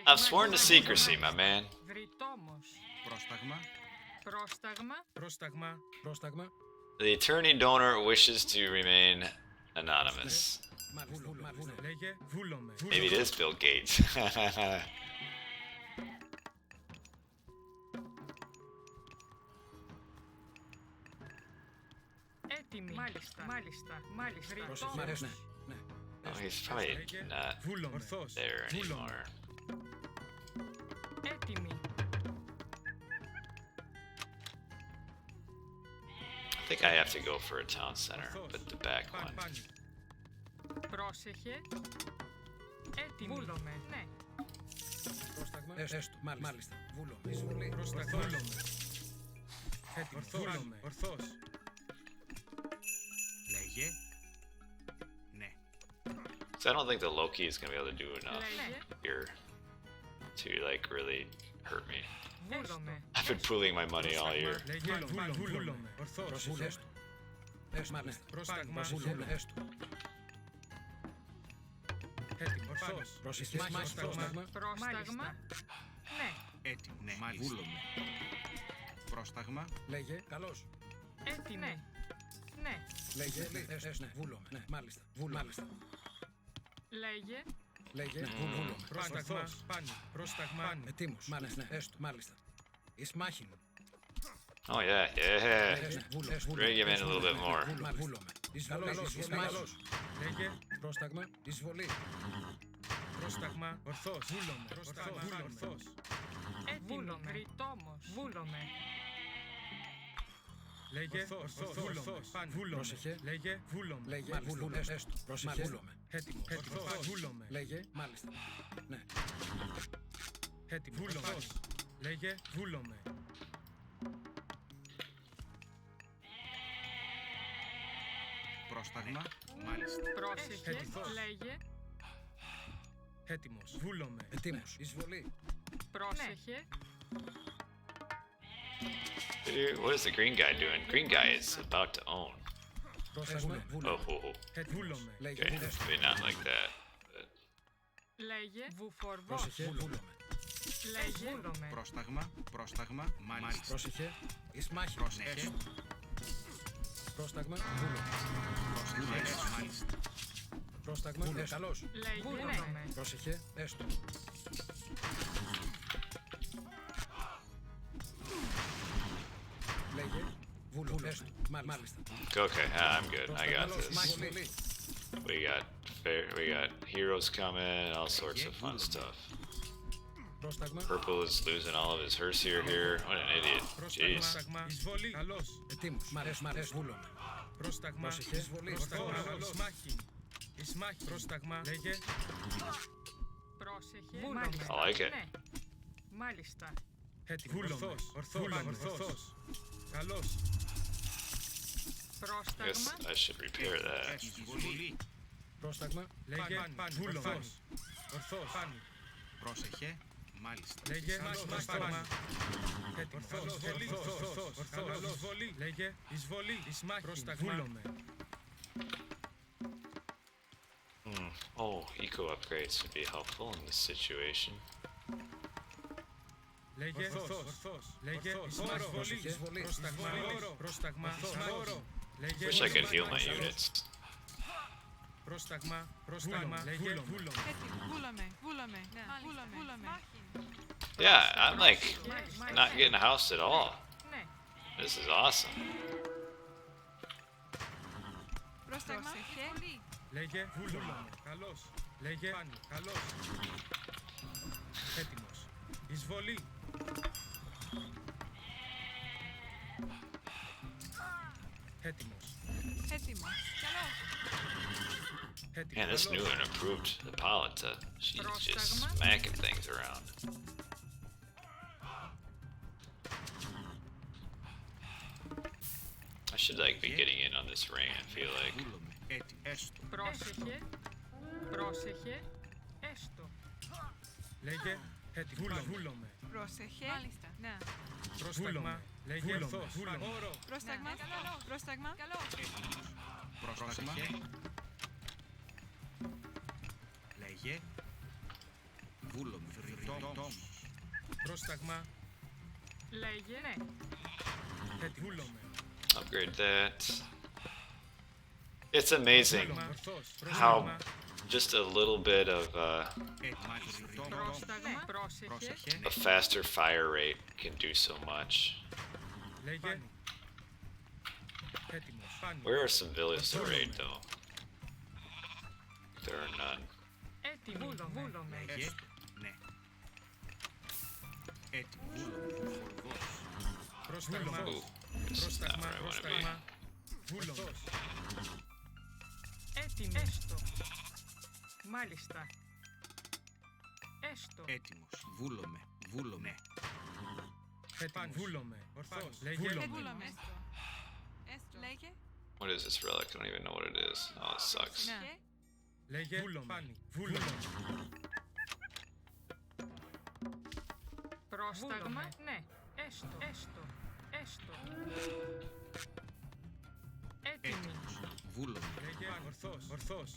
I've sworn to secrecy, my man. The attorney donor wishes to remain anonymous. Maybe it is Bill Gates. Oh, he's probably not there anymore. I think I have to go for a town center, but the back one. So I don't think the Loki is gonna be able to do enough here to like really hurt me. I've been pooling my money all year. Λέγε, πρόσταγμα, ετοίμος, μάλιστα, εις μάχη μου. Oh yeah. Ready to give in a little bit more. Λέγε, πρόσταγμα, εισβολή. Πρόσταγμα, ορθός, ορθός. Έτοιμη, βούλομαι. Λέγε, ορθός, πρόσεχε, λέγε, βούλομαι, έστω, πρόσεχε, έτοιμος, ορθός, λέγε, μάλιστα, ναι. Έτοιμος, ορθός, λέγε, βούλομαι. Πρόσταγμα, μάλιστα. Πρόσεχε, λέγε. Έτοιμος, βούλομαι, ετοίμος, εισβολή. Πρόσεχε. What is the green guy doing? Green guy is about to own. Oh, okay, maybe not like that. But... Λέγε, βουφορβός. Πρόσεχε, βούλομαι. Λέγε, Πρόσταγμα, μάλιστα. Πρόσεχε, εις μάχη, πρόσεχε. Πρόσταγμα, βούλομαι. Πρόσεχε, μάλιστα. Πρόσταγμα, καλώς. λέγε, Πρόσεχε, έστω. Λέγε, βούλομαι, έστω. Μάλιστα. Okay, I'm good. I got this. We got heroes coming, all sorts of fun stuff. Purple is losing all of his Herseer here. What an idiot. Jeez. Ετοίμος, μ' αρέσει, βούλομαι. Πρόσταγμα, εισβολή, Ισμάχη, πρόσταγμα, λέγε. πρόσεχε. I like it. Ναι, μάλιστα. Ορθός. Καλώς. I guess Πρόσταγμα, I should repair that. Πρόσταγμα, λέγε. Ορθός. Πρόσεχε. Μάλιστα. Λέγε. Πρόσταγμα. Ορθός. Λέγε. Εισβολή. Ισμάχη. Πρόσταγμα. Oh, eco upgrades would be helpful in this situation. Λέγε. Ορθός. Λέγε. Εισβολή. Πρόσταγμα. Wish I could heal my units. Πρόσταγμα, πρόσταγμα, λέγε, βούλομαι. Βούλαμε. Yeah, I'm like not getting a house at all. Ναι. This is awesome. Πρόσταγμα. Λέγε, βούλομαι. Καλώς. Λέγε, πάνι, καλώς. Έτοιμος. Εισβολή. Έτοιμος. Man, this new one improved the Polita. She's just smacking things around. I should like be getting in on this ring, I feel like. Πρόσεχε. Έστω. Λέγε, έτοιμος. Βούλομαι. Πρόσεχε. Ναι. Πρόσταγμα, λέγε, ορθός. Όρο. Πρόσταγμα. Πρόσταγμα. Πρόσταγμα. Λέγε. Βούλομαι. Πρόσταγμα. Λέγε. Ναι. Βούλομαι. Upgrade that. It's amazing how just a little bit of Πρόσταγμα. Πρόσεχε. a faster fire rate can do so much. Λέγε. Έτοιμος. Πάνι. Where are some villages to raid though? There are none. Έτοιμη. Βούλομαι. Ναι. Έτοιμος. Πρόσταγμα. Ooh, this is not where I want to be. Βούλομαι. Έτοιμη. Έστω. Μάλιστα. Έστω. Έτοιμος. Βούλομαι. Έτοιμος. Βούλομαι. Ορθός. Λέγε. Βούλαμε. Λέγε. What is this relic? I don't even know what it is. Oh, it sucks. Ναι. Λέγε. Βούλομαι. Βούλομαι. Πρόσταγμα. Ναι. Έστω. Έτοιμη. Βούλομαι. Λέγε. Ορθός.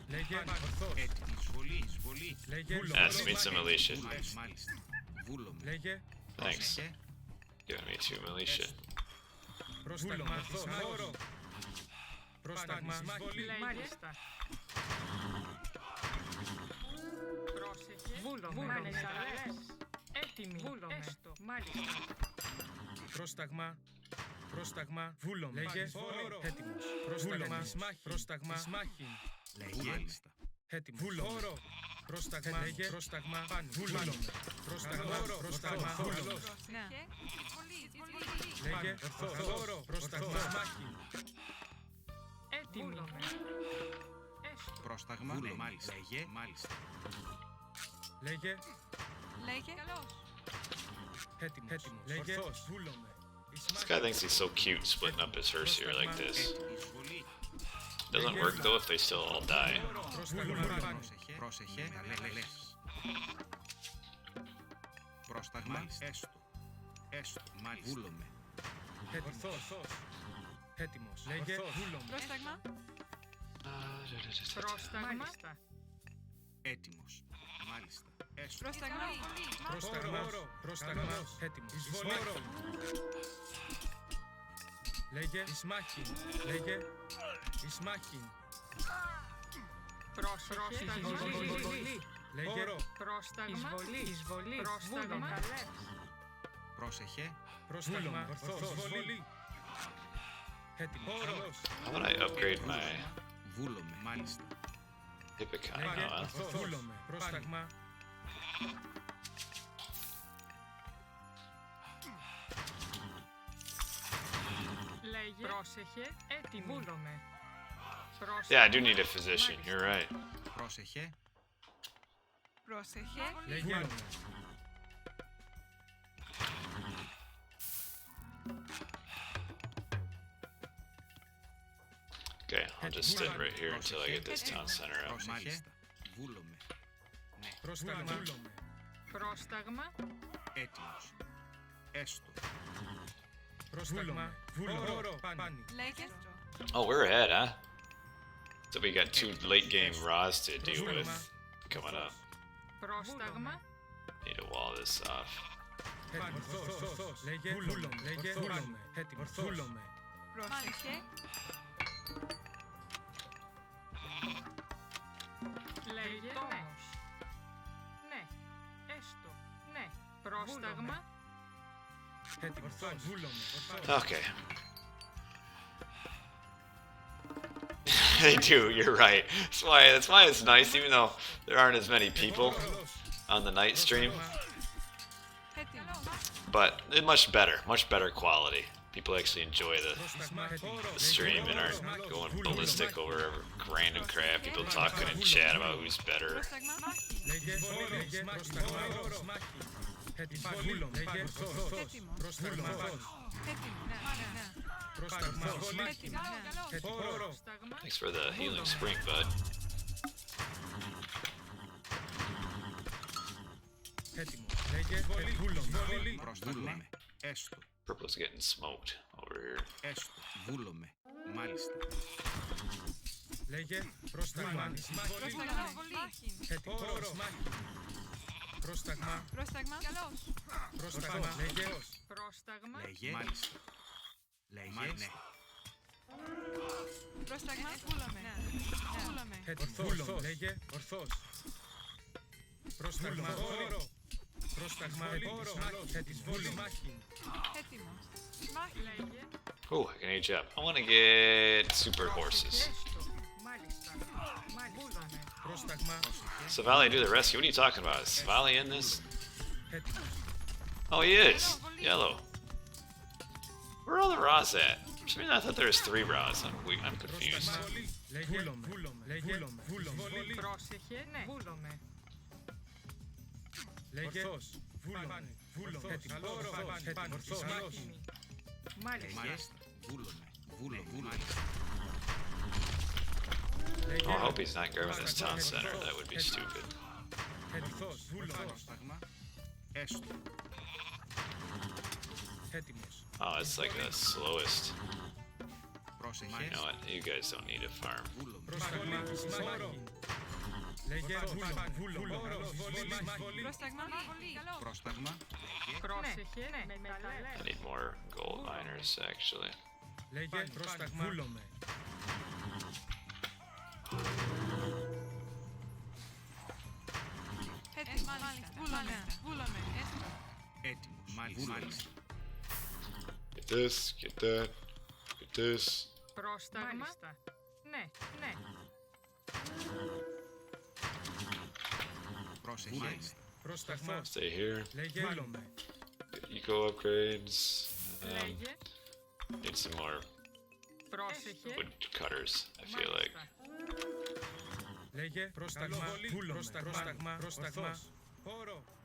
Λέγε. Ορθός. Εισβολή. Λέγε. Let's meet some militia. Λέγε. Thanks. Giving me 2 militia. Πρόσταγμα. Όρο. Πρόσταγμα. Μάλιστα. Πρόσεχε. Βούλομαι. Μάλιστα. Έτοιμη. Έστω. Μάλιστα. Πρόσταγμα. Βούλομαι. Λέγε. Έτοιμος. Πρόσταγμα. Σμάχιν. Λέγε. Έτοιμος. Όρο. Πρόσταγμα. Λέγε. Πρόσταγμα. Βούλομαι. Πρόσταγμα. Βούλομαι. Ναι. Λέγε. Όρο. Πρόσταγμα. Σμάχιν. Έτοιμη. Έστω. Πρόσταγμα. Λέγε. Λέγε. Έτοιμος. Λέγε. Βούλομαι. This guy thinks he's so cute splitting up his hearse here like this. Doesn't work though if they still all die. Πρόσεχε. Πρόσταγμα. Έστω. Βούλομαι. Ορθός. Έτοιμος. Λέγε. Βούλομαι. Πρόσταγμα. Πρόσταγμα. Μάλιστα. Έτοιμος. Μάλιστα. Πρόσταγμα. Πρόσταγμα. Έτοιμος. Εισβολή. Λέγε. Ισμάχιν. Λέγε. Ισμάχιν. Πρόσεχε. Λέγε. Πρόσταγμα. Εισβολή. Πρόσταγμα. Πρόσεχε. Πρόσταγμα. Ορθός. Εισβολή. Έτοιμος. How would I upgrade my Βούλομαι. Μάλιστα. Hippocon? Λέγε. Oh, Βούλομαι. Πρόσταγμα. Λέγε. Πρόσεχε. Έτοιμη. Βούλομαι. yeah, I do need a physician. You're right. Πρόσεχε. Πρόσεχε. Λέγε. Okay, I'll just sit right here until I get this town center up. Μάλιστα. Βούλομαι. Πρόσταγμα. Πρόσταγμα. Έτοιμος. Έστω. Πρόσταγμα. Όρο. Πάνι. Λέγε. Oh, we're ahead, huh? So we got 2 late game Raws to deal with coming up. Πρόσταγμα. Need to wall this off. Ορθός. Λέγε βούλομαι. Λέγε βούλομαι. Έτοιμος. Βούλομαι. Πρόσεχε. Λέγε τόμος. Ναι. Έστω. Ναι. Πρόσταγμα. Έτοιμος. Βούλομαι. Okay. They do, you're right. That's why it's nice, even though there aren't as many people on the night stream. Έτοιμος. But it's much better quality. People actually enjoy the stream and aren't going ballistic over random crap. People talking in chat about who's better. Πρόσταγμα. Μάχη. Λέγε πρόσταγμα. Έτοιμος. Βούλομαι. Λέγε Έτοιμος. πρόσταγμα. Έτοιμος. Ναι, ναι. Πρόσταγμα. Έτοιμος. Πρόσταγμα. Thanks for the healing spring, bud. Έτοιμος. Λέγε βούλομαι. Πρόσταγμα. Έστω. Purple's getting smoked over here. Έστω. Βούλομαι. Μάλιστα. Λέγε πρόσταγμα. Πρόσταγμα. Μάχη. Έτοιμος. Πρόσταγμα. Πρόσταγμα. Καλώς. Πρόσταγμα. Λέγε Πρόσταγμα. Λέγε. Μάλιστα. Λέγε. Ναι. Πρόσταγμα. Βούλαμε. Ναι. Βούλαμε. ορθός. Λέγε ορθός. Πρόσταγμα. Πρόσταγμα. Έτοιμος. Μάχη. Έτοιμος. Μάχη. Λέγε. Oh, I can age up. I want to get super horses. Έστω. Μάλιστα. Βούλαμε. Πρόσταγμα. Savali do the rescue. What are you talking about? Is Savali in this? Έτοιμος. Oh, he is. Yellow. Where are all the Ra's at? For some reason I thought there was 3 Ra's. I'm confused. Λέγε βούλομαι. Λέγε βούλομαι. Πρόσεχε. Ναι. Βούλαμε. Λέγε βούλομαι. Έτοιμος. Ορθός. Έτοιμη. Μάλιστα. Μάλιστα. Βούλομαι. Βούλομαι. Oh, I hope he's not grabbing this town center. That would be stupid. Ορθός. Πρόσταγμα. Έστω. Έτοιμος. Oh, it's like the slowest. Πρόσεχε. You know what? You guys don't need a farm. Βούλομαι. Πρόσταγμα. Μάχη. Λέγε βούλομαι. Πρόσταγμα. Καλώς. Πρόσταγμα. Πρόσεχε. Ναι. Με μεταλλεύει. I need more gold miners, actually. Λέγε πρόσταγμα. Βούλομαι. Έτοιμος. Μάλιστα. Βούλαμε. Βούλαμε. Έστω. Έτοιμος. Μάλιστα. Get this, get that, get this. Πρόσταγμα. Μάλιστα. Ναι. Ναι. Πρόσεχε. Πρόσταγμα. Stay here. Λέγε βούλομαι. Get eco upgrades. Λέγε. Need some more Πρόσεχε. wood cutters, I feel like. Λέγε πρόσταγμα. Πρόσταγμα. Πρόσταγμα.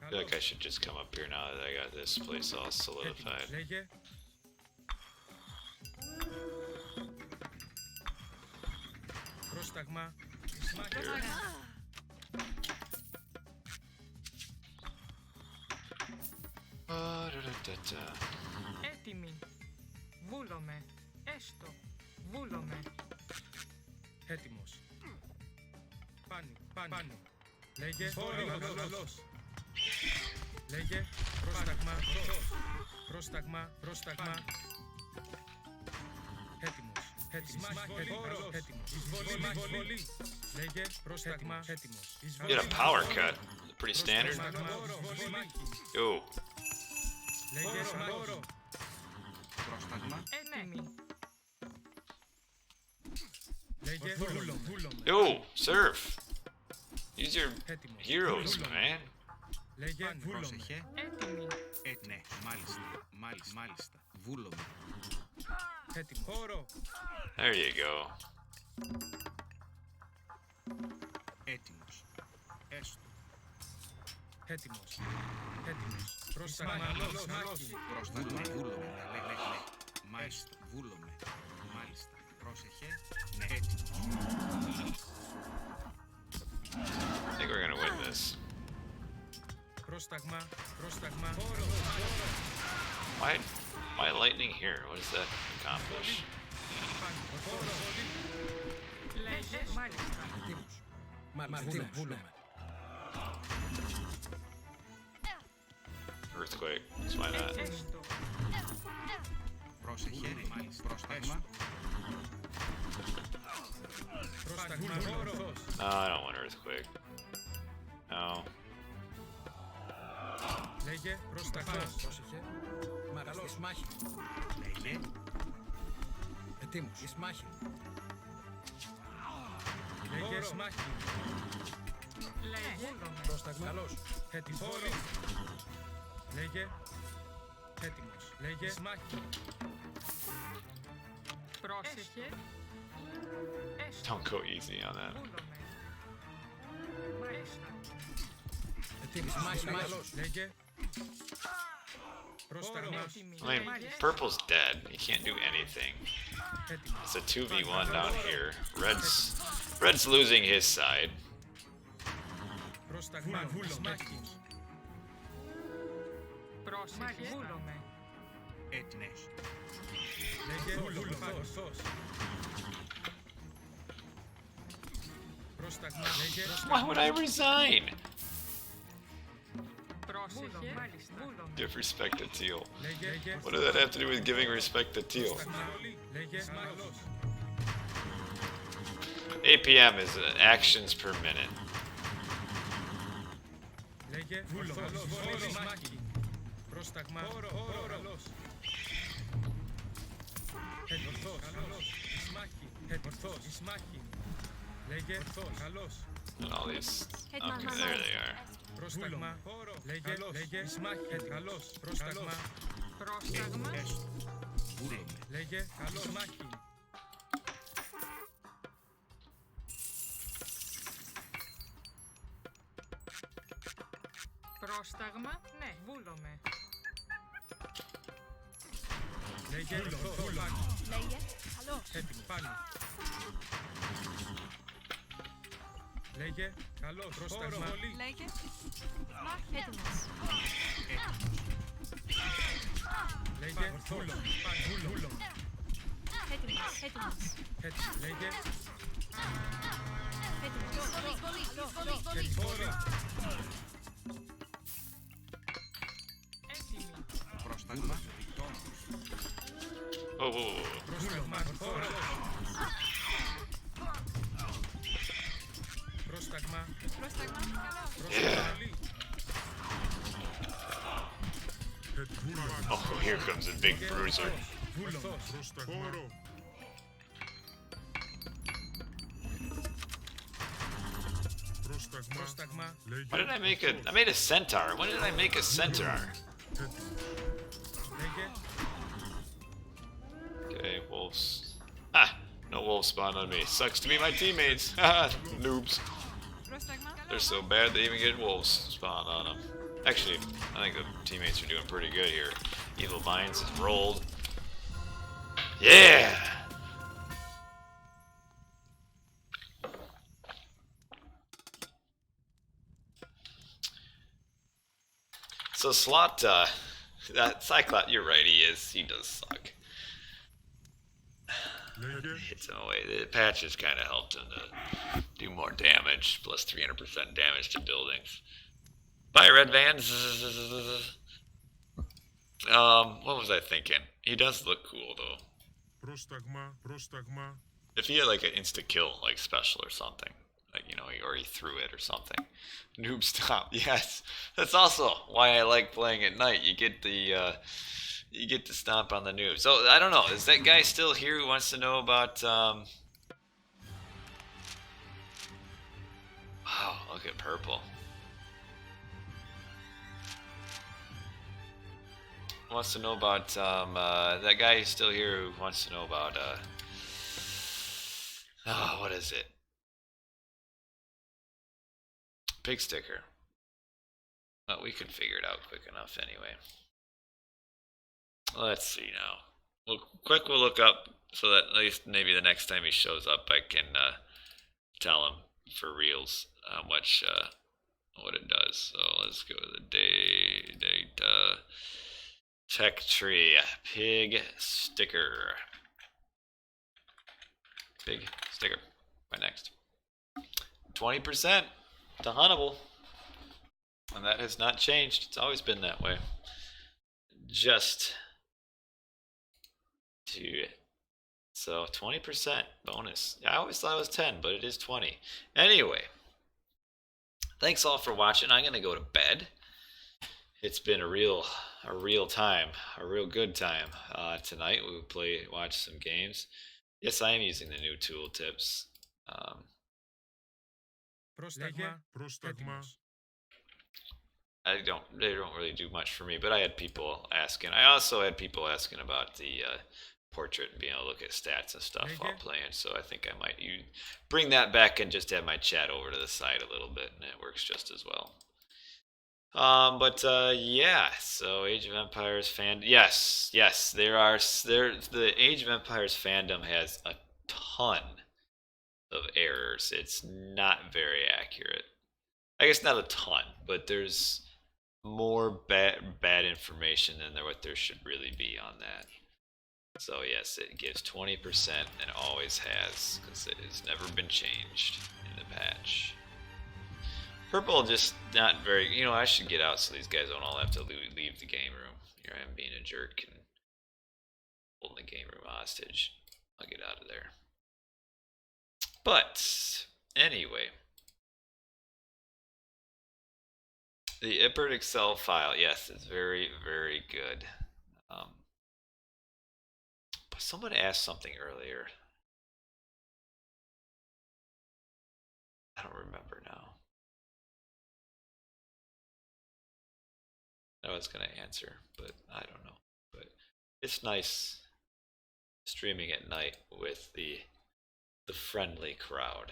I feel like I should just come up here now that I got this place all solidified. Λέγε. Πρόσταγμα. Πρόσταγμα. Έτοιμη. Βούλομαι. Έστω. Βούλομαι. Έτοιμος. Πάνω. Λέγε καλός. Λέγε πρόσταγμα. Πρόσταγμα. Έτοιμος. Εισβολή. Λέγε πρόσταγμα. Έτοιμος. Get a power cut. Pretty standard. Yo, Λέγε Πρόσταγμα. Έτοιμη. Λέγε βούλομαι. yo, surf. Use your Έτοιμος. heroes, man. Λέγε βούλομαι. Πρόσεχε. Έτοιμη. Ναι. Μάλιστα. Βούλομαι. Έτοιμος. There you go. Έτοιμος. Έστω. Έτοιμος. Πρόσταγμα. Πρόσταγμα. Βούλομαι. Ναι. Μάλιστα. Βούλομαι. Μάλιστα. Πρόσεχε. Ναι. Έτοιμος. I think we're gonna win this. Πρόσταγμα. Why lightning here? What does that accomplish? Λέγε. Μάλιστα. Βούλομαι. Earthquake. That's why not. Έστω. Πρόσεχε, μάλιστα. Πρόσταγμα. Πρόσταγμα ορθός. No, I don't want Earthquake. No. Λέγε πρόσταγμα. Πρόσεχε. Μάλιστα. Εις μάχη. Λέγε. Ετοίμος. Εις μάχη. Λέγε εις μάχη. Λέγε. Βούλομαι. Πρόσταγμα. Καλώς. Έτοιμος. Λέγε. Έτοιμος. Λέγε εις μάχη. Πρόσεχε. Έστω. Don't go easy on that. Βούλομαι. Μάλιστα. Έτοιμος. Μάχη. Καλώς. Λέγε. Πρόσταγμα. Έτοιμη. I mean, Μάλιστα. purple's dead. He can't do anything. Έτοιμος. It's a 2v1 down here. Red's losing his side. Πρόσταγμα. Βούλομαι. Πρόσεχε. Βούλομαι. Έτοιμες. Λέγε βούλομαι. Ορθός. Πρόσταγμα. Λέγε. Why would I resign? Πρόσεχε. Μάλιστα. Βούλομαι. Give respect to Teal. Λέγε. What does that have to do with giving respect to Teal? Λέγε. Καλώς. APM is actions per minute. Λέγε. Ορθός. Μάχη. Πρόσταγμα. Ορθός. Ορθός. Καλώς. Εις μάχη. Ορθός. Εις μάχη. Λέγε. Ορθός. Καλώς. And all these. Okay, there they are. Πρόσταγμα. Λέγε. Λέγε. Εις μάχη. Καλώς. Πρόσταγμα. Πρόσταγμα. Βούλομαι. Λέγε. Καλώς. Μάχη. Πρόσταγμα. Ναι. Βούλομαι. Λέγε. Ορθός. Μάχη. Λέγε, καλό. Έτοιμο. Πάλι. Λέγε. Καλώς. Πρόσταγμα. Λέγε. Έτοιμος. Λέγε. Ορθός. Πάλι. Βούλομαι. Έτοιμος. Έτοιμος. Έτοιμο. Λέγε. Έτοιμος. Καλό. Έτοιμο. Έτοιμη. Πρόσταγμα. Βικτόρ. Oh, whoa, whoa, whoa. Πρόσταγμα. Ορθός. Πρόσταγμα. Πρόσταγμα. Καλό. Yeah. Oh, here comes a big bruiser. Πρόσταγμα. Why did I make a? I made a centaur. When did I make a centaur? Λέγε. Okay, wolves. Ah, no wolves spawn on me. Sucks to be my teammates. Haha, noobs. Πρόσταγμα. They're so bad they even get wolves spawn on them. Actually, I think the teammates are doing pretty good here. Evil Minds is rolled. Yeah! So Slot, that Cyclops, you're right, he does suck. Hits him away. The patches kind of helped him to do more damage, plus 300% damage to buildings. Bye, Red Van. What was I thinking? He does look cool though. Πρόσταγμα. If he had like an insta kill, like special or something, like or he threw it or something. Noob stomp. Yes, that's also why I like playing at night. You get to stomp on the noob. So I don't know. Is that guy still here who wants to know about? Wow, look at purple. Wants to know about that guy is still here who wants to know about what is it? Pig sticker. Well, we can figure it out quick enough anyway. Let's see now. We'll look up so that at least maybe the next time he shows up I can tell him for reals how much what it does. So let's go to the data. Tech tree, pig sticker. Pig sticker. Right next. 20% to Huntable. And that has not changed. It's always been that way. Just to so 20% bonus. I always thought it was 10, but it is 20. Anyway, thanks all for watching. I'm gonna go to bed. It's been a real time, a real good time. Tonight we watch some games. Yes, I am using the new tool tips. Πρόσταγμα. Πρόσταγμα. They don't really do much for me, but I had people asking. I also had people asking about the portrait and being able to look at stats and stuff while playing. So I think I might bring that back and just have my chat over to the side a little bit, and it works just as well. Yeah. So Age of Empires fan. Yes. The Age of Empires fandom has a ton of errors. It's not very accurate. I guess not a ton, but there's more bad information than what there should really be on that. So yes, it gives 20% and always has, because it has never been changed in the patch. Purple just not very, I should get out so these guys don't all have to leave the game room. Here I am being a jerk and holding the game room hostage. I'll get out of there. But anyway, the IPERD Excel file, yes, it's very, very good. But someone asked something earlier. I don't remember now. I was going to answer, but I don't know. But it's nice streaming at night with the friendly crowd.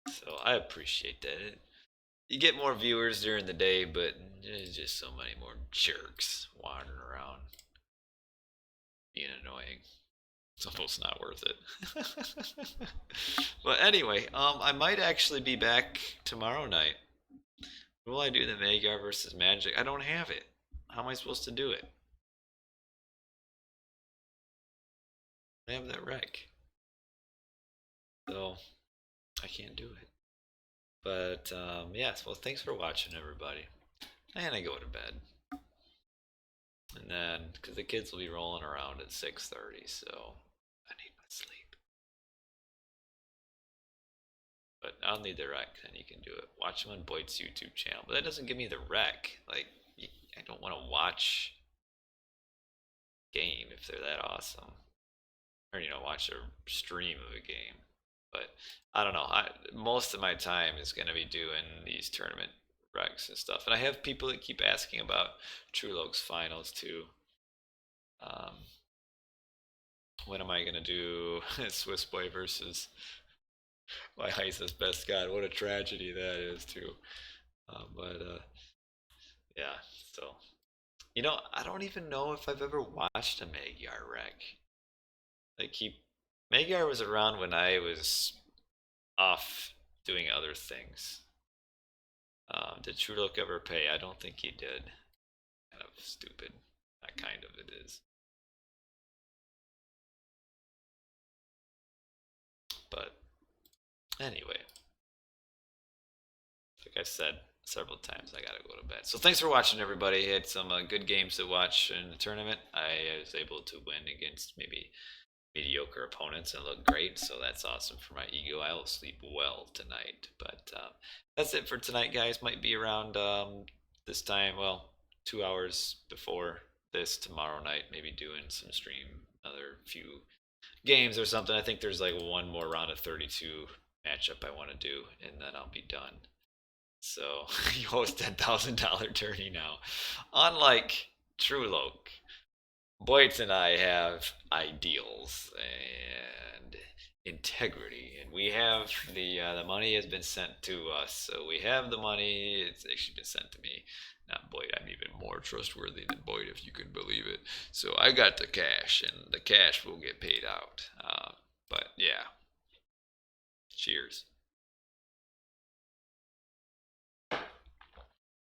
So I appreciate that. You get more viewers during the day, but there's just so many more jerks wandering around being annoying. It's almost not worth it. But anyway, I might actually be back tomorrow night. Will I do the Midgard versus Magic? I don't have it. How am I supposed to do it? I have that wreck. So I can't do it. But yes, well, thanks for watching, everybody. And I go to bed. And then, because the kids will be rolling around at 6:30, so I need my sleep. But I'll need the rec, then you can do it. Watch them on Boyd's YouTube channel. But that doesn't give me the rec. Like, I don't want to watch game if they're that awesome. Or, watch a stream of a game. But I don't know. Most of my time is going to be doing these tournament recs and stuff. And I have people that keep asking about True Loke's finals too. When am I going to do Swiss Boy versus my ISIS best god? What a tragedy that is too. Yeah. So, I don't even know if I've ever watched a Midgard rec. Like Midgard was around when I was off doing other things. Did True Look ever pay? I don't think he did. Kind of stupid. That kind of it is. But anyway, like I said several times, I gotta go to bed. So thanks for watching, everybody. I had some good games to watch in the tournament. I was able to win against maybe mediocre opponents and look great, so that's awesome for my ego. I will sleep well tonight. But that's it for tonight, guys. Might be around this time, well, 2 hours before this tomorrow night, maybe doing some stream, another few games or something. I think there's like one more round of 32 matchup I want to do, and then I'll be done. So you host $10,000 tourney now. Unlike True Loke, Boyts and I have ideals and integrity, and we have the money has been sent to us. So we have the money. It's actually been sent to me, not Boyd. I'm even more trustworthy than Boyd, if you can believe it. So I got the cash, and the cash will get paid out. But yeah, cheers.